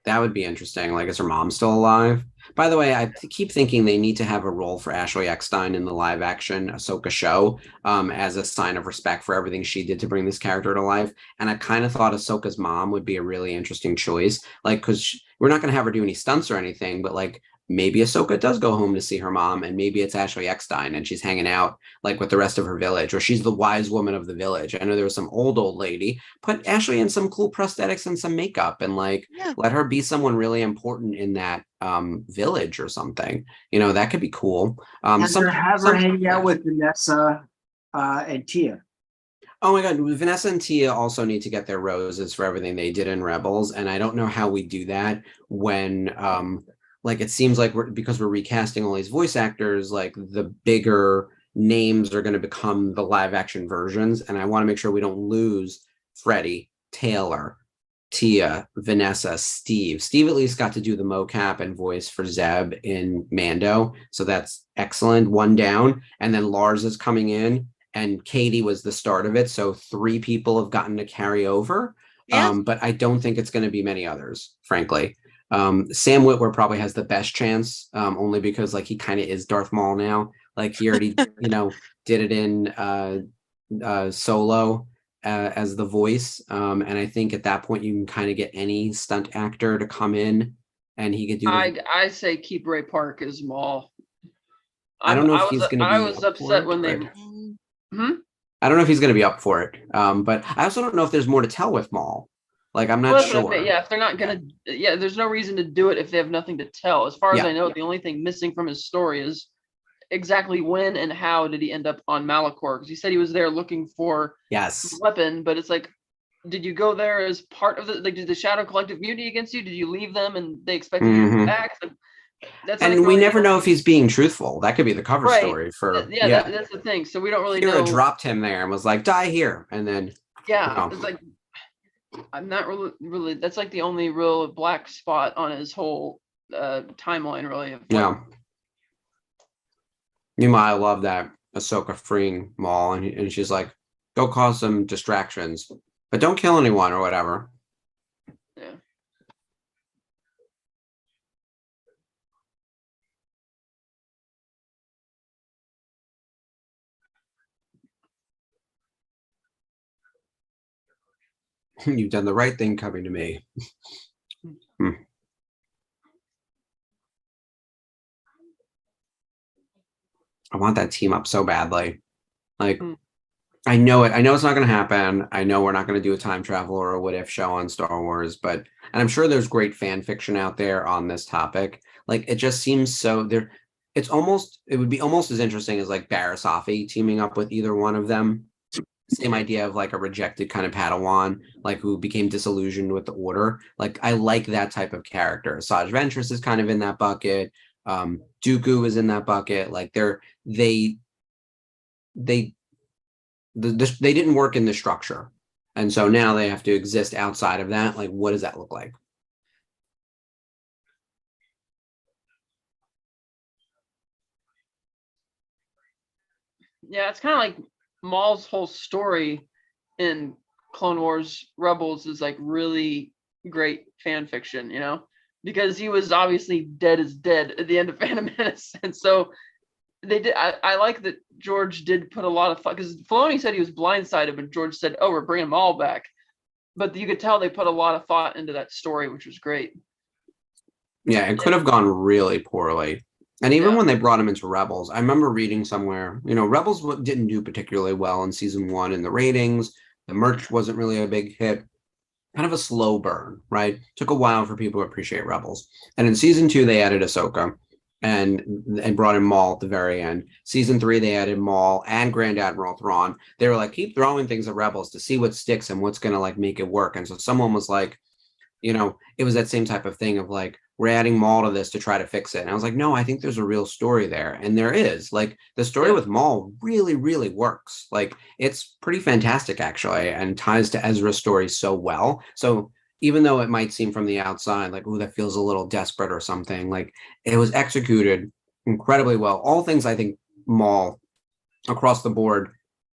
[SPEAKER 2] That would be interesting. Like, is her mom still alive? By the way, I keep thinking they need to have a role for Ashley Eckstein in the live action Ahsoka show, as a sign of respect for everything she did to bring this character to life. And I kind of thought Ahsoka's mom would be a really interesting choice. Like, because we're not going to have her do any stunts or anything, but like maybe Ahsoka does go home to see her mom, and maybe it's Ashley Eckstein and she's hanging out like with the rest of her village, or she's the wise woman of the village. I know there was some old lady. Put Ashley in some cool prosthetics and some makeup, and like
[SPEAKER 3] Yeah.
[SPEAKER 2] let her be someone really important in that village or something. You know, that could be cool.
[SPEAKER 5] Have her hang out with Vanessa and Tia.
[SPEAKER 2] Oh my God, Vanessa and Tia also need to get their roses for everything they did in Rebels, and I don't know how we do that when like it seems like because we're recasting all these voice actors, like the bigger names are going to become the live action versions, and I want to make sure we don't lose Freddie, Taylor, Tia, Vanessa, Steve. Steve at least got to do the mocap and voice for Zeb in Mando, so that's excellent. One down, and then Lars is coming in, and Katie was the start of it, so 3 people have gotten to carry over.
[SPEAKER 3] Yeah.
[SPEAKER 2] But I don't think it's going to be many others, frankly. Sam Witwer probably has the best chance, only because like he kind of is Darth Maul now. Like he already, did it in Solo as the voice, and I think at that point you can kind of get any stunt actor to come in, and he could do.
[SPEAKER 4] I say keep Ray Park as Maul.
[SPEAKER 2] I don't know if he's going to be.
[SPEAKER 4] I was upset when they.
[SPEAKER 2] I don't know if he's going to be up for it, but I also don't know if there's more to tell with Maul. Like, I'm not sure.
[SPEAKER 4] Yeah, if they're not gonna, there's no reason to do it if they have nothing to tell. As far as I know, the only thing missing from his story is exactly when and how did he end up on Malachor? Because he said he was there looking for a weapon, but it's like, did you go there as part of the, like, did the Shadow Collective mutiny against you? Did you leave them and they expected you to come back? So
[SPEAKER 2] and we never know if he's being truthful. That could be the cover story for.
[SPEAKER 4] That's the thing. So we don't really know.
[SPEAKER 2] Kira dropped him there and was like, "Die here," and then.
[SPEAKER 4] It's like. I'm not really. That's like the only real black spot on his whole timeline, really.
[SPEAKER 2] Yeah. Meanwhile, I love that Ahsoka freeing Maul, and she's like, "Go cause some distractions, but don't kill anyone or whatever."
[SPEAKER 4] Yeah.
[SPEAKER 2] You've done the right thing coming to me. I want that team up so badly. Like, I know it. I know it's not going to happen. I know we're not going to do a time travel or a what if show on Star Wars, and I'm sure there's great fan fiction out there on this topic. Like, it just seems so there. It would be almost as interesting as like Barriss Offee teaming up with either one of them. same idea of like a rejected kind of Padawan, like who became disillusioned with the order. Like I like that type of character. Saj Ventress is kind of in that bucket. Dooku is in that bucket. Like they they they didn't work in the structure, and so now they have to exist outside of that. Like, what does that look like?
[SPEAKER 4] Yeah, it's kind of like Maul's whole story in Clone Wars Rebels is like really great fan fiction, you know, because he was obviously dead as dead at the end of Phantom Menace, and so they did. I like that George did put a lot of thought, because Filoni said he was blindsided when George said, "Oh, we're bringing Maul back," but you could tell they put a lot of thought into that story, which was great.
[SPEAKER 2] Yeah, it could have gone really poorly. And even
[SPEAKER 4] Yeah.
[SPEAKER 2] when they brought him into Rebels, I remember reading somewhere, Rebels didn't do particularly well in season 1 in the ratings. The merch wasn't really a big hit. Kind of a slow burn, right? Took a while for people to appreciate Rebels. And in season 2, they added Ahsoka and brought in Maul at the very end. Season 3, they added Maul and Grand Admiral Thrawn. They were like, keep throwing things at Rebels to see what sticks and what's going to like make it work. And so someone was like, it was that same type of thing of like, we're adding Maul to this to try to fix it. And I was like, no, I think there's a real story there. And there is. Like, the story with Maul really, really works. Like, it's pretty fantastic, actually, and ties to Ezra's story so well. So even though it might seem from the outside like, oh, that feels a little desperate or something, like, it was executed incredibly well. All things I think Maul across the board,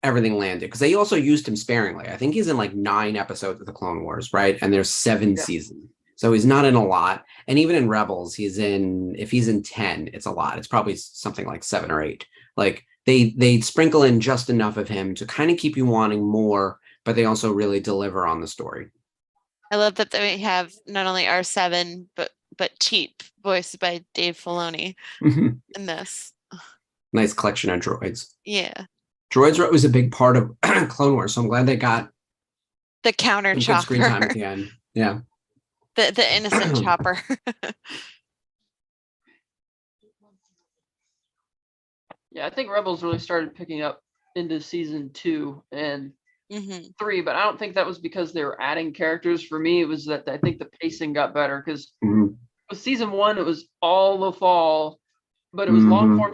[SPEAKER 2] everything landed, because they also used him sparingly. I think he's in like 9 episodes of the Clone Wars, right? And there's 7 seasons. So he's not in a lot. And even in Rebels, if he's in 10, it's a lot. It's probably something like 7 or 8. Like they sprinkle in just enough of him to kind of keep you wanting more, but they also really deliver on the story.
[SPEAKER 3] I love that they have not only R7, but Cheap, voiced by Dave Filoni in this.
[SPEAKER 2] Nice collection of droids.
[SPEAKER 3] Yeah.
[SPEAKER 2] Droids were always a big part of Clone Wars, so I'm glad they got
[SPEAKER 3] the counter
[SPEAKER 2] good
[SPEAKER 3] chopper.
[SPEAKER 2] screen time at the end. Yeah.
[SPEAKER 3] The innocent chopper.
[SPEAKER 4] Yeah, I think Rebels really started picking up into season 2 and 3, but I don't think that was because they were adding characters. For me, it was that I think the pacing got better, because with season 1, it was all Lothal, but it was long form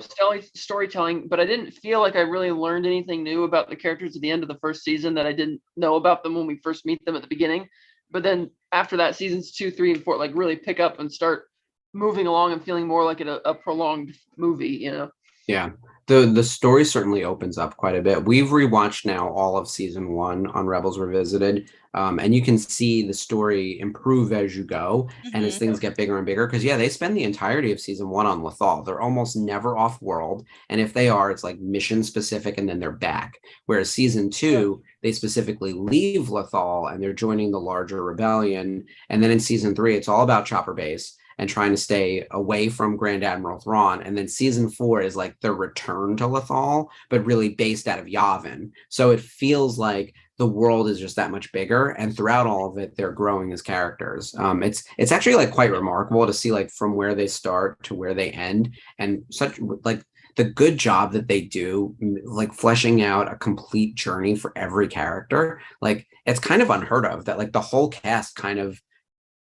[SPEAKER 4] storytelling. But I didn't feel like I really learned anything new about the characters at the end of the first season that I didn't know about them when we first meet them at the beginning. But then after that, seasons 2, 3, and 4 like really pick up and start moving along and feeling more like a prolonged movie, you know?
[SPEAKER 2] Yeah. The story certainly opens up quite a bit. We've rewatched now all of season 1 on Rebels Revisited, and you can see the story improve as you go and as things get bigger and bigger. Because they spend the entirety of season 1 on Lothal. They're almost never off world, and if they are, it's like mission specific, and then they're back. Whereas season 2, they specifically leave Lothal and they're joining the larger rebellion. And then in season 3, it's all about Chopper Base and trying to stay away from Grand Admiral Thrawn. And then season 4 is like the return to Lothal, but really based out of Yavin. So it feels like the world is just that much bigger. And throughout all of it, they're growing as characters. It's actually like quite remarkable to see like from where they start to where they end, and such like the good job that they do, like fleshing out a complete journey for every character. Like it's kind of unheard of that like the whole cast kind of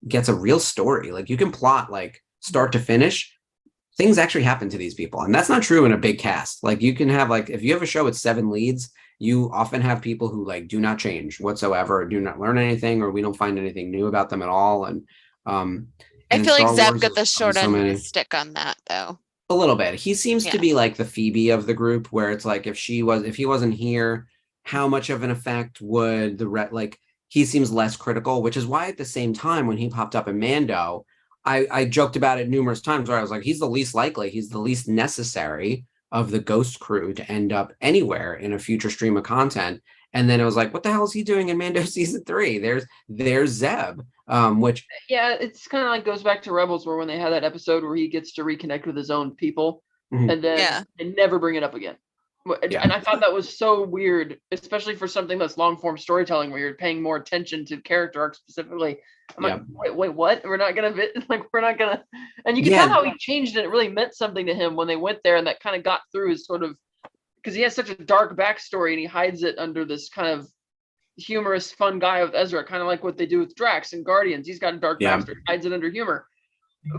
[SPEAKER 2] gets a real story. Like you can plot like start to finish. Things actually happen to these people, and that's not true in a big cast. Like you can have like if you have a show with 7 leads, you often have people who like do not change whatsoever, do not learn anything, or we don't find anything new about them at all. And
[SPEAKER 3] I feel like Zeb got the
[SPEAKER 2] there's
[SPEAKER 3] short
[SPEAKER 2] so
[SPEAKER 3] end of
[SPEAKER 2] many.
[SPEAKER 3] the stick on that, though.
[SPEAKER 2] A little bit. He seems to
[SPEAKER 3] Yeah.
[SPEAKER 2] be like the Phoebe of the group, where it's like if he wasn't here, how much of an effect would like he seems less critical, which is why at the same time when he popped up in Mando, I joked about it numerous times where I was like, he's the least likely, he's the least necessary of the Ghost crew to end up anywhere in a future stream of content. And then it was like, what the hell is he doing in Mando season 3? There's Zeb, which
[SPEAKER 4] it's kind of like goes back to Rebels, where when they had that episode where he gets to reconnect with his own people, and then they never bring it up again. And I thought that was so weird, especially for something that's long form storytelling where you're paying more attention to character arcs specifically. I'm like, wait, what? We're not gonna and you can tell how he changed, and it really meant something to him when they went there, and that kind of got through his sort of because he has such a dark backstory and he hides it under this kind of humorous, fun guy with Ezra, kind of like what they do with Drax and Guardians. He's got a dark backstory, hides it under humor.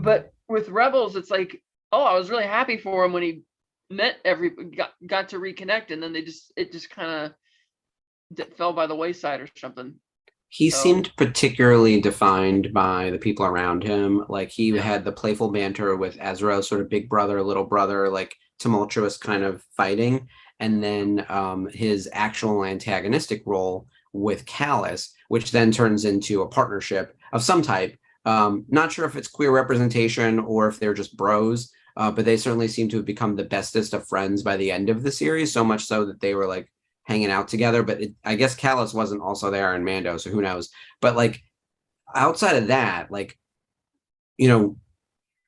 [SPEAKER 4] But with Rebels, it's like, oh, I was really happy for him when he met got to reconnect, and then it just kind of fell by the wayside or something.
[SPEAKER 2] He seemed particularly defined by the people around him. Like he had the playful banter with Ezra, sort of big brother, little brother, like tumultuous kind of fighting. And then his actual antagonistic role with Callus, which then turns into a partnership of some type. Not sure if it's queer representation or if they're just bros, but they certainly seem to have become the bestest of friends by the end of the series, so much so that they were like hanging out together. But I guess Callus wasn't also there in Mando, so who knows? But like outside of that, like, you know,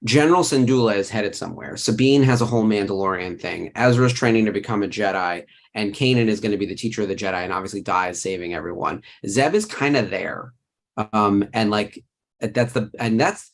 [SPEAKER 2] General Syndulla is headed somewhere. Sabine has a whole Mandalorian thing. Ezra's training to become a Jedi, and Kanan is going to be the teacher of the Jedi, and obviously dies saving everyone. Zeb is kind of there, and like that's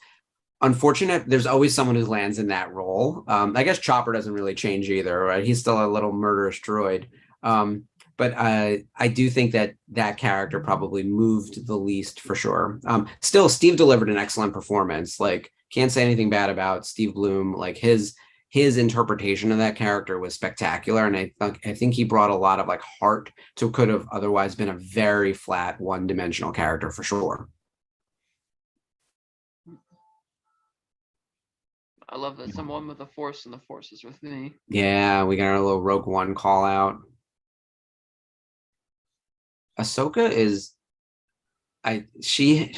[SPEAKER 2] unfortunate. There's always someone who lands in that role. I guess Chopper doesn't really change either, right? He's still a little murderous droid. But I do think that character probably moved the least for sure. Still, Steve delivered an excellent performance. Like, can't say anything bad about Steve Bloom. Like his interpretation of that character was spectacular, and I think he brought a lot of like heart to could have otherwise been a very flat, one-dimensional character for sure.
[SPEAKER 4] I love this. I'm one with the Force, and the Force is with me.
[SPEAKER 2] Yeah, we got our little Rogue One call out. Ahsoka is, she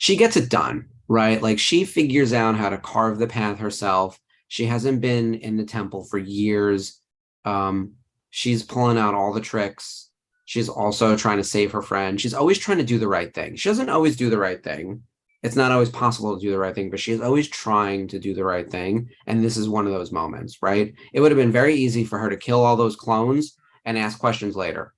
[SPEAKER 2] gets it done, right? Like she figures out how to carve the path herself. She hasn't been in the temple for years. She's pulling out all the tricks. She's also trying to save her friend. She's always trying to do the right thing. She doesn't always do the right thing. It's not always possible to do the right thing, but she is always trying to do the right thing. And this is one of those moments, right? It would have been very easy for her to kill all those clones and ask questions later.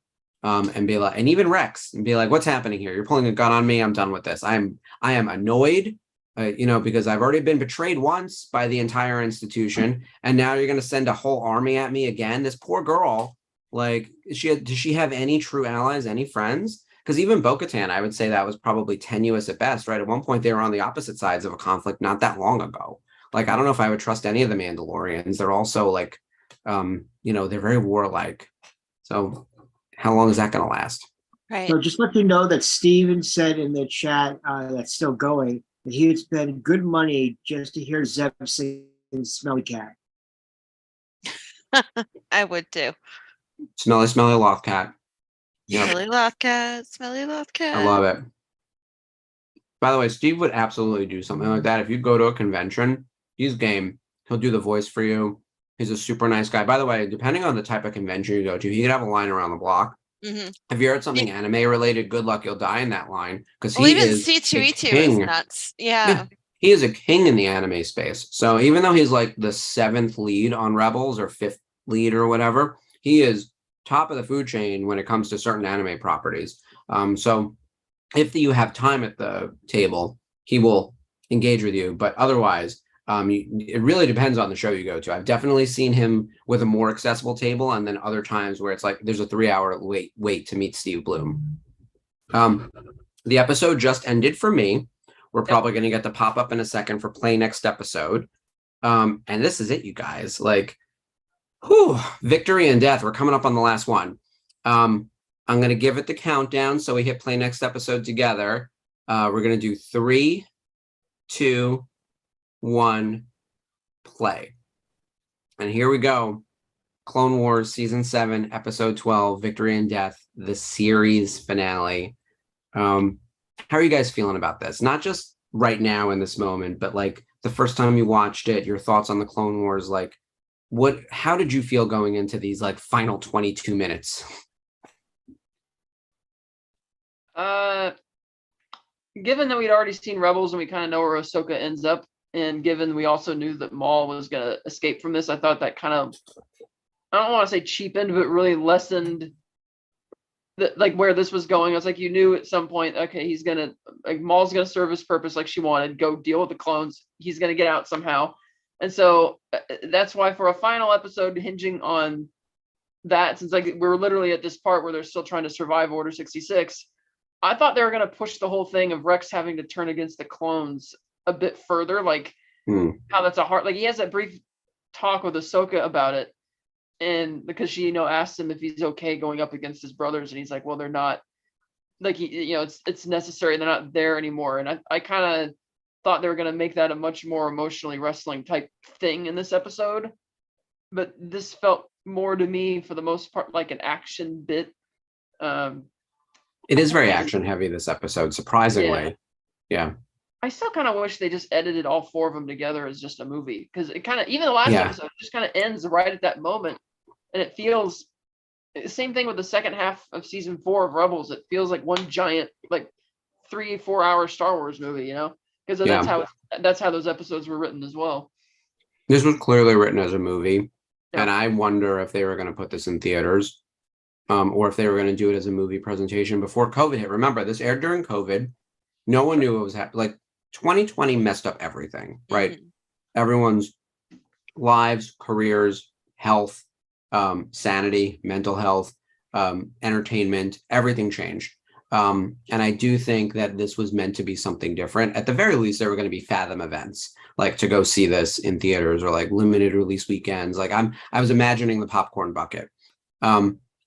[SPEAKER 2] And be like, and even Rex, and be like, what's happening here? You're pulling a gun on me. I'm done with this. I am annoyed, because I've already been betrayed once by the entire institution, and now you're going to send a whole army at me again. This poor girl, like, does she have any true allies, any friends? Because even Bo-Katan, I would say that was probably tenuous at best, right? At one point, they were on the opposite sides of a conflict not that long ago. Like, I don't know if I would trust any of the Mandalorians. They're also like, they're very warlike. So how long is that going to last?
[SPEAKER 3] Right.
[SPEAKER 5] So just let you know that Steven said in the chat that's still going that he would spend good money just to hear Zeb sing Smelly Cat.
[SPEAKER 3] I would too.
[SPEAKER 2] Smelly loth cat. Yep.
[SPEAKER 3] Smelly loth cat, smelly loth cat.
[SPEAKER 2] I love it. By the way, Steve would absolutely do something like that. If you go to a convention, he's game. He'll do the voice for you. He's a super nice guy. By the way, depending on the type of convention you go to, he could have a line around the block.
[SPEAKER 3] Mm-hmm.
[SPEAKER 2] If you're at something anime related, good luck, you'll die in that line. Because he
[SPEAKER 3] even
[SPEAKER 2] is
[SPEAKER 3] C2E2 is nuts. Yeah.
[SPEAKER 2] He is a king in the anime space. So even though he's like the 7th lead on Rebels or 5th lead or whatever, he is top of the food chain when it comes to certain anime properties. So if you have time at the table, he will engage with you. But otherwise, it really depends on the show you go to. I've definitely seen him with a more accessible table, and then other times where it's like there's a 3-hour wait to meet Steve Bloom. The episode just ended for me. We're probably going to get the pop up in a second for play next episode. And this is it, you guys. Like, victory and death. We're coming up on the last one. I'm going to give it the countdown. So we hit play next episode together. We're going to do 3, 2, 1, play. And here we go. Clone Wars Season 7, Episode 12, Victory and Death, the series finale. How are you guys feeling about this? Not just right now in this moment, but like the first time you watched it, your thoughts on the Clone Wars, like how did you feel going into these like final 22 minutes?
[SPEAKER 4] Given that we'd already seen Rebels and we kind of know where Ahsoka ends up, and given we also knew that Maul was going to escape from this, I thought that kind of, I don't want to say cheapened, but really lessened like where this was going. I was like, you knew at some point, okay, he's going to, like, Maul's going to serve his purpose like she wanted, go deal with the clones. He's going to get out somehow. And so that's why for a final episode hinging on that, since like we're literally at this part where they're still trying to survive Order 66, I thought they were going to push the whole thing of Rex having to turn against the clones a bit further, like how that's a hard, like he has that brief talk with Ahsoka about it, and because she, asks him if he's okay going up against his brothers, and he's like, well, they're not, like, it's necessary, they're not there anymore. And I kind of thought they were going to make that a much more emotionally wrestling type thing in this episode, but this felt more to me for the most part like an action bit.
[SPEAKER 2] It is very action heavy this episode, surprisingly. Yeah.
[SPEAKER 4] I still kind of wish they just edited all 4 of them together as just a movie, because it kind of, even the last episode just kind of ends right at that moment, and it feels the same thing with the second half of season 4 of Rebels. It feels like one giant, like 3-4 hour Star Wars movie, because that's how those episodes were written as well.
[SPEAKER 2] This was clearly written as a movie, and I wonder if they were going to put this in theaters, or if they were going to do it as a movie presentation before COVID hit. Remember, this aired during COVID. No one knew what was happening. Like 2020 messed up everything, right? Everyone's lives, careers, health, sanity, mental health, entertainment, everything changed. And I do think that this was meant to be something different. At the very least, there were going to be Fathom events, like to go see this in theaters, or like limited release weekends. Like I was imagining the popcorn bucket.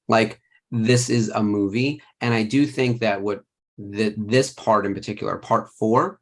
[SPEAKER 2] Like this is a movie, and I do think that this part in particular, part 4,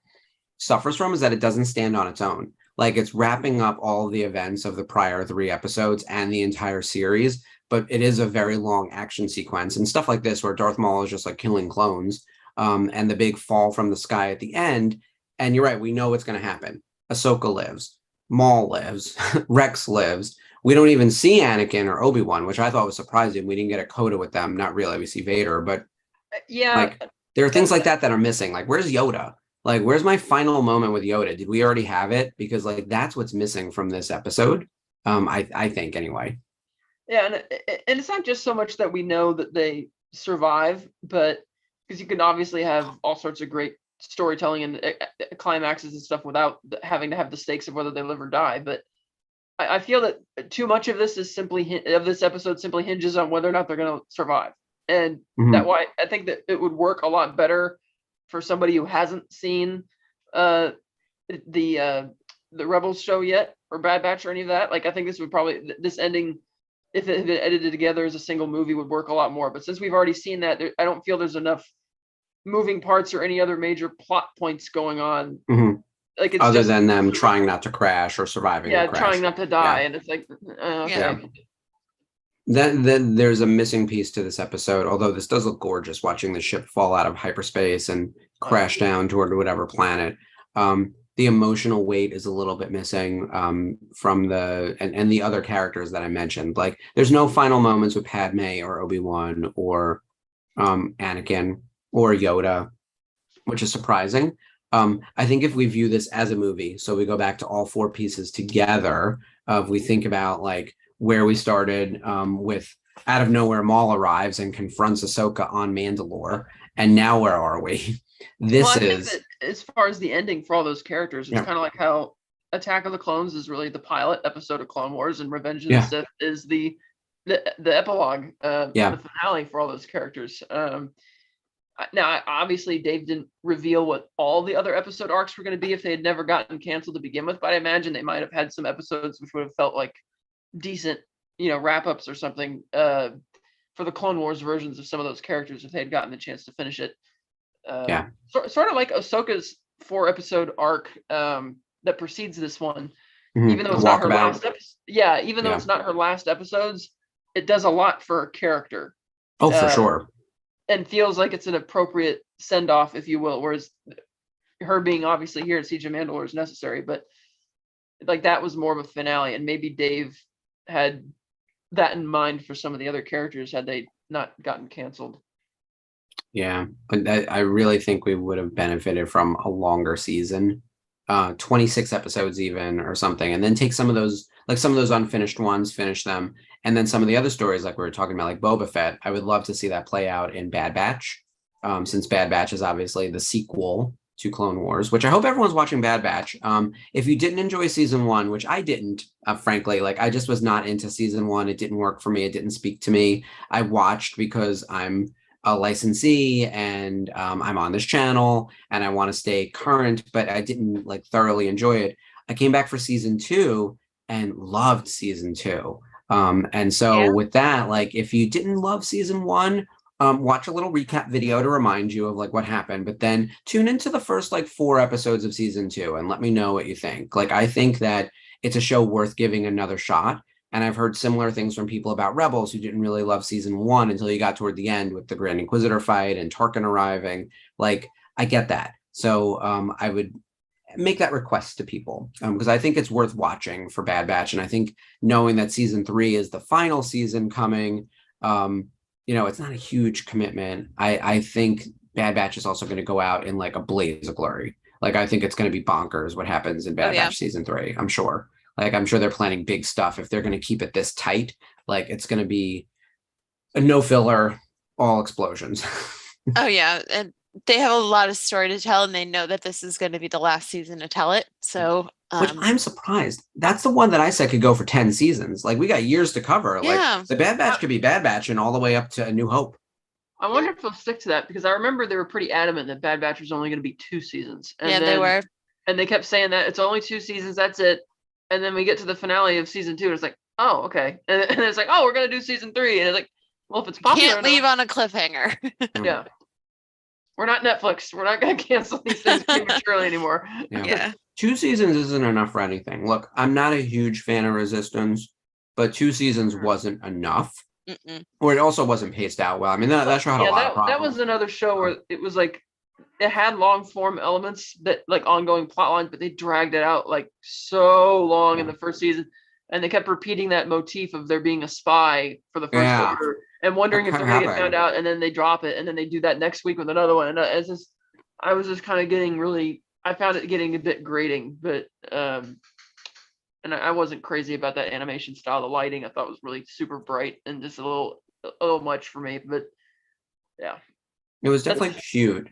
[SPEAKER 2] suffers from is that it doesn't stand on its own. Like it's wrapping up all of the events of the prior 3 episodes and the entire series, but it is a very long action sequence and stuff like this where Darth Maul is just like killing clones, and the big fall from the sky at the end. And you're right, we know what's going to happen. Ahsoka lives, Maul lives, Rex lives. We don't even see Anakin or Obi-Wan, which I thought was surprising. We didn't get a coda with them. Not really. We see Vader, but like there are things like that are missing. Like where's Yoda? Like where's my final moment with Yoda? Did we already have it? Because like that's what's missing from this episode. I think anyway.
[SPEAKER 4] Yeah, and it's not just so much that we know that they survive, but because you can obviously have all sorts of great storytelling and climaxes and stuff without having to have the stakes of whether they live or die. But I feel that too much of this is this episode simply hinges on whether or not they're going to survive, and that why I think that it would work a lot better for somebody who hasn't seen the Rebels show yet, or Bad Batch or any of that. Like I think this ending, if it had been edited together as a single movie, would work a lot more. But since we've already seen that, I don't feel there's enough moving parts or any other major plot points going on. Like it's
[SPEAKER 2] other than them trying not to crash or surviving.
[SPEAKER 4] Yeah, trying not to die, and it's like
[SPEAKER 2] Then there's a missing piece to this episode. Although this does look gorgeous, watching the ship fall out of hyperspace and crash down toward whatever planet. The emotional weight is a little bit missing from and the other characters that I mentioned. Like there's no final moments with Padme or Obi-Wan or Anakin or Yoda, which is surprising. I think if we view this as a movie, so we go back to all 4 pieces together, we think about like where we started with out of nowhere Maul arrives and confronts Ahsoka on Mandalore, and now where are we? This is
[SPEAKER 4] think that as far as the ending for all those characters, it's kind of like how Attack of the Clones is really the pilot episode of Clone Wars, and Revenge of the Sith is the epilogue, the finale for all those characters. Now, obviously, Dave didn't reveal what all the other episode arcs were going to be if they had never gotten canceled to begin with, but I imagine they might have had some episodes which would have felt like decent, wrap-ups or something for the Clone Wars versions of some of those characters if they had gotten the chance to finish it. Sort of like Ahsoka's 4-episode arc that precedes this one, even though it's not her last episode. Yeah, even though it's not her last episodes, it does a lot for her character.
[SPEAKER 2] Oh, for sure.
[SPEAKER 4] And feels like it's an appropriate send-off, if you will, whereas her being obviously here at Siege of Mandalore is necessary, but like that was more of a finale, and maybe Dave had that in mind for some of the other characters had they not gotten canceled.
[SPEAKER 2] Yeah, but I really think we would have benefited from a longer season, 26 episodes even or something, and then take some of those unfinished ones, finish them, and then some of the other stories like we were talking about, like Boba Fett. I would love to see that play out in Bad Batch, since Bad Batch is obviously the sequel to Clone Wars, which I hope everyone's watching Bad Batch. If you didn't enjoy season 1, which I didn't, frankly, like I just was not into season 1. It didn't work for me. It didn't speak to me. I watched because I'm a licensee and I'm on this channel and I want to stay current, but I didn't like thoroughly enjoy it. I came back for season 2 and loved season 2. And so with that, like if you didn't love season 1, watch a little recap video to remind you of like what happened, but then tune into the first like 4 episodes of season 2 and let me know what you think. Like I think that it's a show worth giving another shot. And I've heard similar things from people about Rebels who didn't really love season 1 until you got toward the end with the Grand Inquisitor fight and Tarkin arriving. Like I get that. So I would make that request to people because I think it's worth watching for Bad Batch. And I think knowing that season 3 is the final season coming, it's not a huge commitment. I think Bad Batch is also going to go out in like a blaze of glory. Like I think it's going to be bonkers what happens in Bad Batch season 3. I'm sure. Like I'm sure they're planning big stuff. If they're going to keep it this tight, like it's going to be a no filler, all explosions.
[SPEAKER 3] Oh yeah, and they have a lot of story to tell, and they know that this is going to be the last season to tell it. So,
[SPEAKER 2] which I'm surprised. That's the one that I said could go for 10 seasons. Like we got years to cover. Like the Bad Batch could be Bad Batch and all the way up to A New Hope.
[SPEAKER 4] I wonder if they'll stick to that because I remember they were pretty adamant that Bad Batch was only going to be 2 seasons. And
[SPEAKER 3] they were.
[SPEAKER 4] And they kept saying that it's only 2 seasons. That's it. And then we get to the finale of season 2, and it's like, oh, okay. And it's like, oh, we're going to do season 3. And it's like, well, if it's popular,
[SPEAKER 3] can't leave on a cliffhanger.
[SPEAKER 4] Yeah. We're not Netflix. We're not going to cancel these things prematurely anymore.
[SPEAKER 3] Yeah.
[SPEAKER 2] 2 seasons isn't enough for anything. Look, I'm not a huge fan of Resistance, but 2 seasons wasn't enough. Or it also wasn't paced out well. I mean, that show had a lot of problems.
[SPEAKER 4] That was another show where it was like, it had long form elements that like ongoing plot lines, but they dragged it out like so long in the first season. And they kept repeating that motif of there being a spy for the first quarter and wondering if they're going to get found out. And then they drop it. And then they do that next week with another one. And I was just kind of getting I found it getting a bit grating, but, and I wasn't crazy about that animation style. The lighting I thought was really super bright and just a little much for me, but yeah. It
[SPEAKER 2] was definitely cute.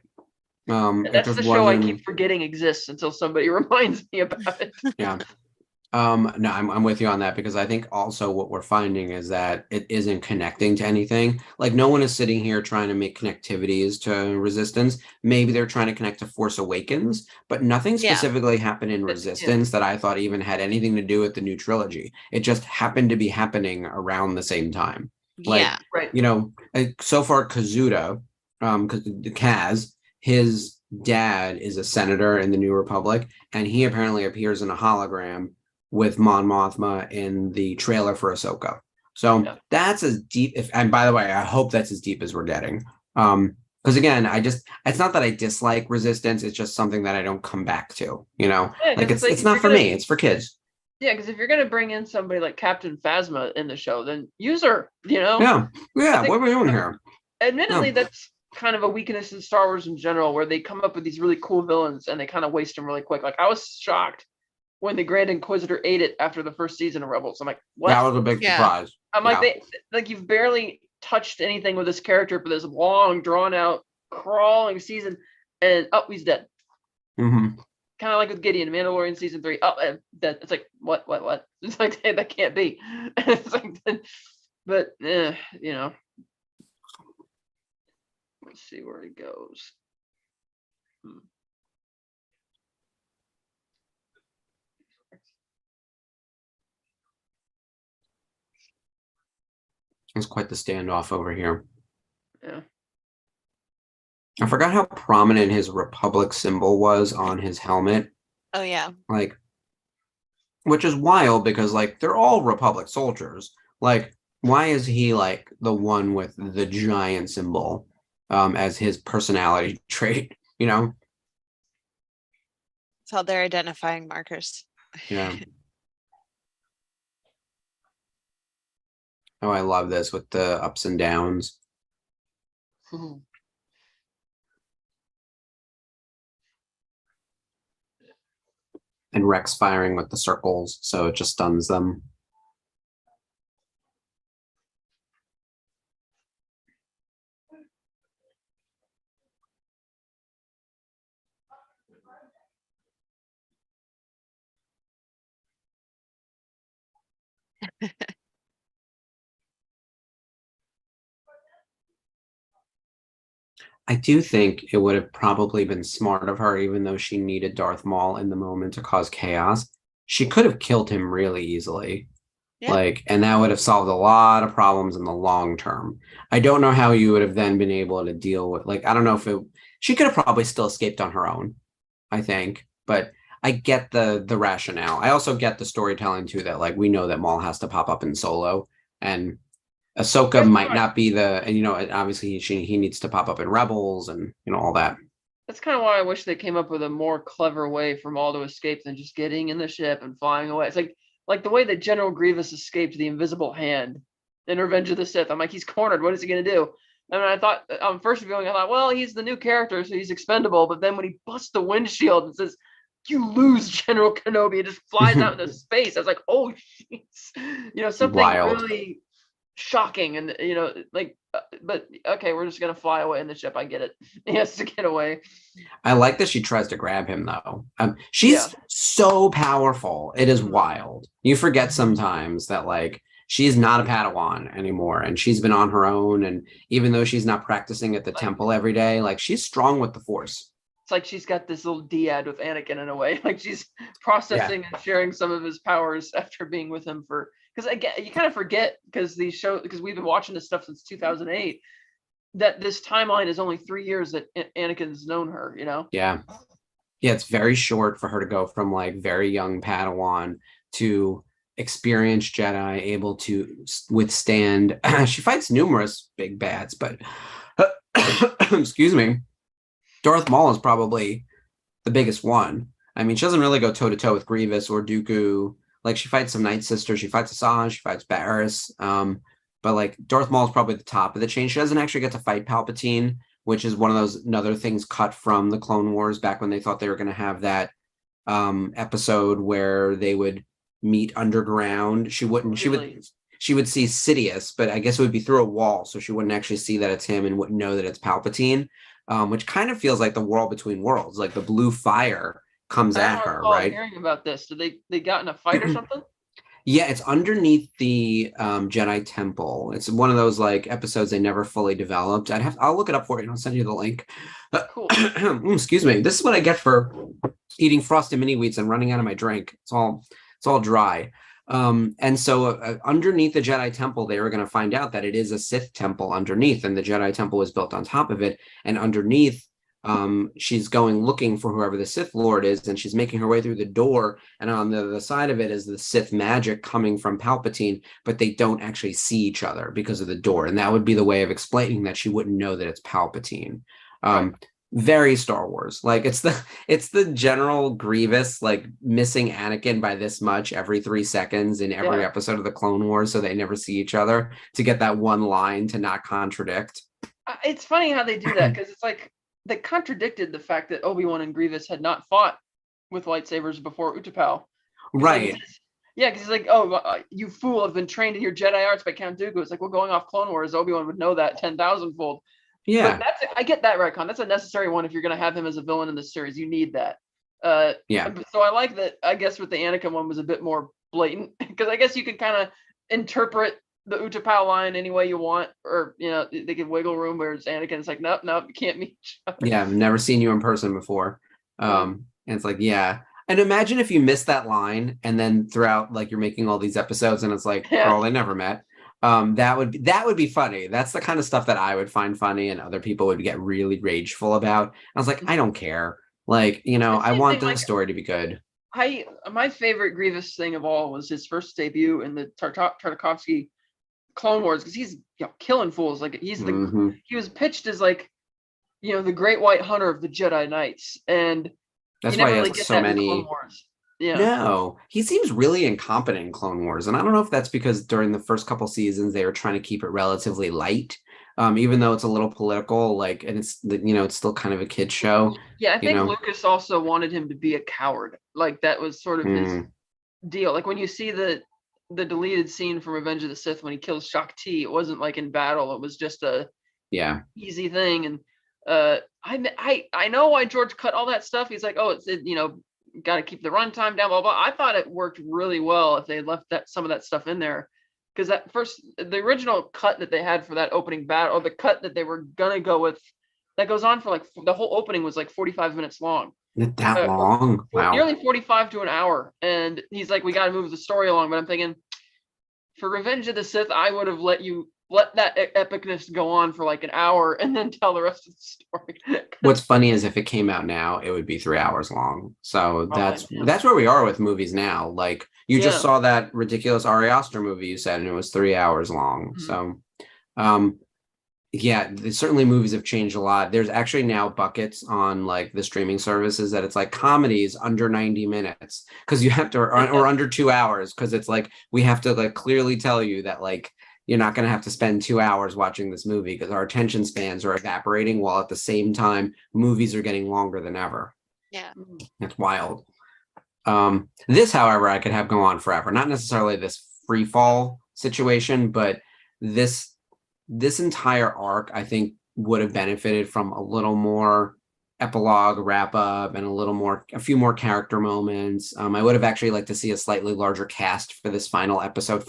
[SPEAKER 4] That's the show I keep forgetting exists until somebody reminds me about it.
[SPEAKER 2] Yeah. No, I'm with you on that because I think also what we're finding is that it isn't connecting to anything. Like no one is sitting here trying to make connectivities to Resistance. Maybe they're trying to connect to Force Awakens, but nothing specifically happened in Resistance that I thought even had anything to do with the new trilogy. It just happened to be happening around the same time. Like, so far Kazuda, Kaz, his dad is a senator in the New Republic, and he apparently appears in a hologram with Mon Mothma in the trailer for Ahsoka. So that's as deep. And by the way, I hope that's as deep as we're getting. Because again, it's not that I dislike Resistance. It's just something that I don't come back to, like it's not for me. It's for kids.
[SPEAKER 4] Yeah. Cause if you're going to bring in somebody like Captain Phasma in the show, then use her,
[SPEAKER 2] Yeah. What are we doing here?
[SPEAKER 4] Admittedly, that's kind of a weakness in Star Wars in general, where they come up with these really cool villains and they kind of waste them really quick. Like I was shocked when the Grand Inquisitor ate it after the first season of Rebels. I'm like, what?
[SPEAKER 2] That was a big surprise.
[SPEAKER 4] I'm like, you've barely touched anything with this character for this long, drawn out, crawling season, and he's dead.
[SPEAKER 2] Mm-hmm.
[SPEAKER 4] Kind of like with Gideon, Mandalorian season 3. And dead. It's like, what? It's like, hey, that can't be. It's like, but let's see where he goes.
[SPEAKER 2] It's quite the standoff over here.
[SPEAKER 4] Yeah.
[SPEAKER 2] I forgot how prominent his Republic symbol was on his helmet.
[SPEAKER 3] Oh yeah.
[SPEAKER 2] Like, which is wild because like they're all Republic soldiers. Like, why is he like the one with the giant symbol as his personality trait? It's
[SPEAKER 3] all their identifying markers.
[SPEAKER 2] Yeah. Oh, I love this with the ups and downs. And Rex firing with the circles, so it just stuns them. I do think it would have probably been smart of her, even though she needed Darth Maul in the moment to cause chaos. She could have killed him really easily.
[SPEAKER 3] Yeah.
[SPEAKER 2] Like, and that would have solved a lot of problems in the long term. I don't know how you would have then been able to deal with, like, I don't know if it, she could have probably still escaped on her own, I think. But I get the rationale. I also get the storytelling too, that like we know that Maul has to pop up in Solo, and Ahsoka
[SPEAKER 4] That's
[SPEAKER 2] might
[SPEAKER 4] why-
[SPEAKER 2] not be the, and you know, obviously he needs to pop up in Rebels and you know all that.
[SPEAKER 4] That's kind of why I wish they came up with a more clever way for Maul to escape than just getting in the ship and flying away. It's like the way that General Grievous escaped the Invisible Hand in Revenge of the Sith. I'm like, he's cornered. What is he gonna do? And I thought on first viewing, I thought, well, he's the new character, so he's expendable. But then when he busts the windshield and says, "You lose, General Kenobi," it just flies out into space. I was like, oh, jeez. Something
[SPEAKER 2] Wild.
[SPEAKER 4] really shocking, and but okay, we're just gonna fly away in the ship. I get it. He has to get away.
[SPEAKER 2] I like that she tries to grab him though. She's
[SPEAKER 4] Yeah.
[SPEAKER 2] so powerful. It is
[SPEAKER 4] Mhm.
[SPEAKER 2] wild. You forget sometimes that like she's not a Padawan anymore, and she's been on her own. And even though she's not practicing at the temple every day, like she's strong with the Force.
[SPEAKER 4] It's like she's got this little dyad with Anakin in a way. Like she's processing and sharing some of his powers after being with him for. Because again, you kind of forget because we've been watching this stuff since 2008, that this timeline is only 3 years that Anakin's known her.
[SPEAKER 2] Yeah. Yeah, it's very short for her to go from like very young Padawan to experienced Jedi, able to withstand. She fights numerous big bads, but excuse me, Darth Maul is probably the biggest one. I mean, she doesn't really go toe to toe with Grievous or Dooku. Like she fights some Night Sisters, she fights Asajj, she fights Barriss. But like Darth Maul is probably the top of the chain. She doesn't actually get to fight Palpatine, which is one of those another things cut from the Clone Wars back when they thought they were going to have that episode where they would meet underground. She wouldn't. She would see Sidious, but I guess it would be through a wall, so she wouldn't actually see that it's him and wouldn't know that it's Palpatine. Which kind of feels like the world between worlds, like the blue fire comes at her, right?
[SPEAKER 4] Hearing about this, did they got in a fight or something?
[SPEAKER 2] Yeah, it's underneath the Jedi Temple. It's one of those like episodes they never fully developed. I'll look it up for you and I'll send you the link.
[SPEAKER 4] Cool.
[SPEAKER 2] Excuse me. This is what I get for eating frosted mini wheats and running out of my drink. It's all dry. And so underneath the Jedi Temple, they were going to find out that it is a Sith temple underneath, and the Jedi Temple was built on top of it. And underneath, she's going looking for whoever the Sith Lord is, and she's making her way through the door. And on the other side of it is the Sith magic coming from Palpatine, but they don't actually see each other because of the door. And that would be the way of explaining that she wouldn't know that it's Palpatine.
[SPEAKER 4] Right.
[SPEAKER 2] Very Star Wars. Like it's the General Grievous like missing Anakin by this much every 3 seconds in every episode of the Clone Wars, so they never see each other to get that one line to not contradict.
[SPEAKER 4] It's funny how they do that, because it's like they contradicted the fact that Obi-Wan and Grievous had not fought with lightsabers before Utapau.
[SPEAKER 2] Right.
[SPEAKER 4] Yeah, because he's like, oh, you fool, have been trained in your Jedi arts by Count Dooku. It's like, well, going off Clone Wars, Obi-Wan would know that 10,000-fold.
[SPEAKER 2] Yeah.
[SPEAKER 4] But I get that retcon. That's a necessary one if you're going to have him as a villain in this series. You need that.
[SPEAKER 2] Yeah.
[SPEAKER 4] So I like that. I guess with the Anakin one was a bit more blatant, because I guess you can kind of interpret the Utapau line any way you want, or they give wiggle room where it's Anakin. It's like, nope, you can't meet each other.
[SPEAKER 2] Yeah, I've never seen you in person before. And it's like, yeah. And imagine if you missed that line, and then throughout, like you're making all these episodes, and it's like, girl, they never met. That would be funny. That's the kind of stuff that I would find funny, and other people would get really rageful about. I was like, I don't care. Like, I want the story to be good.
[SPEAKER 4] My favorite Grievous thing of all was his first debut in the Tartakovsky Clone Wars, because he's killing fools. Like he's he was pitched as like the Great White Hunter of the Jedi Knights, and
[SPEAKER 2] that's why he has so many.
[SPEAKER 4] Clone Wars. Yeah.
[SPEAKER 2] No, he seems really incompetent in Clone Wars, and I don't know if that's because during the first couple seasons they were trying to keep it relatively light, even though it's a little political. Like, and it's it's still kind of a kid show.
[SPEAKER 4] Yeah, I think Lucas also wanted him to be a coward. Like that was sort of his deal. Like when you see the deleted scene from Revenge of the Sith when he kills Shakti, it wasn't like in battle. It was just a easy thing. And I know why George cut all that stuff. He's like, oh, it's got to keep the runtime down, blah, blah. I thought it worked really well if they left some of that stuff in there. Because the original cut that they had for that opening battle, or the cut that they were going to go with, that goes on for like, the whole opening was like 45 minutes long.
[SPEAKER 2] That long? Wow.
[SPEAKER 4] Nearly 45 to an hour. And he's like, we got to move the story along. But I'm thinking, for Revenge of the Sith, I would have let that epicness go on for like an hour and then tell the rest of the story.
[SPEAKER 2] What's funny is if it came out now, it would be 3 hours long. So that's where we are with movies now. Like you just saw that ridiculous Ari Aster movie you said, and it was 3 hours long. So yeah, certainly movies have changed a lot. There's actually now buckets on like the streaming services that it's like comedies under 90 minutes because you have to, or under 2 hours, because it's like we have to like clearly tell you that like you're not going to have to spend 2 hours watching this movie because our attention spans are evaporating while at the same time movies are getting longer than ever.
[SPEAKER 3] Yeah.
[SPEAKER 2] It's wild. This, however, I could have go on forever. Not necessarily this free fall situation, but this entire arc, I think, would have benefited from a little more epilogue wrap up and a few more character moments. I would have actually liked to see a slightly larger cast for this final episode.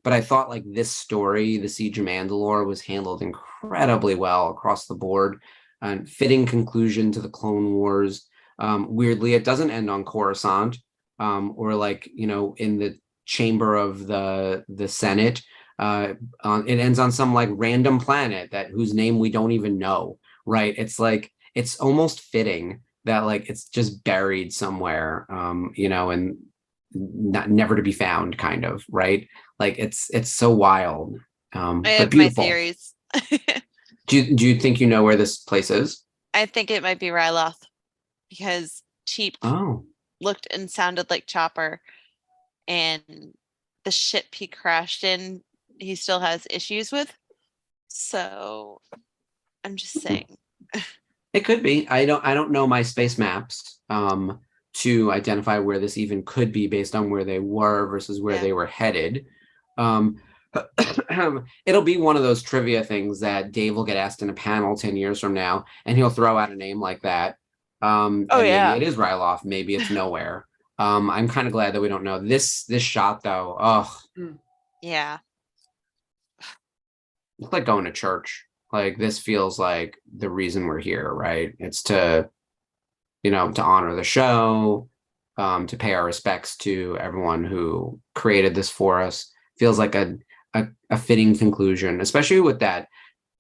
[SPEAKER 2] But I thought like this story, The Siege of Mandalore, was handled incredibly well across the board, and fitting conclusion to the Clone Wars. Weirdly, it doesn't end on Coruscant, or like, you know, in the chamber of the Senate. It ends on some like random planet whose name we don't even know. Right. It's like, it's almost fitting that like it's just buried somewhere, you know, and never to be found, kind of, right? Like it's so wild.
[SPEAKER 3] I
[SPEAKER 2] but
[SPEAKER 3] have
[SPEAKER 2] beautiful.
[SPEAKER 3] my theories.
[SPEAKER 2] Do you think you know where this place is?
[SPEAKER 3] I think it might be Ryloth because Cheap looked and sounded like Chopper, and the ship he crashed in, he still has issues with. So I'm just saying.
[SPEAKER 2] It could be. I don't know my space maps to identify where this even could be based on where they were versus where they were headed. It'll be one of those trivia things that Dave will get asked in a panel 10 years from now, and he'll throw out a name like that. Maybe it is Ryloth, maybe it's nowhere. I'm kind of glad that we don't know. This shot though,
[SPEAKER 3] yeah.
[SPEAKER 2] It's like going to church. Like this feels like the reason we're here, right? It's to, you know, to honor the show, to pay our respects to everyone who created this for us. Feels like a fitting conclusion, especially with that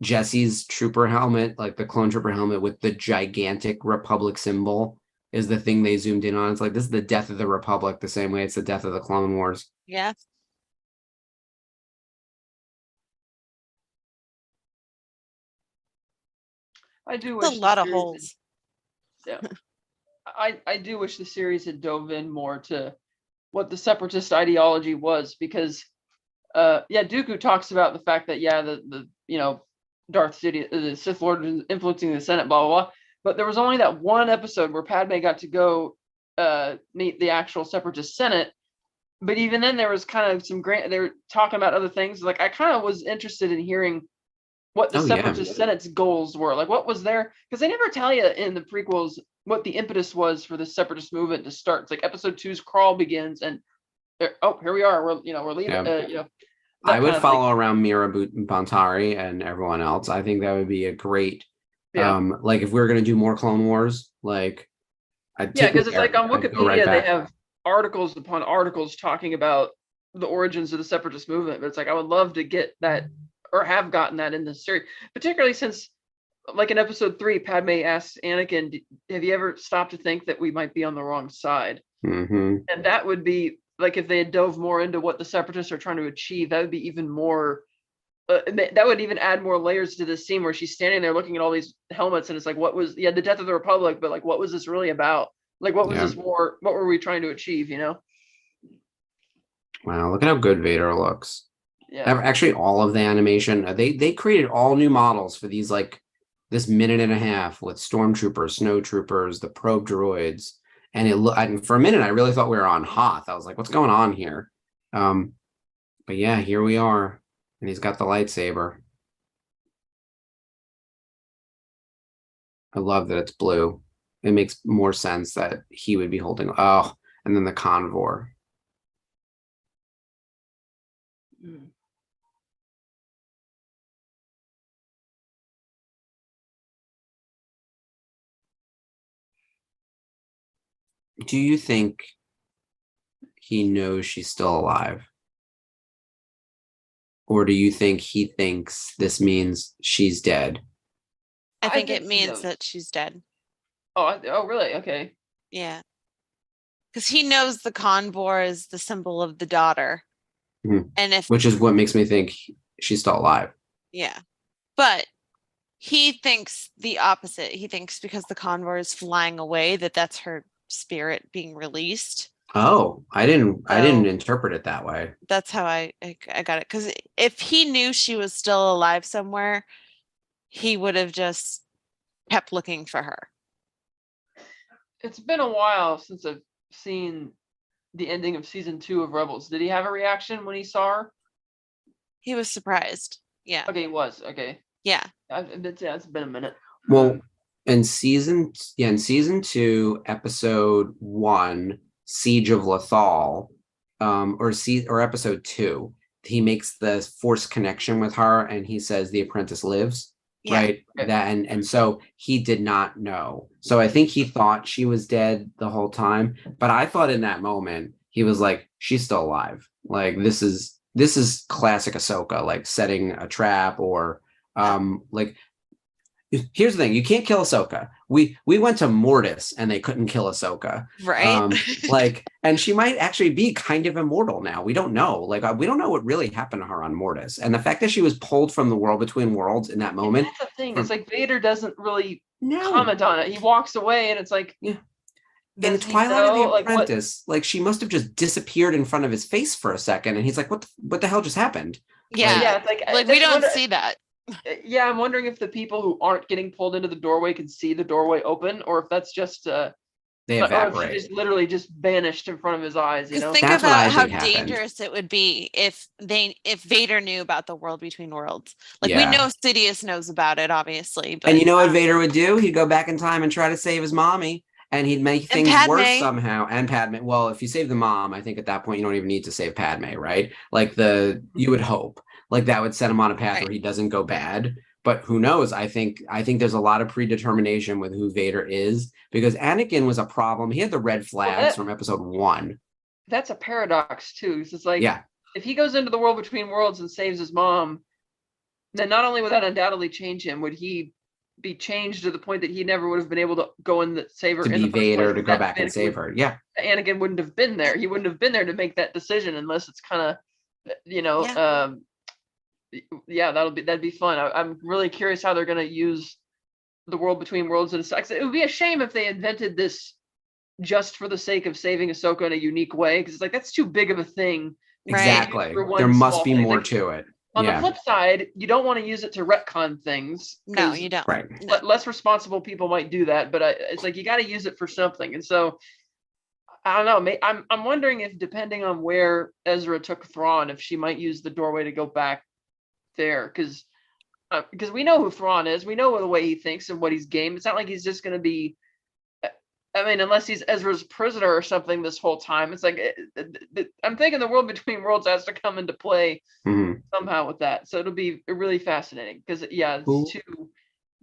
[SPEAKER 2] Jesse's trooper helmet, like the clone trooper helmet with the gigantic Republic symbol is the thing they zoomed in on. It's like, this is the death of the Republic, the same way it's the death of the Clone Wars.
[SPEAKER 3] Yeah.
[SPEAKER 4] I do
[SPEAKER 3] There's
[SPEAKER 4] wish
[SPEAKER 3] a lot of holes.
[SPEAKER 4] Yeah. I do wish the series had dove in more to what the separatist ideology was, because Dooku talks about the fact that the you know, Darth Sidious, the Sith Lord, is influencing the Senate, blah blah blah. But there was only that one episode where Padme got to go meet the actual separatist Senate. But even then, there was kind of they were talking about other things. Like I kind of was interested in hearing what the separatist Senate's goals were. Like what was there? Because they never tell you in the prequels what the impetus was for the separatist movement to start. It's like episode 2's crawl begins, and here we are. We're leaving.
[SPEAKER 2] I would follow around Mira Bontari and everyone else. I think that would be a great, like if we were going to do more Clone Wars, like,
[SPEAKER 4] because it's like on Wikipedia they have articles upon articles talking about the origins of the separatist movement. But it's like I would love to get that, or have gotten that in this series, particularly since, like in episode 3, Padme asks Anakin, "Have you ever stopped to think that we might be on the wrong side?"
[SPEAKER 2] Mm-hmm.
[SPEAKER 4] And that would be. Like if they had dove more into what the separatists are trying to achieve, that would be even more. That would even add more layers to this scene where she's standing there looking at all these helmets, and it's like, what was the death of the Republic? But like, what was this really about? Like, what was this war? What were we trying to achieve? You know?
[SPEAKER 2] Wow, look at how good Vader looks.
[SPEAKER 4] Yeah.
[SPEAKER 2] Actually, all of the animation, they created all new models for these, like this minute and a half with stormtroopers, snow troopers, the probe droids. And for a minute, I really thought we were on Hoth. I was like, what's going on here? But yeah, here we are. And he's got the lightsaber. I love that it's blue. it makes more sense that he would be holding. Oh, and then the convor.
[SPEAKER 4] Mm.
[SPEAKER 2] Do you think he knows she's still alive? Or do you think he thinks this means she's dead?
[SPEAKER 3] I
[SPEAKER 4] I
[SPEAKER 3] think
[SPEAKER 4] think
[SPEAKER 3] it
[SPEAKER 4] he
[SPEAKER 3] means
[SPEAKER 4] knows.
[SPEAKER 3] that she's dead.
[SPEAKER 4] Oh, really? Okay.
[SPEAKER 3] Yeah. Because he knows the convor is the symbol of the daughter.
[SPEAKER 2] Mhm.
[SPEAKER 3] And if,
[SPEAKER 2] Which is what makes me think she's still alive.
[SPEAKER 3] yeah. But he thinks the opposite. He thinks because the convor is flying away, that's her spirit being released.
[SPEAKER 2] Oh, I didn't
[SPEAKER 3] So-
[SPEAKER 2] interpret it that way.
[SPEAKER 3] That's how I got it. Because if he knew she was still alive somewhere, he would have just kept looking for her.
[SPEAKER 4] It's been a while since I've seen the ending of season 2 of Rebels. Did he have a reaction when he saw her?
[SPEAKER 3] He was surprised. Yeah.
[SPEAKER 4] Okay, he was. Okay.
[SPEAKER 3] Yeah.
[SPEAKER 4] It's been a minute.
[SPEAKER 2] Well, in season 2, episode 1, Siege of Lothal, or episode 2, he makes the force connection with her and he says the apprentice lives.
[SPEAKER 3] Yeah.
[SPEAKER 2] Right.
[SPEAKER 4] Okay.
[SPEAKER 2] That and so he did not know. So I think he thought she was dead the whole time. But I thought in that moment he was like, she's still alive. Like this is classic Ahsoka, like setting a trap or like here's the thing, you can't kill Ahsoka. We went to Mortis and they couldn't kill Ahsoka.
[SPEAKER 3] Right.
[SPEAKER 2] Like, and she might actually be kind of immortal now. We don't know. Like, we don't know what really happened to her on Mortis. And the fact that she was pulled from the world between worlds in that moment.
[SPEAKER 4] That's the thing. It's like Vader doesn't really
[SPEAKER 2] No.
[SPEAKER 4] comment on it. He walks away and it's like,
[SPEAKER 2] Yeah.
[SPEAKER 4] does
[SPEAKER 2] In the
[SPEAKER 4] he
[SPEAKER 2] Twilight of the
[SPEAKER 4] know, like, what-
[SPEAKER 2] Apprentice, like she must have just disappeared in front of his face for a second. And he's like, what the hell just happened?
[SPEAKER 3] Yeah.
[SPEAKER 4] Yeah, it's like,
[SPEAKER 3] Like we
[SPEAKER 4] that's
[SPEAKER 3] don't
[SPEAKER 4] what-
[SPEAKER 3] see that.
[SPEAKER 4] Yeah, I'm wondering if the people who aren't getting pulled into the doorway can see the doorway open, or if that's just
[SPEAKER 2] They
[SPEAKER 4] or if
[SPEAKER 2] evaporate.
[SPEAKER 4] she just literally just vanished in front of his eyes. You
[SPEAKER 3] Because
[SPEAKER 4] know,
[SPEAKER 3] think
[SPEAKER 2] That's what I
[SPEAKER 3] about how
[SPEAKER 2] think happened.
[SPEAKER 3] dangerous it would be if Vader knew about the world between worlds. Like
[SPEAKER 2] Yeah.
[SPEAKER 3] we know Sidious knows about it, obviously. But
[SPEAKER 2] And you know what Vader would do? He'd go back in time and try to save his mommy. And he'd make
[SPEAKER 3] And
[SPEAKER 2] things worse
[SPEAKER 3] Padme.
[SPEAKER 2] somehow. And Padme. Well, if you save the mom, I think at that point you don't even need to save Padme, right? Like you would hope. Like that would set him on a path
[SPEAKER 3] Right.
[SPEAKER 2] where he doesn't go bad. But who knows? I think there's a lot of predetermination with who Vader is because Anakin was a problem. He had the red flags from episode 1.
[SPEAKER 4] that's a paradox too. 'Cause it's like,
[SPEAKER 2] Yeah.
[SPEAKER 4] if he goes into the world between worlds and saves his mom, then not only would that undoubtedly change him, would he be changed to the point that he never would have been able to go and save her
[SPEAKER 2] To
[SPEAKER 4] in
[SPEAKER 2] be
[SPEAKER 4] the first
[SPEAKER 2] Vader,
[SPEAKER 4] place?
[SPEAKER 2] to go
[SPEAKER 4] That
[SPEAKER 2] back and
[SPEAKER 4] Anakin
[SPEAKER 2] save
[SPEAKER 4] would-
[SPEAKER 2] her. Yeah.
[SPEAKER 4] Anakin wouldn't have been there. He wouldn't have been there to make that decision unless it's kind of, yeah, that'd be fun. I'm really curious how they're gonna use the world between worlds in a sex. It would be a shame if they invented this just for the sake of saving Ahsoka in a unique way, because it's like that's too big of a thing.
[SPEAKER 3] Right.
[SPEAKER 2] Exactly.
[SPEAKER 4] For one
[SPEAKER 2] There must
[SPEAKER 4] small
[SPEAKER 2] be
[SPEAKER 4] thing.
[SPEAKER 2] more
[SPEAKER 4] Like,
[SPEAKER 2] to it.
[SPEAKER 4] On
[SPEAKER 2] Yeah.
[SPEAKER 4] the flip side, you don't want to use it to retcon things.
[SPEAKER 3] No,
[SPEAKER 4] 'cause
[SPEAKER 3] you don't.
[SPEAKER 2] Right.
[SPEAKER 3] No.
[SPEAKER 4] less responsible people might do that, but it's like you got to use it for something. And so I don't know. I'm wondering if, depending on where Ezra took Thrawn, if she might use the doorway to go back there, because we know who Thrawn is. We know the way he thinks and what he's game. It's not like he's just going to be. I mean, unless he's Ezra's prisoner or something this whole time. It's like I'm thinking the world between worlds has to come into play
[SPEAKER 2] Mhm.
[SPEAKER 4] somehow with that. So it'll be really fascinating because it's
[SPEAKER 2] Who-
[SPEAKER 4] too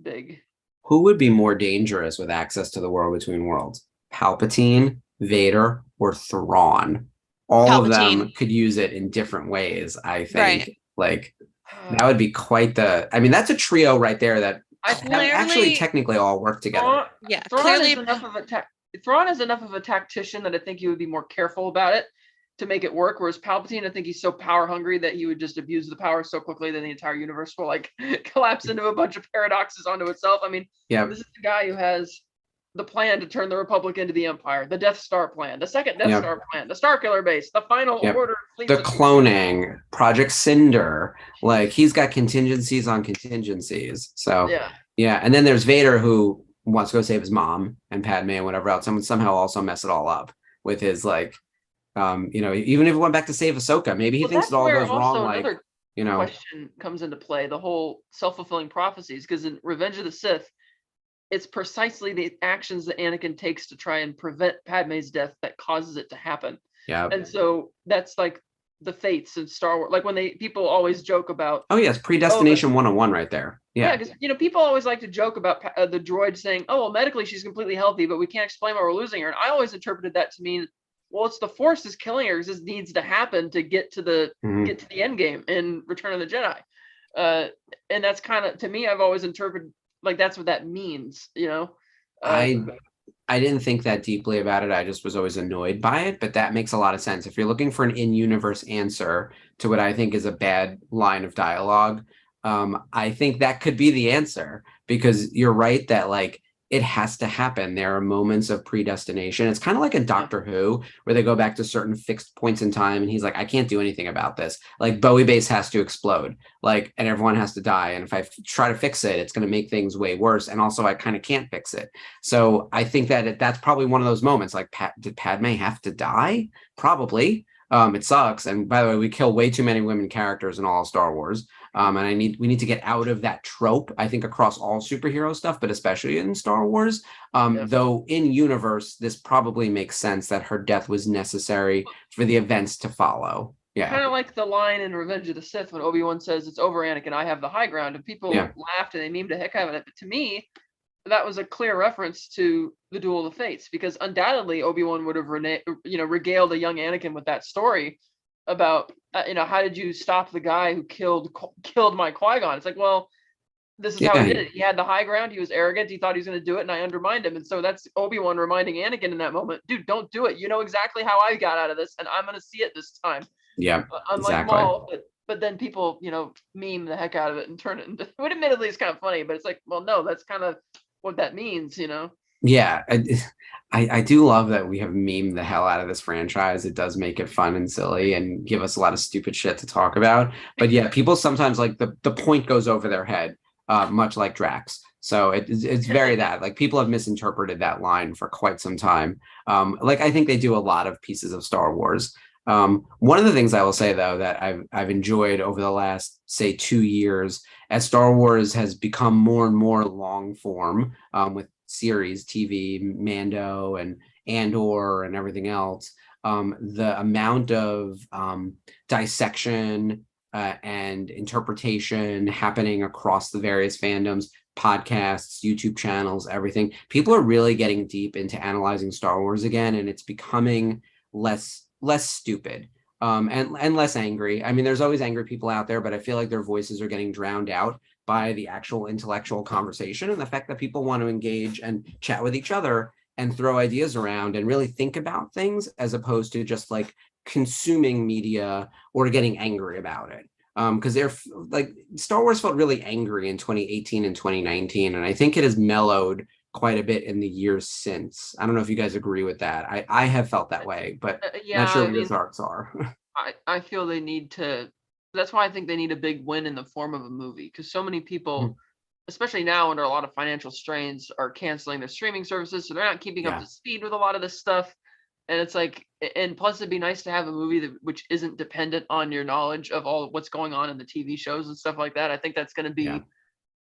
[SPEAKER 4] big.
[SPEAKER 2] Who would be more dangerous with access to the world between worlds? Palpatine, Vader, or Thrawn? All of them
[SPEAKER 3] Palpatine.
[SPEAKER 2] could use it in different ways, I think.
[SPEAKER 3] Right.
[SPEAKER 2] Like that would be quite that's a trio right there that
[SPEAKER 4] I
[SPEAKER 2] have actually
[SPEAKER 3] Clearly-
[SPEAKER 2] technically all work together.
[SPEAKER 3] Yeah.
[SPEAKER 4] Thrawn
[SPEAKER 3] Clearly,
[SPEAKER 4] is enough of a Thrawn is enough of a tactician that I think he would be more careful about it to make it work. Whereas Palpatine, I think he's so power hungry that he would just abuse the power so quickly that the entire universe will like collapse into a bunch of paradoxes onto itself. I mean,
[SPEAKER 2] Yeah.
[SPEAKER 4] this is the guy who has the plan to turn the Republic into the Empire, the Death Star plan, the second Death
[SPEAKER 2] Yep.
[SPEAKER 4] Star plan, the Starkiller base, the final
[SPEAKER 2] Yep.
[SPEAKER 4] order. Fleet
[SPEAKER 2] The
[SPEAKER 4] system.
[SPEAKER 2] cloning, Project Cinder, like he's got contingencies on contingencies. So
[SPEAKER 4] Yeah.
[SPEAKER 2] and then there's Vader who wants to go save his mom and Padme and whatever else, and would somehow also mess it all up with his like, even if he went back to save Ahsoka, maybe he
[SPEAKER 4] Well,
[SPEAKER 2] thinks
[SPEAKER 4] that's
[SPEAKER 2] it all
[SPEAKER 4] where
[SPEAKER 2] goes
[SPEAKER 4] also
[SPEAKER 2] wrong. Like,
[SPEAKER 4] another question comes into play, the whole self-fulfilling prophecies, because in Revenge of the Sith, it's precisely the actions that Anakin takes to try and prevent Padme's death that causes it to happen.
[SPEAKER 2] Yeah.
[SPEAKER 4] And so that's like the fates in Star Wars. Like when people always joke about,
[SPEAKER 2] Oh yes, predestination 101 right there. Yeah.
[SPEAKER 4] because people always like to joke about the droid saying, "Oh, well, medically she's completely healthy, but we can't explain why we're losing her." And I always interpreted that to mean, well, it's the Force is killing her because this needs to happen to get to the end game in Return of the Jedi. And that's kind of, to me, I've always interpreted like that's what that means.
[SPEAKER 2] I didn't think that deeply about it. I just was always annoyed by it, but that makes a lot of sense. If you're looking for an in-universe answer to what I think is a bad line of dialogue, I think that could be the answer, because you're right that like it has to happen. There are moments of predestination. It's kind of like in Doctor Who, where they go back to certain fixed points in time and he's like, I can't do anything about this. Like Bowie Base has to explode, like, and everyone has to die. And if I try to fix it, it's going to make things way worse. And also I kind of can't fix it. So I think that that's probably one of those moments. Like, did Padme have to die? Probably. It sucks. And by the way, we kill way too many women characters in all of Star Wars. And we need to get out of that trope, I think, across all superhero stuff, but especially in Star Wars. Though in universe, this probably makes sense that her death was necessary for the events to follow. Yeah.
[SPEAKER 4] Kind of like the line in Revenge of the Sith when Obi-Wan says, "It's over, Anakin, I have the high ground," and people laughed and they memed the heck out of it. But to me, that was a clear reference to the Duel of the Fates, because undoubtedly Obi-Wan would have regaled a young Anakin with that story about how did you stop the guy who killed my Qui-Gon? It's like, well, this is how he did it. He had the high ground. He was arrogant. He thought he was going to do it, and I undermined him. And so that's Obi-Wan reminding Anakin in that moment, dude, don't do it. You know exactly how I got out of this, and I'm going to see it this time.
[SPEAKER 2] Yeah,
[SPEAKER 4] unlike
[SPEAKER 2] exactly.
[SPEAKER 4] Maul, but then people meme the heck out of it and turn it into, what admittedly is kind of funny, but it's like, well, no, that's kind of what that means.
[SPEAKER 2] Yeah, I do love that we have memed the hell out of this franchise. It does make it fun and silly and give us a lot of stupid shit to talk about. But yeah, people sometimes like the point goes over their head, much like Drax. So it's very that, like, people have misinterpreted that line for quite some time. Like I think they do a lot of pieces of Star Wars. One of the things I will say, though, that I've enjoyed over the last, say, 2 years, as Star Wars has become more and more long form, with series, TV, Mando and Andor and everything else, the amount of dissection and interpretation happening across the various fandoms, podcasts, YouTube channels, everything. People are really getting deep into analyzing Star Wars again, and it's becoming less stupid and less angry. I mean, there's always angry people out there, but I feel like their voices are getting drowned out by the actual intellectual conversation and the fact that people want to engage and chat with each other and throw ideas around and really think about things, as opposed to just like consuming media or getting angry about it. Because they're like, Star Wars felt really angry in 2018 and 2019, and I think it has mellowed quite a bit in the years since. I don't know if you guys agree with that. I have felt that way, but not sure what your thoughts are.
[SPEAKER 4] I feel they need to. That's why I think they need a big win in the form of a movie, because so many people, especially now under a lot of financial strains, are canceling their streaming services, so they're not keeping up to speed with a lot of this stuff. And it's like, and plus it'd be nice to have a movie which isn't dependent on your knowledge of all what's going on in the TV shows and stuff like that. I think that's going to be,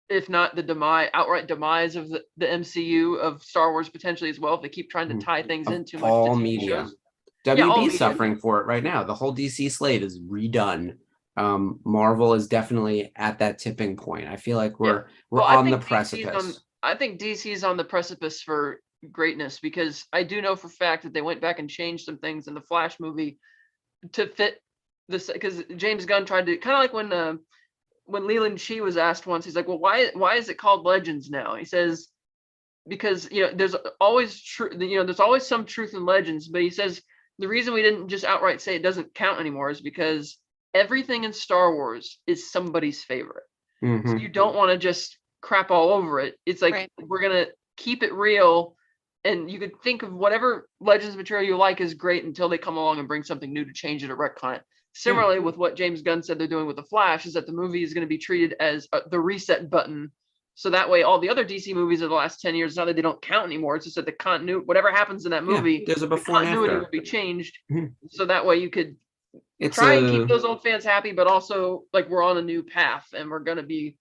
[SPEAKER 4] if not the outright demise of the MCU, of Star Wars potentially as well, if they keep trying to tie things in too much to TV
[SPEAKER 2] media.
[SPEAKER 4] shows.
[SPEAKER 2] WB is suffering for it right now. The whole DC slate is redone. Marvel is definitely at that tipping point. I feel like we're on the precipice.
[SPEAKER 4] I think DC's on the precipice for greatness, because I do know for a fact that they went back and changed some things in the Flash movie to fit this, because James Gunn tried to, kind of like when Leland Shee was asked once, he's like, well, why is it called Legends now? He says, because there's always there's always some truth in Legends, but he says the reason we didn't just outright say it doesn't count anymore is because everything in Star Wars is somebody's favorite. So you don't want to just crap all over it. It's like, we're gonna keep it real, and you could think of whatever Legends material you like is great until they come along and bring something new to change it or retcon it. Similarly, with what James Gunn said they're doing with The Flash, is that the movie is going to be treated as the reset button. So that way, all the other DC movies of the last 10 years, now that they don't count anymore, it's just that the continuity, whatever happens in that movie,
[SPEAKER 2] there's a before and
[SPEAKER 4] continuity
[SPEAKER 2] after.
[SPEAKER 4] will be changed. So that way you could try and keep those old fans happy, but also like we're on a new path and we're going to be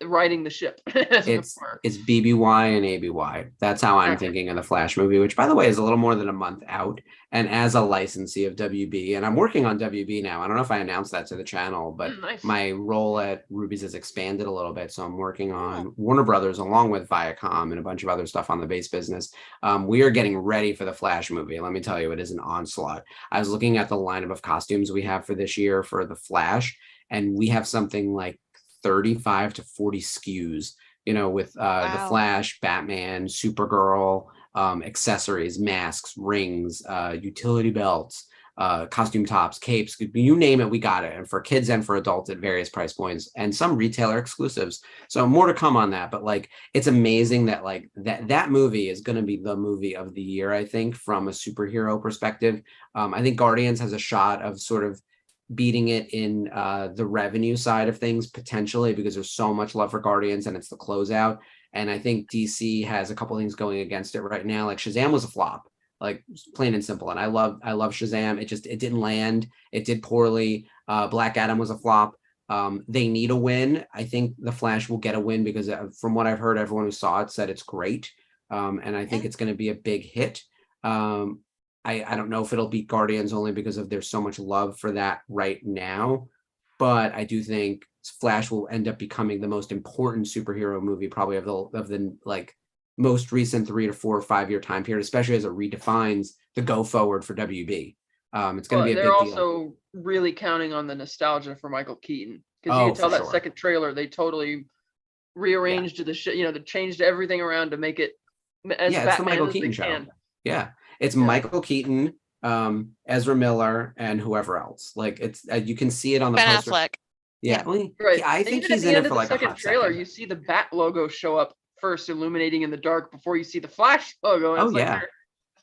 [SPEAKER 4] riding the ship. as it
[SPEAKER 2] It's
[SPEAKER 4] were.
[SPEAKER 2] it's BBY and ABY. That's how I'm
[SPEAKER 4] Okay.
[SPEAKER 2] thinking of the Flash movie, which by the way is a little more than a month out. And as a licensee of WB, and I'm working on WB now. I don't know if I announced that to the channel, but
[SPEAKER 4] Nice.
[SPEAKER 2] my role at Ruby's has expanded a little bit. So I'm working on Warner Brothers along with Viacom and a bunch of other stuff on the base business. We are getting ready for the Flash movie. Let me tell you, it is an onslaught. I was looking at the lineup of costumes we have for this year for the Flash, and we have something like 35 to 40 SKUs, with the
[SPEAKER 3] Wow.
[SPEAKER 2] Flash, Batman, Supergirl, accessories, masks, rings, utility belts, costume tops, capes, you name it, we got it. And for kids and for adults at various price points and some retailer exclusives. So more to come on that. But like, it's amazing that like that movie is going to be the movie of the year, I think, from a superhero perspective. I think Guardians has a shot of sort of beating it in the revenue side of things potentially because there's so much love for Guardians and it's the closeout. And I think DC has a couple things going against it right now. Like Shazam was a flop, like plain and simple. And I love Shazam. It didn't land. It did poorly. Black Adam was a flop. They need a win. I think the Flash will get a win because from what I've heard, everyone who saw it said it's great. And I think it's going to be a big hit. I don't know if it'll beat Guardians only because there's so much love for that right now, but I do think Flash will end up becoming the most important superhero movie probably of the like most recent 3 to 4 or 5 year time period, especially as it redefines the go forward for WB. It's going to be a big
[SPEAKER 4] they're
[SPEAKER 2] deal.
[SPEAKER 4] also really counting on the nostalgia for Michael Keaton because you
[SPEAKER 2] Oh,
[SPEAKER 4] can tell
[SPEAKER 2] for
[SPEAKER 4] that
[SPEAKER 2] sure.
[SPEAKER 4] second trailer they totally rearranged the shit. They changed everything around to make it as
[SPEAKER 2] Yeah, it's the
[SPEAKER 4] Batman
[SPEAKER 2] Michael
[SPEAKER 4] as
[SPEAKER 2] Keaton
[SPEAKER 4] they
[SPEAKER 2] show.
[SPEAKER 4] can.
[SPEAKER 2] Yeah, it's Michael Keaton, Ezra Miller, and whoever else. Like it's you can see it on the
[SPEAKER 3] Ben
[SPEAKER 2] poster.
[SPEAKER 3] Affleck.
[SPEAKER 2] Yeah,
[SPEAKER 4] Right.
[SPEAKER 2] I
[SPEAKER 4] And
[SPEAKER 2] think
[SPEAKER 4] even
[SPEAKER 2] he's
[SPEAKER 4] at the
[SPEAKER 2] in
[SPEAKER 4] end
[SPEAKER 2] it
[SPEAKER 4] of
[SPEAKER 2] for
[SPEAKER 4] the
[SPEAKER 2] like a
[SPEAKER 4] second
[SPEAKER 2] hot
[SPEAKER 4] trailer,
[SPEAKER 2] second.
[SPEAKER 4] you see the Bat logo show up first, illuminating in the dark before you see the Flash logo. And
[SPEAKER 2] Oh
[SPEAKER 4] it's like,
[SPEAKER 2] yeah,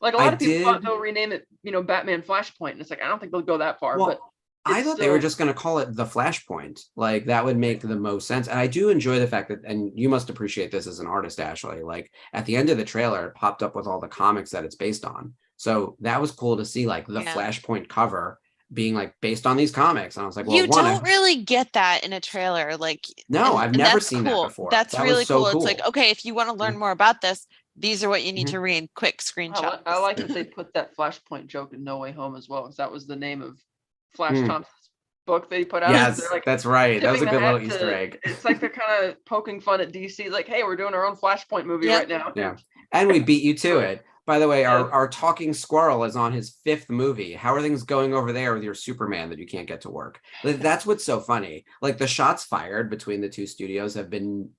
[SPEAKER 4] like a lot
[SPEAKER 2] I
[SPEAKER 4] of people thought
[SPEAKER 2] did.
[SPEAKER 4] they'll rename it, Batman Flashpoint, and it's like I don't think they'll go that far.
[SPEAKER 2] Well,
[SPEAKER 4] But
[SPEAKER 2] I
[SPEAKER 4] it's
[SPEAKER 2] thought they were
[SPEAKER 4] still
[SPEAKER 2] just going to call it the Flashpoint. Like that would make the most sense. And I do enjoy the fact that, and you must appreciate this as an artist, Ashley. Like at the end of the trailer, it popped up with all the comics that it's based on. So that was cool to see, like the Flashpoint cover being like based on these comics. And I was like, well,
[SPEAKER 3] You don't really get that in a trailer. Like,
[SPEAKER 2] no, I've never
[SPEAKER 3] that's
[SPEAKER 2] seen
[SPEAKER 3] cool.
[SPEAKER 2] that before.
[SPEAKER 3] That's
[SPEAKER 2] That
[SPEAKER 3] really
[SPEAKER 2] was so
[SPEAKER 3] cool. It's
[SPEAKER 2] cool.
[SPEAKER 3] like, okay, if you want to learn more about this, these are what you need to read. Quick screenshot.
[SPEAKER 4] I like that they put that Flashpoint joke in No Way Home as well, because that was the name of Flash Thompson's book they put out.
[SPEAKER 2] Yes,
[SPEAKER 4] They're like,
[SPEAKER 2] that's right. That was a
[SPEAKER 4] tipping
[SPEAKER 2] good
[SPEAKER 4] the
[SPEAKER 2] little
[SPEAKER 4] hat
[SPEAKER 2] Easter egg.
[SPEAKER 4] It's like they're kind of poking fun at DC, like, hey, we're doing our own Flashpoint movie right now.
[SPEAKER 2] Yeah, and we beat you to it. By the way, our talking squirrel is on his 5th movie. How are things going over there with your Superman that you can't get to work? That's what's so funny. Like the shots fired between the two studios have been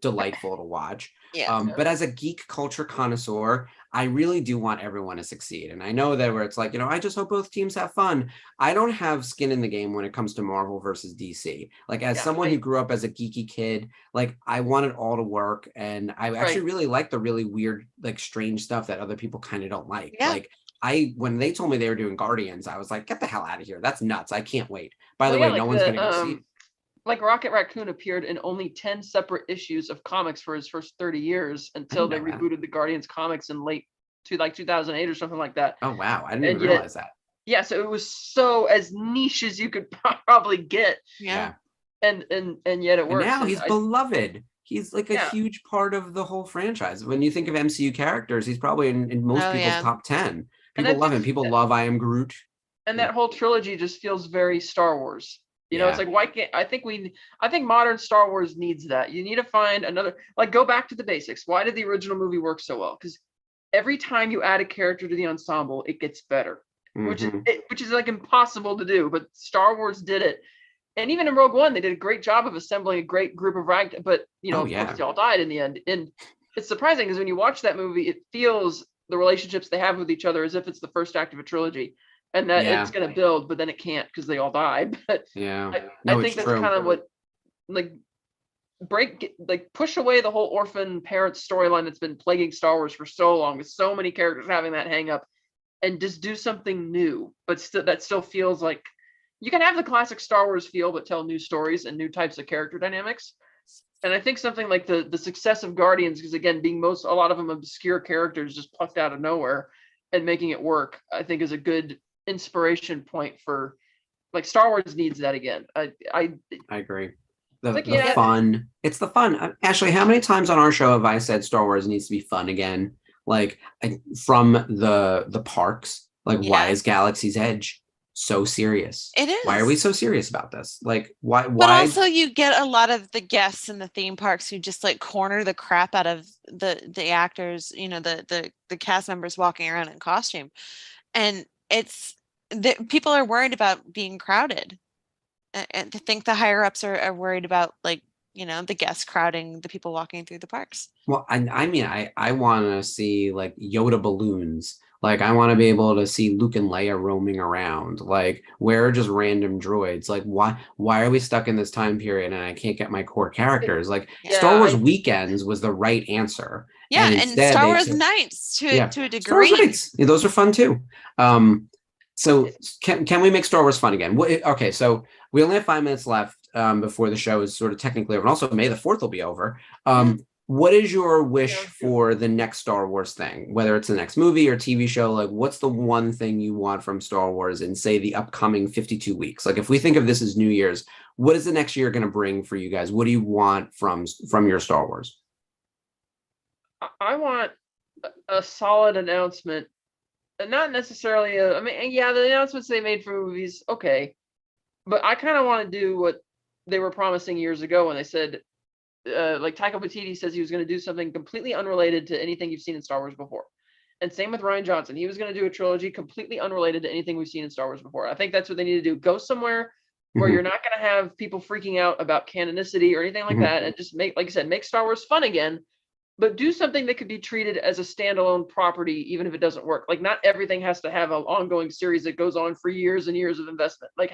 [SPEAKER 2] delightful to watch. But as a geek culture connoisseur, I really do want everyone to succeed. And I know that where it's like, I just hope both teams have fun. I don't have skin in the game when it comes to Marvel versus DC. Like as someone who grew up as a geeky kid, like I want it all to work. And I actually really like the really weird, like strange stuff that other people kind of don't like. Like when they told me they were doing Guardians, I was like, get the hell out of here. That's nuts. I can't wait. By the way, no one's going to go see.
[SPEAKER 4] Like Rocket Raccoon appeared in only 10 separate issues of comics for his first 30 years until they rebooted the Guardians comics in late to like 2008 or something like that.
[SPEAKER 2] Oh, wow. I didn't even realize that.
[SPEAKER 4] Yeah. So it was so as niche as you could probably get.
[SPEAKER 3] Yeah.
[SPEAKER 4] And yet it works.
[SPEAKER 2] And now he's beloved. He's like a huge part of the whole franchise. When you think of MCU characters, he's probably in most people's top 10. People love him. People love I Am Groot.
[SPEAKER 4] And that whole trilogy just feels very Star Wars. It's like, why can't I think modern Star Wars needs that. You need to find another, like, go back to the basics. Why did the original movie work so well? Because every time you add a character to the ensemble, it gets better, which is like impossible to do. But Star Wars did it. And even in Rogue One, they did a great job of assembling a great group of but of course they all died in the end. And it's surprising because when you watch that movie, it feels the relationships they have with each other as if it's the first act of a trilogy. And that it's going to build, but then it can't because they all die. But I think that's kind of what, push away the whole orphan parent storyline that's been plaguing Star Wars for so long, with so many characters having that hang up, and just do something new. But that still feels like you can have the classic Star Wars feel, but tell new stories and new types of character dynamics. And I think something like the success of Guardians, because again, being a lot of them obscure characters just plucked out of nowhere and making it work, I think is a good inspiration point for, like, Star Wars needs that again. I
[SPEAKER 2] agree. the fun. It's the fun. Ashley, how many times on our show have I said Star Wars needs to be fun again? Like from the parks. Like, why is Galaxy's Edge so serious?
[SPEAKER 3] It is.
[SPEAKER 2] Why are we so serious about this? Like, why?
[SPEAKER 3] But also, you get a lot of the guests in the theme parks who just like corner the crap out of the actors. You know, the cast members walking around in costume, and it's people are worried about being crowded. And I think the higher ups are worried about, like, you know, the guests crowding the people walking through the parks.
[SPEAKER 2] Well, I mean, I want to see like Yoda balloons. Like, I want to be able to see Luke and Leia roaming around. Like, where are just random droids? Like, why are we stuck in this time period and I can't get my core characters? Like, Star Wars Weekends was the right answer.
[SPEAKER 3] Yeah, and Star Wars Nights to a degree.
[SPEAKER 2] Star Wars Nights. Yeah, those are fun too. So can we make Star Wars fun again? Okay, so we only have 5 minutes left before the show is sort of technically over. And also, May the 4th will be over. What is your wish for the next Star Wars thing? Whether it's the next movie or TV show, like, what's the one thing you want from Star Wars in, say, the upcoming 52 weeks? Like, if we think of this as New Year's, what is the next year going to bring for you guys? What do you want from your Star Wars?
[SPEAKER 4] I want a solid announcement. Not necessarily I mean, yeah, the announcements they made for movies, okay. But I kind of want to do what they were promising years ago when they said, like Taika Waititi says he was going to do something completely unrelated to anything you've seen in Star Wars before. And same with Rian Johnson. He was going to do a trilogy completely unrelated to anything we've seen in Star Wars before. I think that's what they need to do. Go somewhere where you're not going to have people freaking out about canonicity or anything like that. And just make, like I said, make Star Wars fun again. But do something that could be treated as a standalone property, even if it doesn't work. Like, not everything has to have an ongoing series that goes on for years and years of investment. Like,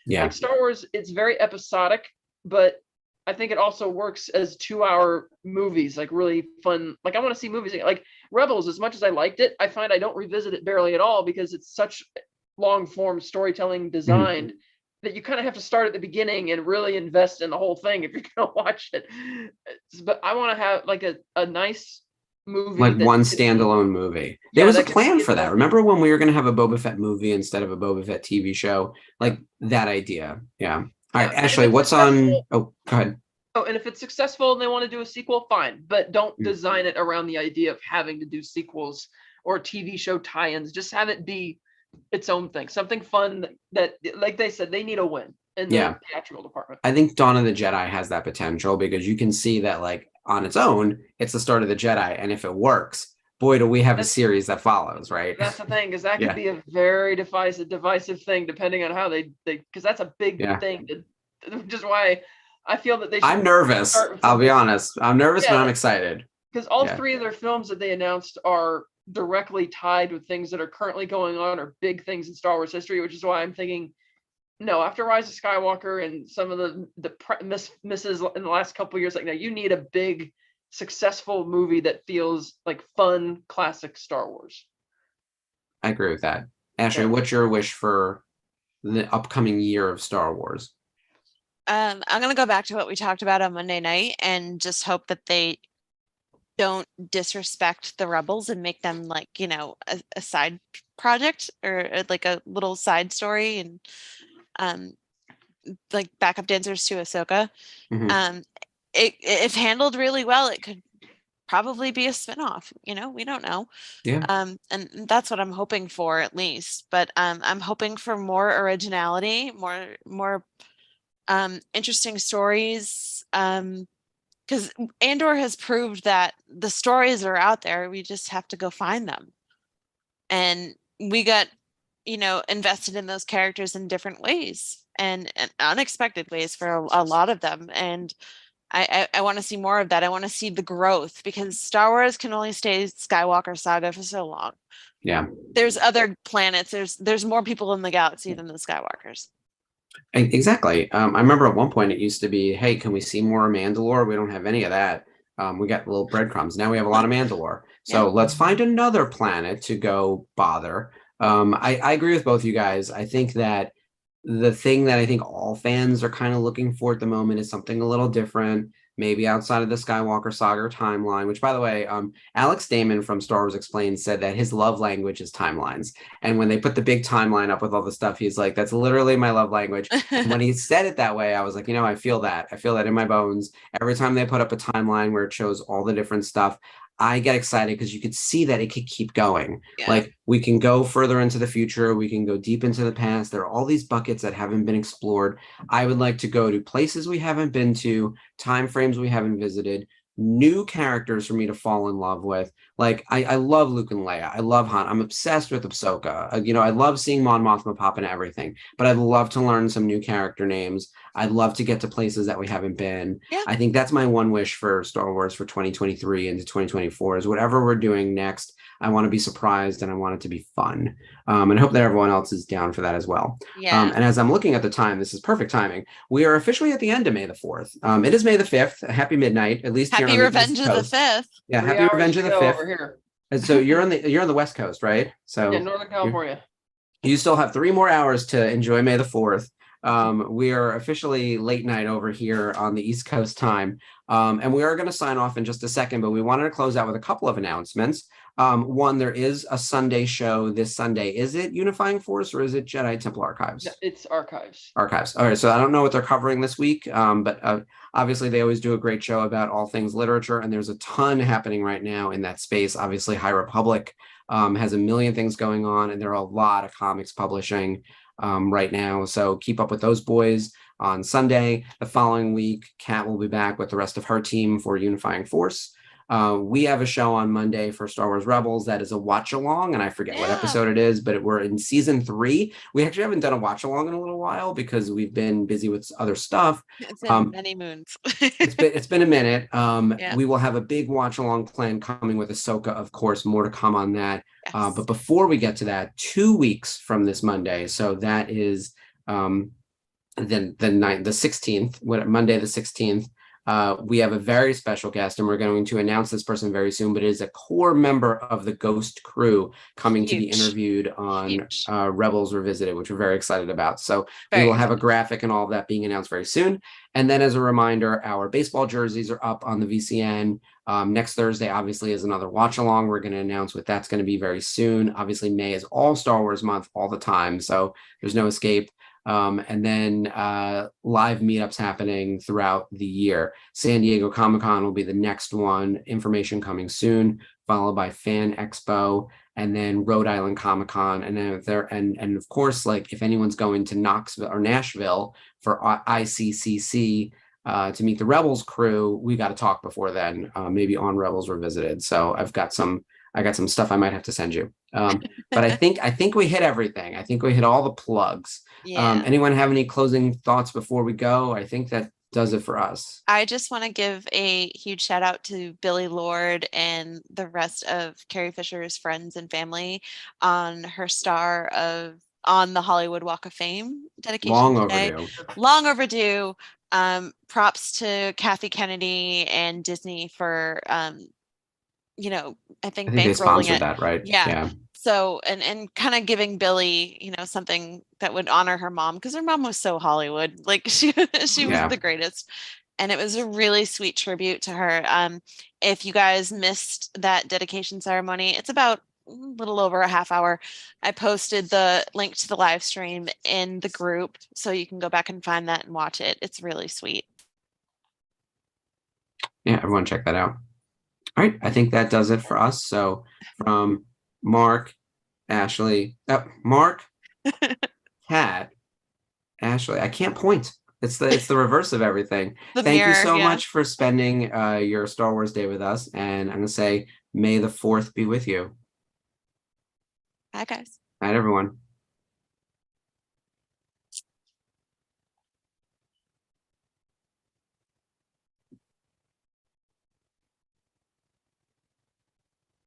[SPEAKER 4] like Star Wars, it's very episodic, but I think it also works as 2-hour movies, like really fun. Like, I want to see movies like Rebels. As much as I liked it, I find I don't revisit it barely at all because it's such long form storytelling designed that you kind of have to start at the beginning and really invest in the whole thing if you're going to watch it. But I want to have like a nice movie.
[SPEAKER 2] Like one standalone movie. There was a plan for that. Remember when we were going to have a Boba Fett movie instead of a Boba Fett TV show? Like that idea. Yeah. All right, Ashley, what's on? Oh, go ahead.
[SPEAKER 4] Oh, and if it's successful and they want to do a sequel, fine. But don't design it around the idea of having to do sequels or TV show tie-ins. Just have it be its own thing, something fun that, like they said, they need a win in the theatrical department.
[SPEAKER 2] I think Dawn of the Jedi has that potential because you can see that, like, on its own, it's the start of the Jedi, and if it works, boy, do we have a series that follows, right?
[SPEAKER 4] That's the thing, because that could be a very divisive thing, depending on how they because that's a big thing. Which is why I feel that they should.
[SPEAKER 2] I'm nervous. I'll be honest. I'm nervous, but I'm excited.
[SPEAKER 4] Because all 3 of their films that they announced are directly tied with things that are currently going on or big things in Star Wars history, which is why I'm thinking, no, after Rise of Skywalker and some of the misses in the last couple of years, like, now you need a big, successful movie that feels like fun, classic Star Wars.
[SPEAKER 2] I agree with that. Ashley, what's your wish for the upcoming year of Star Wars?
[SPEAKER 3] I'm going to go back to what we talked about on Monday night and just hope that they don't disrespect the Rebels and make them, like, you know, a side project or like a little side story and like backup dancers to Ahsoka. If handled really well, it could probably be a spinoff. You know, we don't know. And that's what I'm hoping for, at least. But I'm hoping for more originality, more interesting stories. Because Andor has proved that the stories are out there. We just have to go find them. And we got, you know, invested in those characters in different ways and unexpected ways for a lot of them. And I want to see more of that. I want to see the growth, because Star Wars can only stay Skywalker saga for so long.
[SPEAKER 2] Yeah.
[SPEAKER 3] There's other planets. There's more people in the galaxy than the Skywalkers.
[SPEAKER 2] Exactly. I remember at one point it used to be, hey, can we see more Mandalore? We don't have any of that. We got little breadcrumbs. Now we have a lot of Mandalore. So let's find another planet to go bother. I agree with both you guys. I think that the thing that I think all fans are kind of looking for at the moment is something a little different, maybe outside of the Skywalker saga timeline, which, by the way, Alex Damon from Star Wars Explained said that his love language is timelines. And when they put the big timeline up with all the stuff, he's like, that's literally my love language. And when he said it that way, I was like, I feel that. I feel that in my bones. Every time they put up a timeline where it shows all the different stuff, I get excited because you could see that it could keep going.
[SPEAKER 3] Yeah.
[SPEAKER 2] Like, we can go further into the future. We can go deep into the past. There are all these buckets that haven't been explored. I would like to go to places we haven't been to, time frames we haven't visited, new characters for me to fall in love with. Like, I love Luke and Leia. I love Han. I'm obsessed with Ahsoka. I love seeing Mon Mothma pop in everything, but I'd love to learn some new character names. I'd love to get to places that we haven't been.
[SPEAKER 3] Yeah.
[SPEAKER 2] I think that's my one wish for Star Wars for 2023 into 2024 is whatever we're doing next, I want to be surprised and I want it to be fun. And I hope that everyone else is down for that as well.
[SPEAKER 3] Yeah.
[SPEAKER 2] And as I'm looking at the time, this is perfect timing. We are officially at the end of May the 4th. It is May the 5th. Happy midnight, at least here
[SPEAKER 3] Happy
[SPEAKER 2] on the
[SPEAKER 3] Revenge
[SPEAKER 2] East
[SPEAKER 3] of the
[SPEAKER 2] Coast.
[SPEAKER 3] 5th.
[SPEAKER 2] Yeah,
[SPEAKER 4] 3
[SPEAKER 2] happy
[SPEAKER 4] hours
[SPEAKER 2] Revenge of
[SPEAKER 4] to
[SPEAKER 2] the
[SPEAKER 4] go
[SPEAKER 2] 5th.
[SPEAKER 4] over here.
[SPEAKER 2] And so you're on the West Coast, right? So
[SPEAKER 4] Yeah, Northern California.
[SPEAKER 2] you still have 3 more hours to enjoy May the 4th. We are officially late night over here on the East Coast time. And we are going to sign off in just a second, but we wanted to close out with a couple of announcements. One, there is a Sunday show this Sunday. Is it Unifying Force or is it Jedi Temple Archives?
[SPEAKER 4] No, it's Archives.
[SPEAKER 2] Archives. All right. So I don't know what they're covering this week, but obviously they always do a great show about all things literature. And there's a ton happening right now in that space. Obviously, High Republic has a million things going on, and there are a lot of comics publishing right now. So keep up with those boys. On Sunday, the following week, Kat will be back with the rest of her team for Unifying Force. We have a show on Monday for Star Wars Rebels that is a watch along, and I forget what episode it is, but we're in season 3. We actually haven't done a watch along in a little while because we've been busy with other stuff.
[SPEAKER 3] It's been many moons.
[SPEAKER 2] It's been a minute.
[SPEAKER 3] Yeah.
[SPEAKER 2] We will have a big watch along plan coming with Ahsoka, of course. More to come on that.
[SPEAKER 3] Yes.
[SPEAKER 2] But before we get to that, 2 weeks from this Monday, so that is the 16th, Monday the 16th. We have a very special guest, and we're going to announce this person very soon, but it is a core member of the Ghost crew coming to be
[SPEAKER 3] Huge.
[SPEAKER 2] interviewed on
[SPEAKER 3] Huge.
[SPEAKER 2] Rebels Revisited, which we're very excited about. So
[SPEAKER 3] Very
[SPEAKER 2] we will have a
[SPEAKER 3] excited.
[SPEAKER 2] graphic and all of that being announced very soon. And then as a reminder, our baseball jerseys are up on the VCN. Next Thursday, obviously, is another watch along. We're going to announce what that's going to be very soon. Obviously, May is all Star Wars month all the time, so there's no escape. And then live meetups happening throughout the year. San Diego Comic-Con will be the next one. Information coming soon, followed by Fan Expo, and then Rhode Island Comic-Con. And then and of course, like if anyone's going to Knoxville or Nashville for ICCC to meet the Rebels crew, we got to talk before then, maybe on Rebels Revisited. So I got some stuff I might have to send you. But I think we hit everything. I think we hit all the plugs.
[SPEAKER 3] Yeah.
[SPEAKER 2] Anyone have any closing thoughts before we go? I think that does it for us.
[SPEAKER 3] I just want to give a huge shout out to Billy Lord and the rest of Carrie Fisher's friends and family on her star on the Hollywood Walk of Fame dedication
[SPEAKER 2] Long
[SPEAKER 3] today.
[SPEAKER 2] overdue.
[SPEAKER 3] Long overdue. Props to Kathy Kennedy and Disney for I think
[SPEAKER 2] they
[SPEAKER 3] bankrolling
[SPEAKER 2] sponsored
[SPEAKER 3] it.
[SPEAKER 2] that, right?
[SPEAKER 3] Yeah. So and kind of giving Billy, something that would honor her mom, because her mom was so Hollywood. Like she was the greatest. And it was a really sweet tribute to her. If you guys missed that dedication ceremony, it's about a little over a half hour. I posted the link to the live stream in the group, so you can go back and find that and watch it. It's really sweet.
[SPEAKER 2] Yeah, everyone check that out. All right, I think that does it for us. So from Mark, Ashley, Mark, Kat, Ashley, I can't point. It's the reverse of everything. Thank you so much for spending your Star Wars day with us. And I'm going to say, may the 4th be with you.
[SPEAKER 3] Bye, guys.
[SPEAKER 2] Night, everyone.